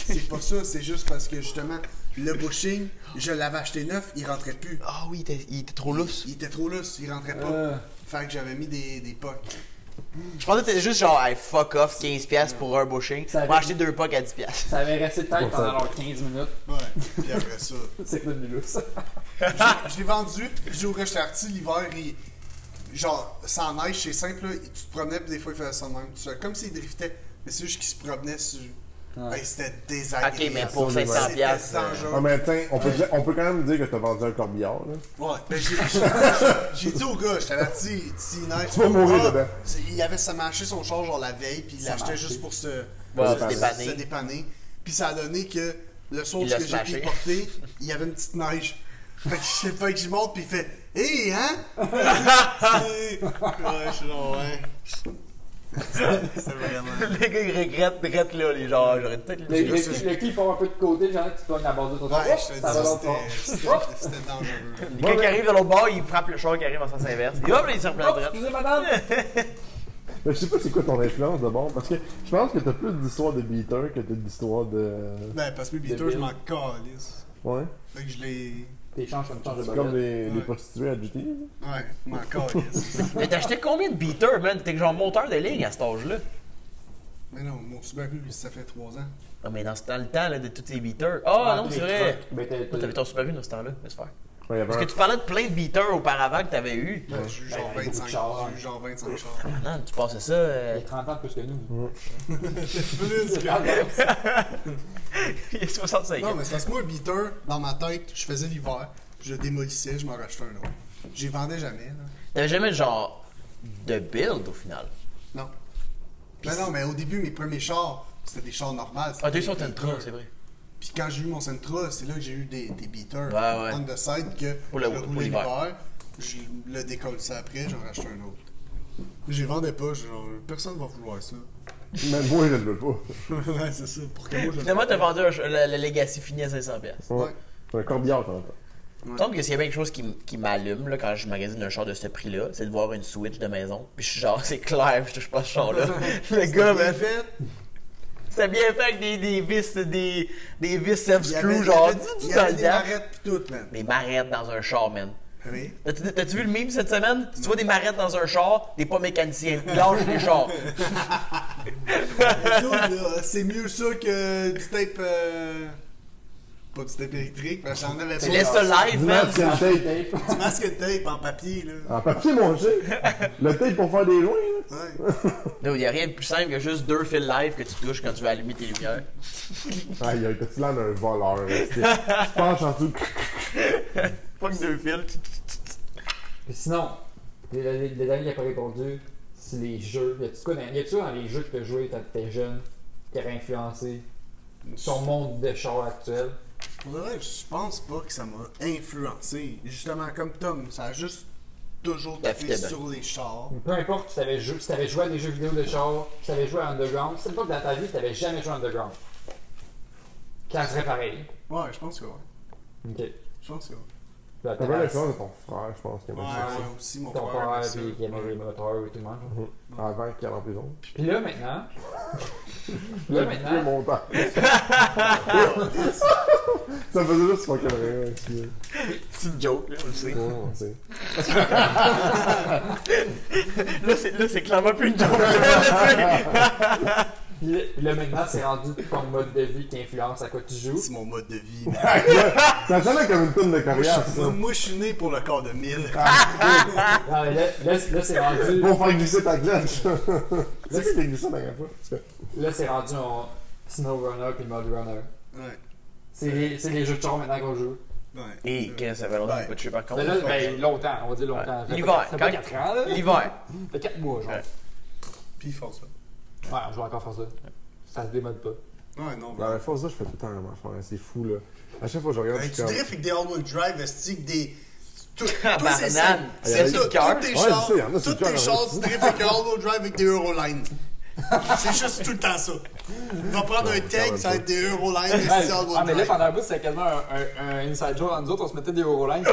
Speaker 4: C'est pas ça, c'est juste parce que justement, le bushing, je l'avais acheté neuf, il rentrait plus.
Speaker 3: Ah oui, il était trop lousse.
Speaker 4: Il était trop lousse, il rentrait pas. Fait que j'avais mis des pucks.
Speaker 3: Je pensais que t'étais juste genre, hey, fuck off, 15$ pour un bushing.
Speaker 2: Ça
Speaker 3: Moi,
Speaker 2: avait-
Speaker 3: acheté 2 packs à 10$.
Speaker 2: Ça avait resté de tête
Speaker 5: Pour ça.
Speaker 2: pendant genre 15 minutes.
Speaker 4: Ouais. Puis après ça,
Speaker 2: C'est que du lousse.
Speaker 4: je l'ai vendu, puis le jour où j'étais parti l'hiver, genre, sans neige, c'est simple, là, tu te promenais, puis des fois il faisait ça de même. Comme s'il driftait, mais c'est juste qu'il se promenait sur.
Speaker 2: Ouais.
Speaker 4: Hey, c'était désagréable.
Speaker 3: Ok, mais pour
Speaker 5: C'était
Speaker 3: 500$.
Speaker 4: dangereux.
Speaker 5: Ah, mais tiens, on peut quand même dire que t'as vendu un corbillard, là.
Speaker 4: Ouais, ben j'ai dit au gars, j'étais averti, si neige.
Speaker 5: Tu vas mourir dedans.
Speaker 4: Ça m'a acheté son char genre la veille, puis il l'achetait juste pour se
Speaker 3: dépanner.
Speaker 4: se dépanner. Puis ça a donné que le soir
Speaker 3: Il
Speaker 4: où
Speaker 3: l'a
Speaker 4: j'ai été
Speaker 3: smashé.
Speaker 4: porté, il y avait une petite neige. Fait que je sais pas que j'y monte, puis il fait hey, hein? Ouais, je suis là, ouais. C'est vraiment.
Speaker 3: Les gars, ils regrettent là, les gens. J'aurais peut-être
Speaker 2: Le clip part un peu de côté, genre tu pognes la base de ton
Speaker 4: Ouais, je te
Speaker 2: ça va dans
Speaker 4: dis,
Speaker 2: le fond.
Speaker 4: c'était dangereux.
Speaker 3: Les gars qui arrivent de l'autre bord, ils frappent le char qui arrive en sens inverse. Et hop, là, ils se replacent
Speaker 2: Oh,
Speaker 3: droite.
Speaker 2: excusez madame!
Speaker 5: Mais je sais pas c'est quoi ton influence de bord, parce que je pense que t'as plus d'histoires de beater que t'as d'histoires de.
Speaker 4: Ben, parce que le beater, je m'en calisse.
Speaker 5: Ouais.
Speaker 4: Fait que je l'ai.
Speaker 2: T'échanges comme change de
Speaker 5: C'est comme
Speaker 2: baguette.
Speaker 5: les
Speaker 4: Ouais.
Speaker 5: prostituées à GTA.
Speaker 4: Ouais, je m'en calisse.
Speaker 3: Mais t'as acheté combien de beaters, man? T'es genre monteur de ligne à cet âge-là.
Speaker 4: Mais non, mon Subaru, ça fait 3 ans.
Speaker 3: Ah, mais dans le temps là, de tous ces beaters. Ah, non, c'est vrai.
Speaker 2: Ben,
Speaker 3: Toi, t'avais ton Subaru dans ce temps-là, laisse faire.
Speaker 5: Ouais, il y avait
Speaker 3: Parce que tu parlais de plein de beaters auparavant que t'avais eu.
Speaker 4: Ouais, j'ai eu genre
Speaker 2: Ben, beaucoup de
Speaker 4: 25
Speaker 2: chars.
Speaker 4: j'ai eu genre 25 chars.
Speaker 3: Non, tu passais ça.
Speaker 2: Il y a 30 ans de plus que nous.
Speaker 4: Plus que-
Speaker 3: Il y a 65
Speaker 4: Non,
Speaker 3: ans.
Speaker 4: mais c'est parce que moi, un beater, dans ma tête, je faisais l'hiver, je le démolissais, je m'en rachetais un autre. J'y vendais jamais, là.
Speaker 3: T'avais jamais genre de build au final.
Speaker 4: Non. Ben non, mais au début, mes premiers chars, c'était des chars normales.
Speaker 3: Ah, t'as eu
Speaker 4: c'était
Speaker 3: son
Speaker 4: des
Speaker 3: Tentra,
Speaker 4: beaters.
Speaker 3: c'est vrai.
Speaker 4: Puis quand j'ai eu mon Sentra, c'est là que j'ai eu des beaters
Speaker 3: Ouais, ouais.
Speaker 4: on the side que
Speaker 3: Pour
Speaker 4: je
Speaker 3: le-
Speaker 4: le
Speaker 3: pour
Speaker 4: roulais
Speaker 3: l'hiver.
Speaker 4: l'hiver, je le décolle ça après, j'en rachetais un autre. Je les vendais pas, genre, personne va vouloir ça.
Speaker 5: Même moi, je le veux pas.
Speaker 4: Ouais, c'est ça, pour que moi je
Speaker 3: Finalement, t'as vendu le Legacy fini à 500$.
Speaker 5: Ouais. C'est un corbillard, quand même.
Speaker 3: Il me semble que s'il y a bien quelque chose qui m'allume là, quand je magasine un char de ce prix-là, c'est de voir une Switch de maison. Puis je suis genre, c'est clair, je touche pas ce char-là. Le gars,
Speaker 4: bien
Speaker 3: man,
Speaker 4: fait.
Speaker 3: c'était bien fait avec des vis, des vis
Speaker 4: Il y avait-
Speaker 3: self-screw, genre,
Speaker 4: il y
Speaker 3: dans
Speaker 4: avait
Speaker 3: le
Speaker 4: des
Speaker 3: temps.
Speaker 4: marrettes pis tout, man.
Speaker 3: Des marrettes dans un char, man.
Speaker 4: Oui.
Speaker 3: T'as-tu vu le meme cette semaine? Si tu vois des marrettes dans un char, t'es pas mécanicien. Lâche les chars.
Speaker 4: Tout, là, c'est mieux ça que du tape. Pas du tape électrique, parce que j'en avais
Speaker 3: Tu laisses ça live,
Speaker 5: Du
Speaker 3: man.
Speaker 5: masque de tape.
Speaker 4: Du masque de tape en papier, là.
Speaker 5: En papier, mon G. Le tape pour faire des joints, là.
Speaker 4: Ouais.
Speaker 3: Il n'y a rien de plus simple que juste 2 fils live que tu touches quand tu veux allumer tes lumières.
Speaker 5: Aïe, aïe, t'as-tu l'air d'un voleur, là. Tu te penches en dessous.
Speaker 3: Pas que 2 fils.
Speaker 2: Mais sinon, les derniers qui n'ont pas répondu, c'est les jeux. Y a-tu dans les jeux que tu as joué quand tu étais jeune qui auraient influencé ton monde de char actuel?
Speaker 4: Pour de vrai, je pense pas que ça m'a influencé. Justement, comme Tom, ça a juste toujours tapé
Speaker 3: T'as fait
Speaker 4: sur les chars.
Speaker 2: Peu importe si t'avais joué à des jeux vidéo de char, si t'avais joué à Underground, c'est pas que dans ta vie, t'avais jamais joué à Underground. Quand serait pareil.
Speaker 4: Ouais, je pense que ouais.
Speaker 2: Ok.
Speaker 4: Je pense que ouais.
Speaker 2: La
Speaker 5: T'as bien
Speaker 2: terrasse,
Speaker 5: l'expérience de ton frère, je pense, qui aimait
Speaker 4: Ouais,
Speaker 5: ça.
Speaker 4: ouais, aussi, mon
Speaker 2: ton
Speaker 4: frère.
Speaker 2: père,
Speaker 4: aimait ça.
Speaker 2: puis qui aimait les moteurs et tout le monde.
Speaker 5: Avant qu'il aille en prison.
Speaker 2: Puis là, maintenant.
Speaker 5: Là,
Speaker 2: maintenant.
Speaker 5: mon temps. Ça faisait juste fucking rire.
Speaker 3: C'est une joke, là, on le sait.
Speaker 5: Ouais, on sait.
Speaker 3: Là, c'est clairement plus une joke.
Speaker 2: Puis là, maintenant, c'est rendu ton mode de vie qui influence à quoi tu joues.
Speaker 4: C'est mon mode de vie.
Speaker 5: Ça sonnait comme une toune de carrière, ça.
Speaker 4: Moi, je suis né pour le corps de 1000.
Speaker 2: Non, mais là, c'est rendu.
Speaker 5: Pour faire glisser ta clutch. C'est qui qui a glissé la dernière fois?
Speaker 2: Là, c'est rendu en SnowRunner puis Mud Runner.
Speaker 4: Ouais.
Speaker 2: C'est les jeux de char maintenant qu'on joue.
Speaker 4: Ouais.
Speaker 3: Et que ça fait longtemps qu'on pas touché par contre.
Speaker 2: Mais là, ben, longtemps, on va dire longtemps.
Speaker 3: Ouais. L'hiver,
Speaker 2: Ça fait 4 ans, là.
Speaker 3: L'hiver.
Speaker 2: Ça fait 4 mois, genre.
Speaker 3: Ouais.
Speaker 4: Puis Forza.
Speaker 2: Ouais, je vais encore faire ça. Ça se démode pas.
Speaker 4: Ouais, non.
Speaker 5: Dans la Forza, je fais tout le temps la même affaire. C'est fou, là. À chaque fois que je regarde, je
Speaker 4: Tu
Speaker 5: suis comme.
Speaker 4: drifts avec des all-wheel drive, esti, des. Tous
Speaker 3: Banane.
Speaker 4: c'est
Speaker 3: C'est
Speaker 4: tout,
Speaker 3: le cœur.
Speaker 4: toutes tes
Speaker 5: Ouais,
Speaker 4: chars,
Speaker 5: je sais, y en a, c'est
Speaker 4: toutes
Speaker 5: le
Speaker 4: tes
Speaker 5: cœur,
Speaker 4: chars,
Speaker 5: hein.
Speaker 4: tu drifts avec un all-wheel drive avec des Euroline. C'est juste tout le temps ça. Il va prendre un tag, ça va être des Euroline, esti, all-wheel
Speaker 2: Ah, mais là,
Speaker 4: drive.
Speaker 2: pendant un bout, c'était quasiment un inside joke entre nous autres. On se mettait des Eurolines.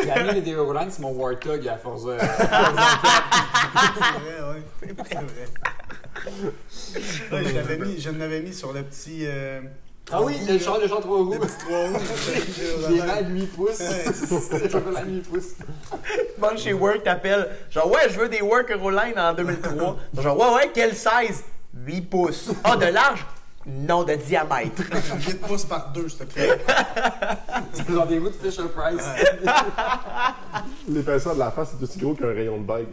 Speaker 2: La mienne des Eurolines, c'est mon Warthog à Forza.
Speaker 4: C'est vrai, ouais. C'est vrai. Ouais, je l'avais mis sur le petit.
Speaker 2: Ah oui, le char 3 roues.
Speaker 4: Le petit 3 roues.
Speaker 2: Les mains à 8 pouces. C'est un peu la 8 pouces.
Speaker 3: Tu demandes chez Work, t'appelles. Genre, ouais, je veux des Work Euroline en 2003. Genre, ouais, quel size? 8 pouces. Ah, de large? Non, de diamètre.
Speaker 4: 8 pouces par 2, s'il te plaît.
Speaker 2: C'est genre des roues de Fisher Price.
Speaker 5: L'épaisseur de la face est aussi gros qu'un rayon de bike.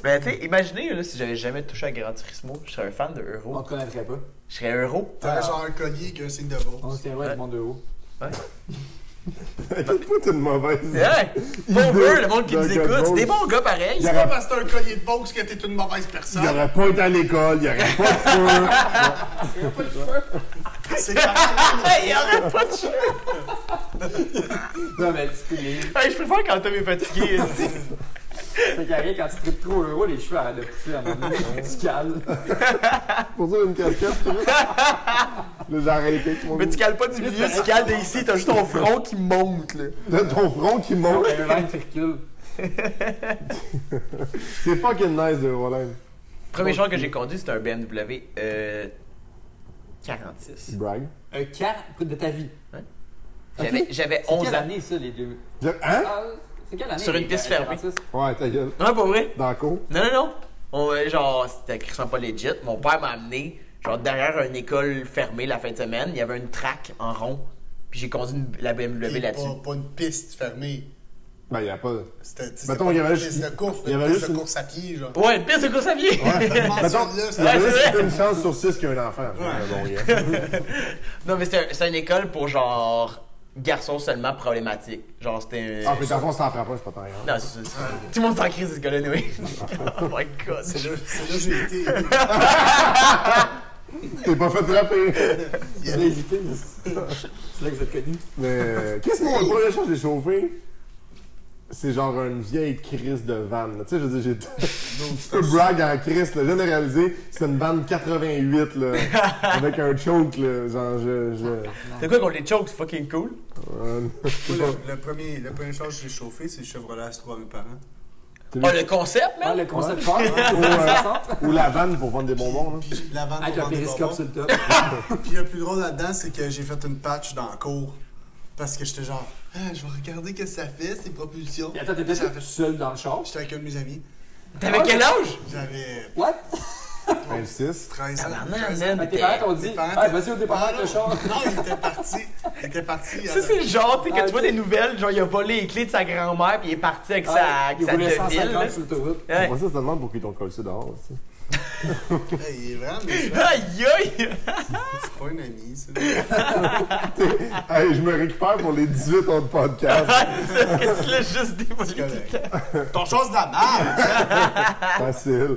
Speaker 3: Mais tu sais, imaginez là, si j'avais jamais touché à Gran Turismo, je serais un fan de Euro.
Speaker 2: On te connaîtrait pas.
Speaker 3: Je serais Euro.
Speaker 4: T'aurais genre un collier avec un signe de Vaux.
Speaker 2: On se tiendrait du monde de haut.
Speaker 5: Écoute pas, t'es une mauvaise.
Speaker 3: Ouais! Bon eux, le monde qui
Speaker 5: D'un
Speaker 3: nous
Speaker 5: gars de
Speaker 3: écoute, c'est
Speaker 5: Vaux.
Speaker 3: des bons gars pareils.
Speaker 4: C'est pas parce que t'as un collier de Vaux que t'es une mauvaise personne.
Speaker 5: Il aurait pas été à l'école, il aurait pas de feu.
Speaker 4: C'est pareil.
Speaker 3: Hey, il y aurait pas de chien!
Speaker 2: Non, mais tu peux les.
Speaker 3: Hey, je préfère quand Tom est fatigué. esti.
Speaker 2: C'est carré, quand tu tripes trop euro, les cheveux arrêtent de pousser à un moment donné. Tu cales.
Speaker 5: Pour ça, une casquette, tu vois. Là, j'ai arrêté tout le
Speaker 3: Mais
Speaker 5: monde.
Speaker 3: tu cales pas du milieu, tu cales d'ici, t'as juste ton front qui monte là.
Speaker 5: T'as ton front qui monte.
Speaker 2: Un line qui recule.
Speaker 5: C'est fucking nice de Roland.
Speaker 3: Premier char que j'ai conduit, c'était un BMW 46.
Speaker 5: Brag.
Speaker 2: Un 4 de ta vie.
Speaker 3: J'avais
Speaker 2: C'est
Speaker 3: 11
Speaker 2: quelle
Speaker 3: ans.
Speaker 2: année, ça, les deux?
Speaker 5: Hein?
Speaker 2: Ah, c'est quelle année?
Speaker 3: Sur une piste fermée.
Speaker 2: 46?
Speaker 5: Ouais, ta gueule.
Speaker 3: Non, pas vrai?
Speaker 5: Dans la cour.
Speaker 3: Non. Genre, c'était crissement pas legit. Mon père m'a amené, genre, derrière une école fermée la fin de semaine. Il y avait une track en rond. Puis j'ai conduit la BMW là-dessus.
Speaker 4: Pas une piste fermée.
Speaker 5: Ben, il y a pas.
Speaker 4: C'était
Speaker 5: Mettons,
Speaker 4: pas
Speaker 5: il y avait
Speaker 4: une
Speaker 5: juste-
Speaker 4: piste de course,
Speaker 5: il y
Speaker 4: une
Speaker 5: avait
Speaker 4: piste
Speaker 5: juste
Speaker 4: de
Speaker 5: une-
Speaker 4: course à pied, genre.
Speaker 3: Ouais, une piste de course à pied!
Speaker 5: Mettons,
Speaker 4: Mentionne-le,
Speaker 5: il y avait
Speaker 3: Ouais, c'est
Speaker 5: juste
Speaker 3: vrai.
Speaker 5: une chance sur 6 qu'il y a un enfant. Bon, yeah.
Speaker 3: Non, mais c'était une école pour genre garçons seulement problématiques. Genre, c'était.
Speaker 5: Ah, mais dans le fond, ça t'en fera pas, c'est pas tant grave.
Speaker 3: Non, c'est ça. Tout le monde s'en crie, ce gars-là, oui. Oh my god.
Speaker 4: C'est là que j'ai été.
Speaker 5: T'es pas fait frapper.
Speaker 2: Tu l'as hésité, mais c'est là que vous êtes connus.
Speaker 5: Mais qu'est-ce que mon premier char que j'ai chauffé? C'est genre une vieille crise de van. là. Tu sais, je veux dire, j'ai un brag en crise. Là. Je viens de réaliser, c'est une van 88 là, avec un choke. Là. Genre,
Speaker 3: C'est quoi contre les chokes? C'est fucking cool.
Speaker 4: Le premier char que j'ai chauffé, c'est le Chevrolet Astro à mes parents.
Speaker 3: Oh, le concept,
Speaker 2: Ah,
Speaker 3: man!
Speaker 2: le concept fort,
Speaker 5: Ou la vanne pour vendre des bonbons. Là.
Speaker 4: Puis la vanne
Speaker 2: avec
Speaker 4: pour
Speaker 2: un
Speaker 4: vendre des
Speaker 2: périscope
Speaker 4: bonbons.
Speaker 2: sur le top.
Speaker 4: Puis le plus drôle là-dedans, c'est que j'ai fait une patch dans la cour. Parce que j'étais genre, ah, je vais regarder qu'est-ce que ça fait, ces propulsions.
Speaker 2: Et attends, t'étais
Speaker 4: Ça fait-
Speaker 2: seul dans le char?
Speaker 4: J'étais avec un de mes amis.
Speaker 3: T'avais quel âge?
Speaker 4: J'avais
Speaker 2: What?
Speaker 5: 26.
Speaker 4: 13 ans.
Speaker 3: Tabarnak,
Speaker 4: 13 ans.
Speaker 3: man.
Speaker 2: Tes parents t'ont dit,
Speaker 4: Mes parents
Speaker 2: ah,
Speaker 4: étaient-
Speaker 2: vas-y au départ avec le char.
Speaker 4: Non, il était parti. Il était parti.
Speaker 3: Ça, c'est le genre, tu sais, que
Speaker 2: Ah,
Speaker 3: tu vois
Speaker 2: ok.
Speaker 3: des nouvelles, genre, il a volé les clés de sa grand-mère, puis il est parti avec
Speaker 2: Il
Speaker 3: sa
Speaker 2: roulait
Speaker 3: deville.
Speaker 2: 150 sur l'autoroute.
Speaker 3: Ouais.
Speaker 5: Moi, ça te demande pour qu'ils t'ont collé ça dehors. Aussi.
Speaker 4: Hey, il est vraiment méchant.
Speaker 3: Aïe aïe!
Speaker 4: C'est pas un ami, ça.
Speaker 5: Hey, je me récupère pour les 18 autres podcasts.
Speaker 3: C'est ça, que tu l'as juste
Speaker 4: C'est
Speaker 3: dévolé.
Speaker 4: correct. Ton chose de la merde!
Speaker 5: Facile.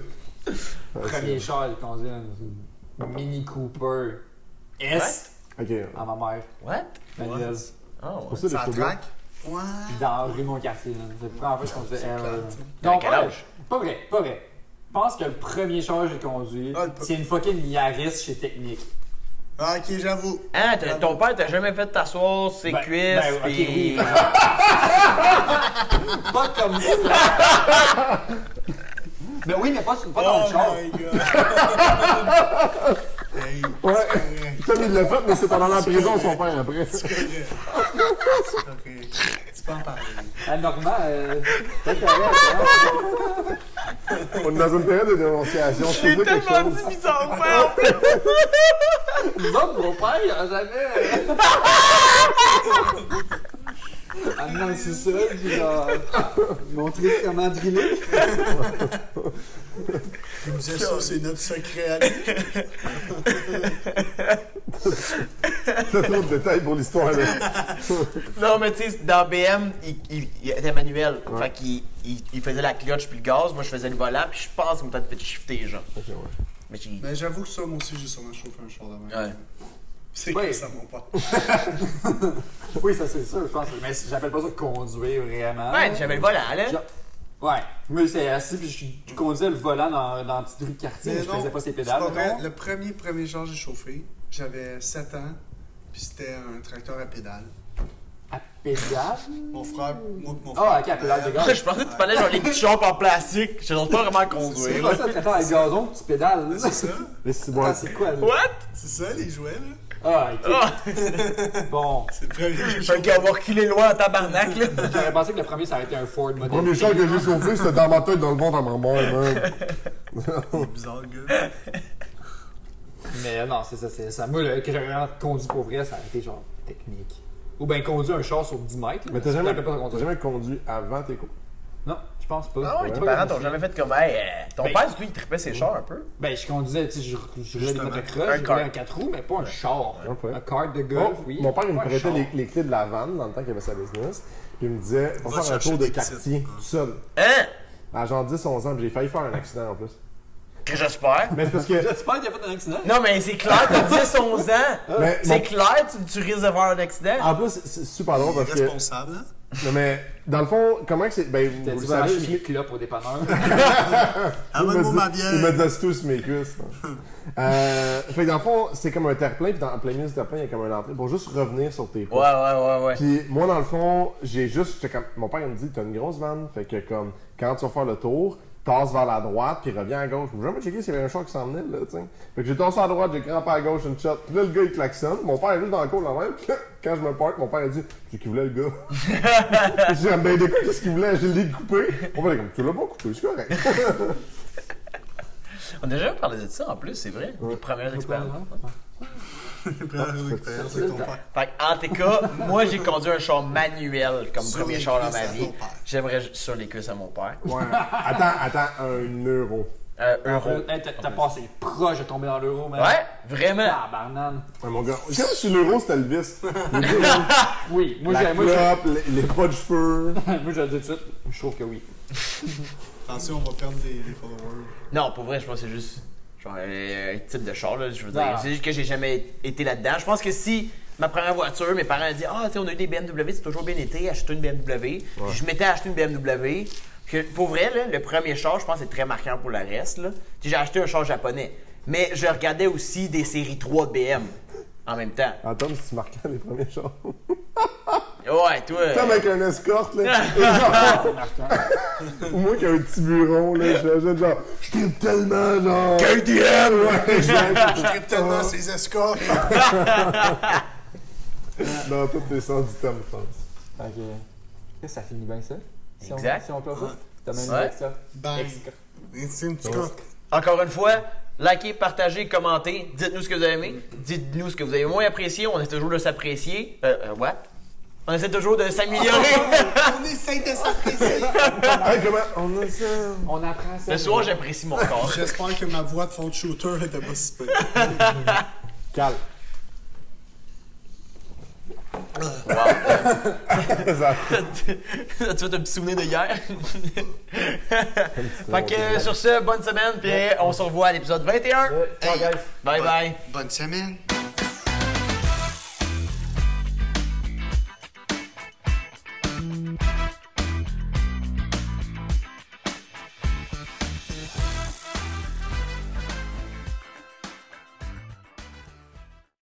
Speaker 2: Premier char, il conduit une Mini Cooper S
Speaker 5: Ok.
Speaker 2: à ma mère.
Speaker 3: What?
Speaker 2: Manuel.
Speaker 3: Oh,
Speaker 5: Pour ça, les
Speaker 4: Ça
Speaker 5: cheveux.
Speaker 4: traque? Ouais.
Speaker 2: Dans rue Montcartier. là. C'est la première fois que je conduisais.
Speaker 3: T'avais quel
Speaker 2: pas vrai.
Speaker 3: âge?
Speaker 2: Pas vrai, pas vrai. Je pense que le premier char que j'ai conduit,
Speaker 4: Ah,
Speaker 2: c'est une fucking Yaris chez Technique.
Speaker 4: Ah, ok, j'avoue.
Speaker 3: Hein, ton père t'a jamais fait t'asseoir sur ses cuisses,
Speaker 2: ok,
Speaker 3: pis...
Speaker 2: oui. Pas comme ça. Mais oui, mais pas dans le char.
Speaker 4: my god. Hey,
Speaker 5: Ouais.
Speaker 4: c'est correct.
Speaker 5: Comme il l'a fait, mais c'est pendant la prison, son père, après.
Speaker 4: C'est correct. Tu peux en parler.
Speaker 2: Ah, Normand, c'est correct, hein?
Speaker 5: On est dans une période de dénonciation. Je
Speaker 3: J'ai
Speaker 5: peux dire quelque
Speaker 3: tellement
Speaker 5: chose.
Speaker 3: dit bizarrement!
Speaker 2: Nous autres, mon père, il a jamais. Amené dans le sous-sol, puis genre. Montrer comment driller.
Speaker 4: Il nous dit ça, c'est notre secret à lui.
Speaker 5: T'as trop de détails pour l'histoire, là.
Speaker 3: Non, mais tu sais, dans BM, il était manuel. Fait qu'il il faisait la clutch puis le gaz. Moi, je faisais le volant, puis je pense qu'il m'a peut-être fait shifter, genre.
Speaker 5: Ok, ouais.
Speaker 3: Mais j'ai.
Speaker 4: Mais j'avoue que ça, moi aussi, j'ai sûrement chauffé un char de même.
Speaker 3: Ouais.
Speaker 4: C'est
Speaker 2: Ouais.
Speaker 4: comme ça, mon pote.
Speaker 2: Oui, ça c'est sûr, je pense. Mais j'appelle pas ça conduire vraiment.
Speaker 3: Ouais, j'avais le volant, là.
Speaker 2: Genre- Ouais. Moi, j'étais assis, puis je conduisais le volant dans la petite rue de quartier, mais je faisais pas ses pédales.
Speaker 4: c'est pas vrai.
Speaker 2: mettons.
Speaker 4: Le premier char que j'ai chauffé, j'avais 7 ans, puis c'était un tracteur à pédale.
Speaker 2: À pédale?
Speaker 4: Mon frère, moi pis mon frère.
Speaker 2: Ah, ok, à pédale de gaz.
Speaker 3: Je pensais que tu parlais genre les petits chars en plastique. Je n'ose pas vraiment
Speaker 2: C'est
Speaker 3: conduire.
Speaker 2: pas ça, traiteur avec gazon, tu pédales.
Speaker 4: C'est ça?
Speaker 5: Mais c'est
Speaker 2: Attends,
Speaker 5: bon.
Speaker 2: c'est quoi, là?
Speaker 3: What?
Speaker 4: C'est ça, les jouets, là?
Speaker 2: Ah, ok.
Speaker 3: Ah!
Speaker 2: Bon.
Speaker 4: C'est le premier que j'ai
Speaker 3: Fait
Speaker 4: chauffé.
Speaker 3: qu'on va reculer loin en tabarnak, là.
Speaker 2: J'aurais pensé que le premier, ça aurait été un Ford
Speaker 5: Le
Speaker 2: modèle.
Speaker 5: premier char que j'ai chauffé, c'était dans ma tête, dans le ventre à ma mère, man.
Speaker 4: C'est bizarre, le gars.
Speaker 2: Mais non, c'est ça, c'est ça. Moi, là, que j'aurais vraiment conduit pour vrai, ça aurait été genre technique. Ou bien conduire un char sur 10 mètres.
Speaker 5: Mais
Speaker 2: là,
Speaker 5: t'as
Speaker 2: j'appelle pas ça
Speaker 5: jamais
Speaker 2: conduire.
Speaker 5: conduit avant tes cours?
Speaker 2: Non, je pense pas.
Speaker 3: Ah ouais, tes
Speaker 2: Ouais,
Speaker 3: parents
Speaker 2: je
Speaker 3: t'ont
Speaker 2: me
Speaker 3: jamais
Speaker 2: souviens.
Speaker 3: fait comme, hey, ton
Speaker 2: Ben-
Speaker 3: père, lui, il trippait ses chars un peu.
Speaker 2: Ben, je conduisais, tu sais, je roulais des
Speaker 4: Justement.
Speaker 2: motocross,
Speaker 3: Un
Speaker 2: je
Speaker 3: kart.
Speaker 2: roulais un 4 roues, mais pas un char.
Speaker 5: Ok.
Speaker 2: Un kart de
Speaker 5: Oh,
Speaker 2: golf, oui.
Speaker 5: Mon père, il me
Speaker 2: Pas un
Speaker 5: prêtait
Speaker 2: char.
Speaker 5: les clés de la vanne dans le temps qu'il avait sa business. Puis il me disait, on
Speaker 4: Va
Speaker 5: va faire un
Speaker 4: chercher
Speaker 5: tour de
Speaker 4: des
Speaker 5: quartier
Speaker 4: petites.
Speaker 5: tout seul.
Speaker 3: Hein?
Speaker 5: À genre 10-11 ans, puis j'ai failli faire un accident en plus.
Speaker 3: Que j'espère.
Speaker 5: Mais c'est parce que.
Speaker 2: J'espère qu'il a fait un accident.
Speaker 3: Non, mais c'est clair, t'as 10-11 ans.
Speaker 5: Mais
Speaker 3: C'est
Speaker 5: mon-
Speaker 3: clair, tu risques de voir un accident.
Speaker 5: En plus, c'est super drôle parce que.
Speaker 4: Responsable, hein?
Speaker 5: Non, mais dans le fond, comment que c'est. Ben,
Speaker 2: T'as
Speaker 5: vous
Speaker 2: dit,
Speaker 5: le
Speaker 2: va
Speaker 5: savez,
Speaker 2: acheter mes clopes au dépanneur.
Speaker 4: Amène-moi ma
Speaker 5: il me
Speaker 4: bière.
Speaker 5: disait tous mes cuisses. Fait que dans le fond, c'est comme un terre-plein, puis dans le plein milieu du terre-plein, il y a comme un entrée pour juste revenir sur tes pas.
Speaker 3: Ouais.
Speaker 5: Puis moi, dans le fond, j'étais comme. Mon père, il me dit, t'as une grosse vanne, fait que comme, quand tu vas faire le tour, tasse vers la droite, puis reviens à gauche. Je me jamais checké s'il y avait un char qui s'en venait, là, tu sais. Fait que j'ai tassé à droite, j'ai crampé à gauche une shot. Puis là, le gars, il klaxonne. Mon père est juste dans le cours là même. Puis là, quand je me parque, mon père a dit, c'est qui voulait le gars. J'ai dit, ben, d'écoute, qu'est-ce qu'il voulait? Je l'ai coupé. Mon père est comme, tu l'as pas coupé, c'est correct.
Speaker 3: On a déjà parlé de ça en plus, c'est vrai. Les premières expériences.
Speaker 4: C'est ton père.
Speaker 3: Fait en tout cas, moi j'ai conduit un char manuel comme
Speaker 4: Sur
Speaker 3: premier
Speaker 4: les
Speaker 3: char dans
Speaker 4: cuisses
Speaker 3: ma
Speaker 4: à
Speaker 3: vie.
Speaker 4: ton père.
Speaker 3: J'aimerais sur les cuisses à mon père.
Speaker 5: Ouais. Attends, un euro.
Speaker 3: Euro.
Speaker 2: Hey, t'as passé proche de tomber dans l'euro, man.
Speaker 3: Ouais, vraiment.
Speaker 2: Ah, banane.
Speaker 5: Ouais, mon gars. Quand je suis l'euro, c'était le vice.
Speaker 2: Oui, moi,
Speaker 5: La
Speaker 2: moi,
Speaker 5: clope, les pas de cheveux.
Speaker 2: je le dis tout de suite, je trouve que oui.
Speaker 4: Attention, on va perdre les followers.
Speaker 3: Non, pour vrai, je pense que c'est juste genre un type de char, là. Je veux dire,
Speaker 2: Ah.
Speaker 3: c'est juste que j'ai jamais été là-dedans. Je pense que si ma première voiture, mes parents ont dit, ah, tu sais, on a eu des BMW, c'est toujours bien été, achète une BMW. Je m'étais acheté une BMW. Que, pour vrai, là, le premier char, je pense que c'est très marquant pour le reste. Là. Tu sais, j'ai acheté un char japonais. Mais je regardais aussi des séries 3 de BM en même temps.
Speaker 5: Attends, c'est marquant les premiers chars.
Speaker 3: Ouais, toi.
Speaker 5: Comme avec un escorte, là. Et genre, moi qui ai un petit bureau, là, je genre, je tripe tellement, genre.
Speaker 3: KTM!
Speaker 5: Ouais,
Speaker 4: Je tripe tellement ces escorts.
Speaker 5: dans toutes les sens du terme, je pense.
Speaker 2: Ok. Est-ce que ça finit bien ça? Si
Speaker 3: Exact.
Speaker 2: Si on close ça? T'as même
Speaker 3: Ouais.
Speaker 2: avec ça?
Speaker 4: Bang. C'est une petite coque.
Speaker 3: Encore une fois, likez, partagez, commentez. Dites-nous ce que vous avez aimé. Dites-nous ce que vous avez moins apprécié. On essaie toujours de s'apprécier. What? On essaie toujours de s'améliorer.
Speaker 4: On essaye de s'apprécier.
Speaker 5: Hey, comment? On a ça.
Speaker 2: On apprend ça.
Speaker 3: Le soir, j'apprécie mon corps.
Speaker 4: J'espère que ma voix de fond de shooter était pas si peu.
Speaker 5: Calme.
Speaker 3: Wow.
Speaker 5: Ça-
Speaker 3: Tu fais un petit souvenir de hier. Fait que sur ce, bonne semaine, puis on se revoit à l'épisode 21.
Speaker 2: Ciao, guys.
Speaker 3: Bye bye.
Speaker 4: Bonne semaine.